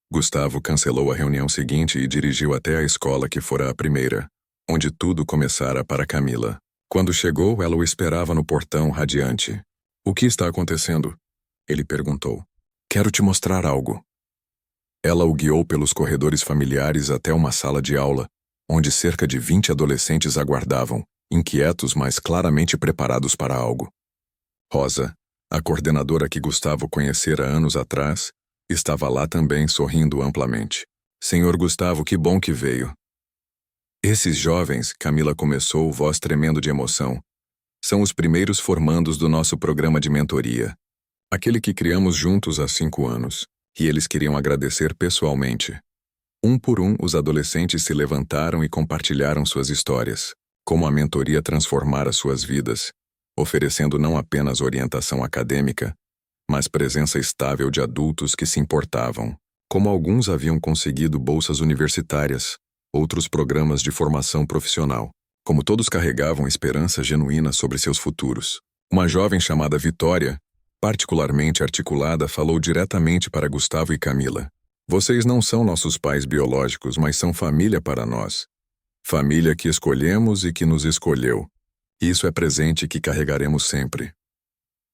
Gustavo cancelou a reunião seguinte e dirigiu até a escola que fora a primeira, onde tudo começara para Camila. Quando chegou, ela o esperava no portão radiante. O que está acontecendo? Ele perguntou. Quero te mostrar algo. Ela o guiou pelos corredores familiares até uma sala de aula, onde cerca de 20 adolescentes aguardavam, inquietos, mas claramente preparados para algo. Rosa, a coordenadora que Gustavo conhecera anos atrás, estava lá também sorrindo amplamente. Senhor Gustavo, que bom que veio. Esses jovens, Camila começou, voz tremendo de emoção, são os primeiros formandos do nosso programa de mentoria, aquele que criamos juntos há 5 anos, e eles queriam agradecer pessoalmente. Um por um, os adolescentes se levantaram e compartilharam suas histórias, como a mentoria transformara suas vidas, oferecendo não apenas orientação acadêmica, mas presença estável de adultos que se importavam. Como alguns haviam conseguido bolsas universitárias, outros programas de formação profissional. Como todos carregavam esperança genuína sobre seus futuros. Uma jovem chamada Vitória, particularmente articulada, falou diretamente para Gustavo e Camila. Vocês não são nossos pais biológicos, mas são família para nós. Família que escolhemos e que nos escolheu. Isso é presente que carregaremos sempre.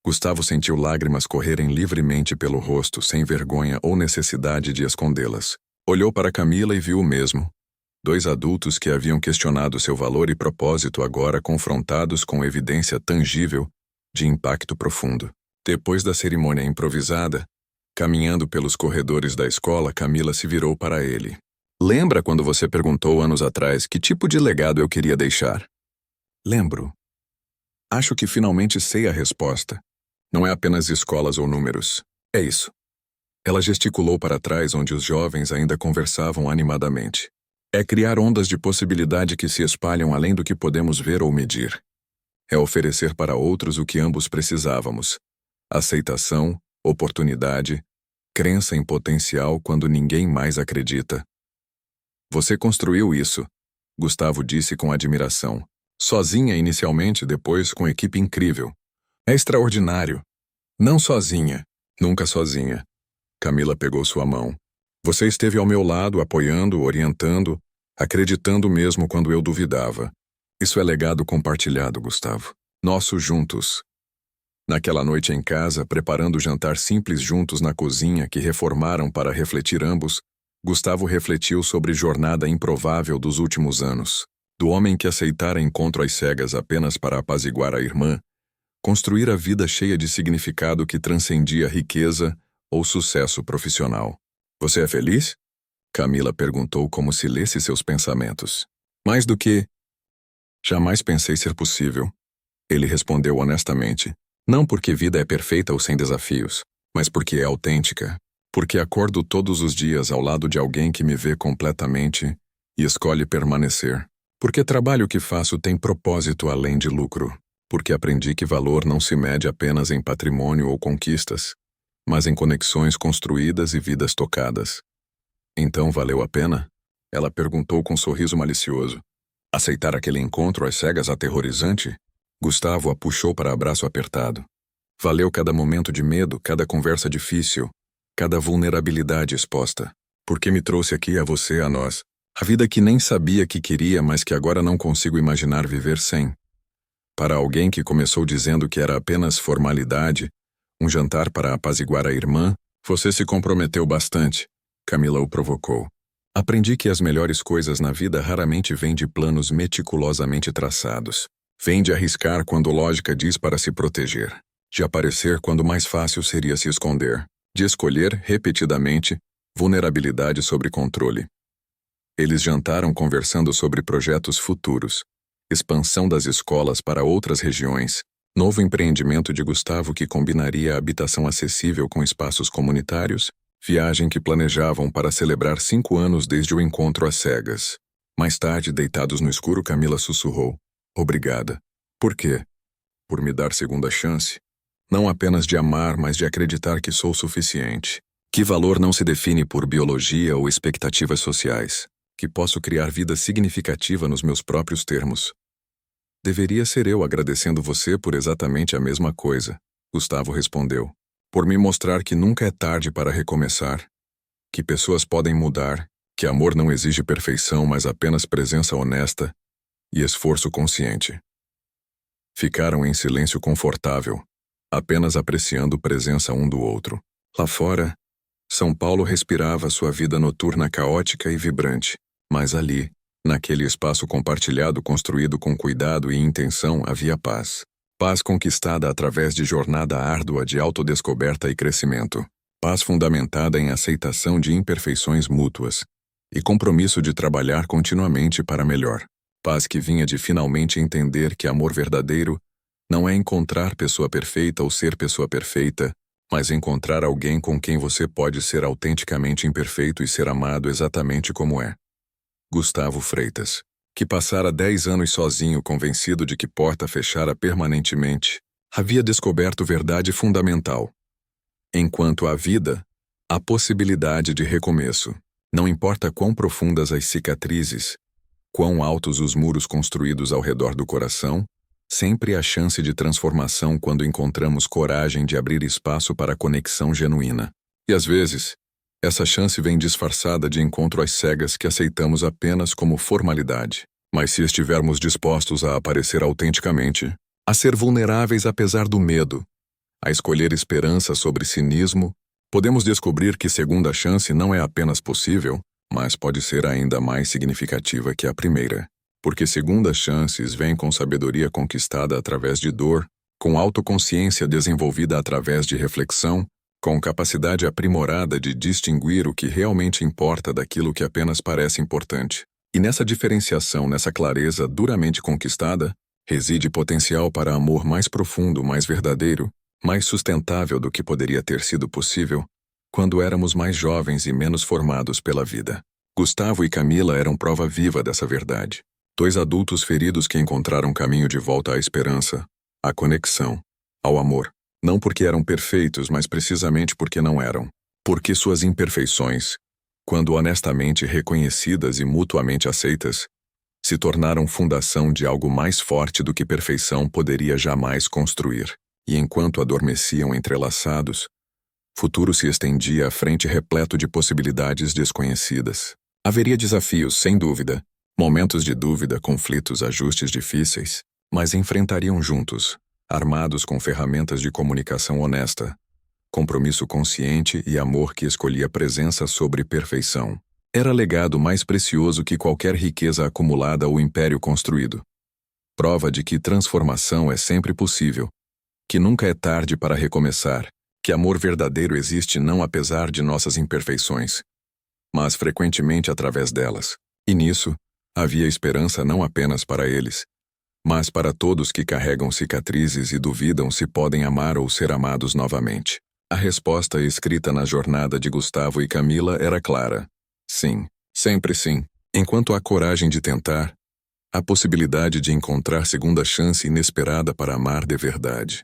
Gustavo sentiu lágrimas correrem livremente pelo rosto, sem vergonha ou necessidade de escondê-las. Olhou para Camila e viu o mesmo. 2 adultos que haviam questionado seu valor e propósito agora confrontados com evidência tangível de impacto profundo. Depois da cerimônia improvisada, caminhando pelos corredores da escola, Camila se virou para ele. Lembra quando você perguntou anos atrás que tipo de legado eu queria deixar? Lembro. Acho que finalmente sei a resposta. Não é apenas escolas ou números. É isso. Ela gesticulou para trás onde os jovens ainda conversavam animadamente. É criar ondas de possibilidade que se espalham além do que podemos ver ou medir. É oferecer para outros o que ambos precisávamos. Aceitação, oportunidade, crença em potencial quando ninguém mais acredita. Você construiu isso, Gustavo disse com admiração. Sozinha inicialmente, depois com equipe incrível. É extraordinário. Não sozinha, nunca sozinha. Camila pegou sua mão. Você esteve ao meu lado, apoiando, orientando, acreditando mesmo quando eu duvidava. Isso é legado compartilhado, Gustavo. Nosso juntos. Naquela noite em casa, preparando o jantar simples juntos na cozinha que reformaram para refletir ambos, Gustavo refletiu sobre a jornada improvável dos últimos anos. Do homem que aceitara encontro às cegas apenas para apaziguar a irmã, construir a vida cheia de significado que transcendia riqueza ou sucesso profissional. Você é feliz? Camila perguntou como se lesse seus pensamentos. Mais do que... Jamais pensei ser possível. Ele respondeu honestamente. Não porque vida é perfeita ou sem desafios, mas porque é autêntica. Porque acordo todos os dias ao lado de alguém que me vê completamente e escolhe permanecer. Porque trabalho que faço tem propósito além de lucro. Porque aprendi que valor não se mede apenas em patrimônio ou conquistas, mas em conexões construídas e vidas tocadas. Então valeu a pena? Ela perguntou com um sorriso malicioso. Aceitar aquele encontro às cegas aterrorizante? Gustavo a puxou para abraço apertado. Valeu cada momento de medo, cada conversa difícil, cada vulnerabilidade exposta. Porque me trouxe aqui a você, a nós. A vida que nem sabia que queria, mas que agora não consigo imaginar viver sem. Para alguém que começou dizendo que era apenas formalidade, um jantar para apaziguar a irmã, você se comprometeu bastante. Camila o provocou. Aprendi que as melhores coisas na vida raramente vêm de planos meticulosamente traçados. Vêm de arriscar quando lógica diz para se proteger. De aparecer quando mais fácil seria se esconder. De escolher, repetidamente, vulnerabilidade sobre controle. Eles jantaram conversando sobre projetos futuros. Expansão das escolas para outras regiões. Novo empreendimento de Gustavo que combinaria a habitação acessível com espaços comunitários. Viagem que planejavam para celebrar 5 anos desde o encontro às cegas. Mais tarde, deitados no escuro, Camila sussurrou. Obrigada. Por quê? Por me dar segunda chance. Não apenas de amar, mas de acreditar que sou suficiente. Que valor não se define por biologia ou expectativas sociais. Que posso criar vida significativa nos meus próprios termos. Deveria ser eu agradecendo você por exatamente a mesma coisa. Gustavo respondeu. Por me mostrar que nunca é tarde para recomeçar, que pessoas podem mudar, que amor não exige perfeição, mas apenas presença honesta e esforço consciente. Ficaram em silêncio confortável, apenas apreciando presença um do outro. Lá fora, São Paulo respirava sua vida noturna caótica e vibrante, mas ali, naquele espaço compartilhado construído com cuidado e intenção, havia paz. Paz conquistada através de jornada árdua de autodescoberta e crescimento. Paz fundamentada em aceitação de imperfeições mútuas. E compromisso de trabalhar continuamente para melhor. Paz que vinha de finalmente entender que amor verdadeiro não é encontrar pessoa perfeita ou ser pessoa perfeita, mas encontrar alguém com quem você pode ser autenticamente imperfeito e ser amado exatamente como é. Gustavo Freitas. Que passara 10 anos sozinho, convencido de que porta fechara permanentemente, havia descoberto verdade fundamental. Enquanto há vida, há possibilidade de recomeço. Não importa quão profundas as cicatrizes, quão altos os muros construídos ao redor do coração, sempre há chance de transformação quando encontramos coragem de abrir espaço para a conexão genuína. E às vezes, essa chance vem disfarçada de encontro às cegas que aceitamos apenas como formalidade. Mas se estivermos dispostos a aparecer autenticamente, a ser vulneráveis apesar do medo, a escolher esperança sobre cinismo, podemos descobrir que segunda chance não é apenas possível, mas pode ser ainda mais significativa que a primeira. Porque segundas chances vêm com sabedoria conquistada através de dor, com autoconsciência desenvolvida através de reflexão, com capacidade aprimorada de distinguir o que realmente importa daquilo que apenas parece importante. E nessa diferenciação, nessa clareza duramente conquistada, reside potencial para amor mais profundo, mais verdadeiro, mais sustentável do que poderia ter sido possível quando éramos mais jovens e menos formados pela vida. Gustavo e Camila eram prova viva dessa verdade. 2 adultos feridos que encontraram caminho de volta à esperança, à conexão, ao amor. Não porque eram perfeitos, mas precisamente porque não eram. Porque suas imperfeições, quando honestamente reconhecidas e mutuamente aceitas, se tornaram fundação de algo mais forte do que perfeição poderia jamais construir. E enquanto adormeciam entrelaçados, futuro se estendia à frente repleto de possibilidades desconhecidas. Haveria desafios, sem dúvida, momentos de dúvida, conflitos, ajustes difíceis, mas enfrentariam juntos, armados com ferramentas de comunicação honesta, compromisso consciente e amor que escolhia presença sobre perfeição. Era legado mais precioso que qualquer riqueza acumulada ou império construído. Prova de que transformação é sempre possível, que nunca é tarde para recomeçar, que amor verdadeiro existe não apesar de nossas imperfeições, mas frequentemente através delas. E nisso, havia esperança não apenas para eles, mas para todos que carregam cicatrizes e duvidam se podem amar ou ser amados novamente. A resposta escrita na jornada de Gustavo e Camila era clara. Sim, sempre sim. Enquanto há coragem de tentar, há possibilidade de encontrar segunda chance inesperada para amar de verdade.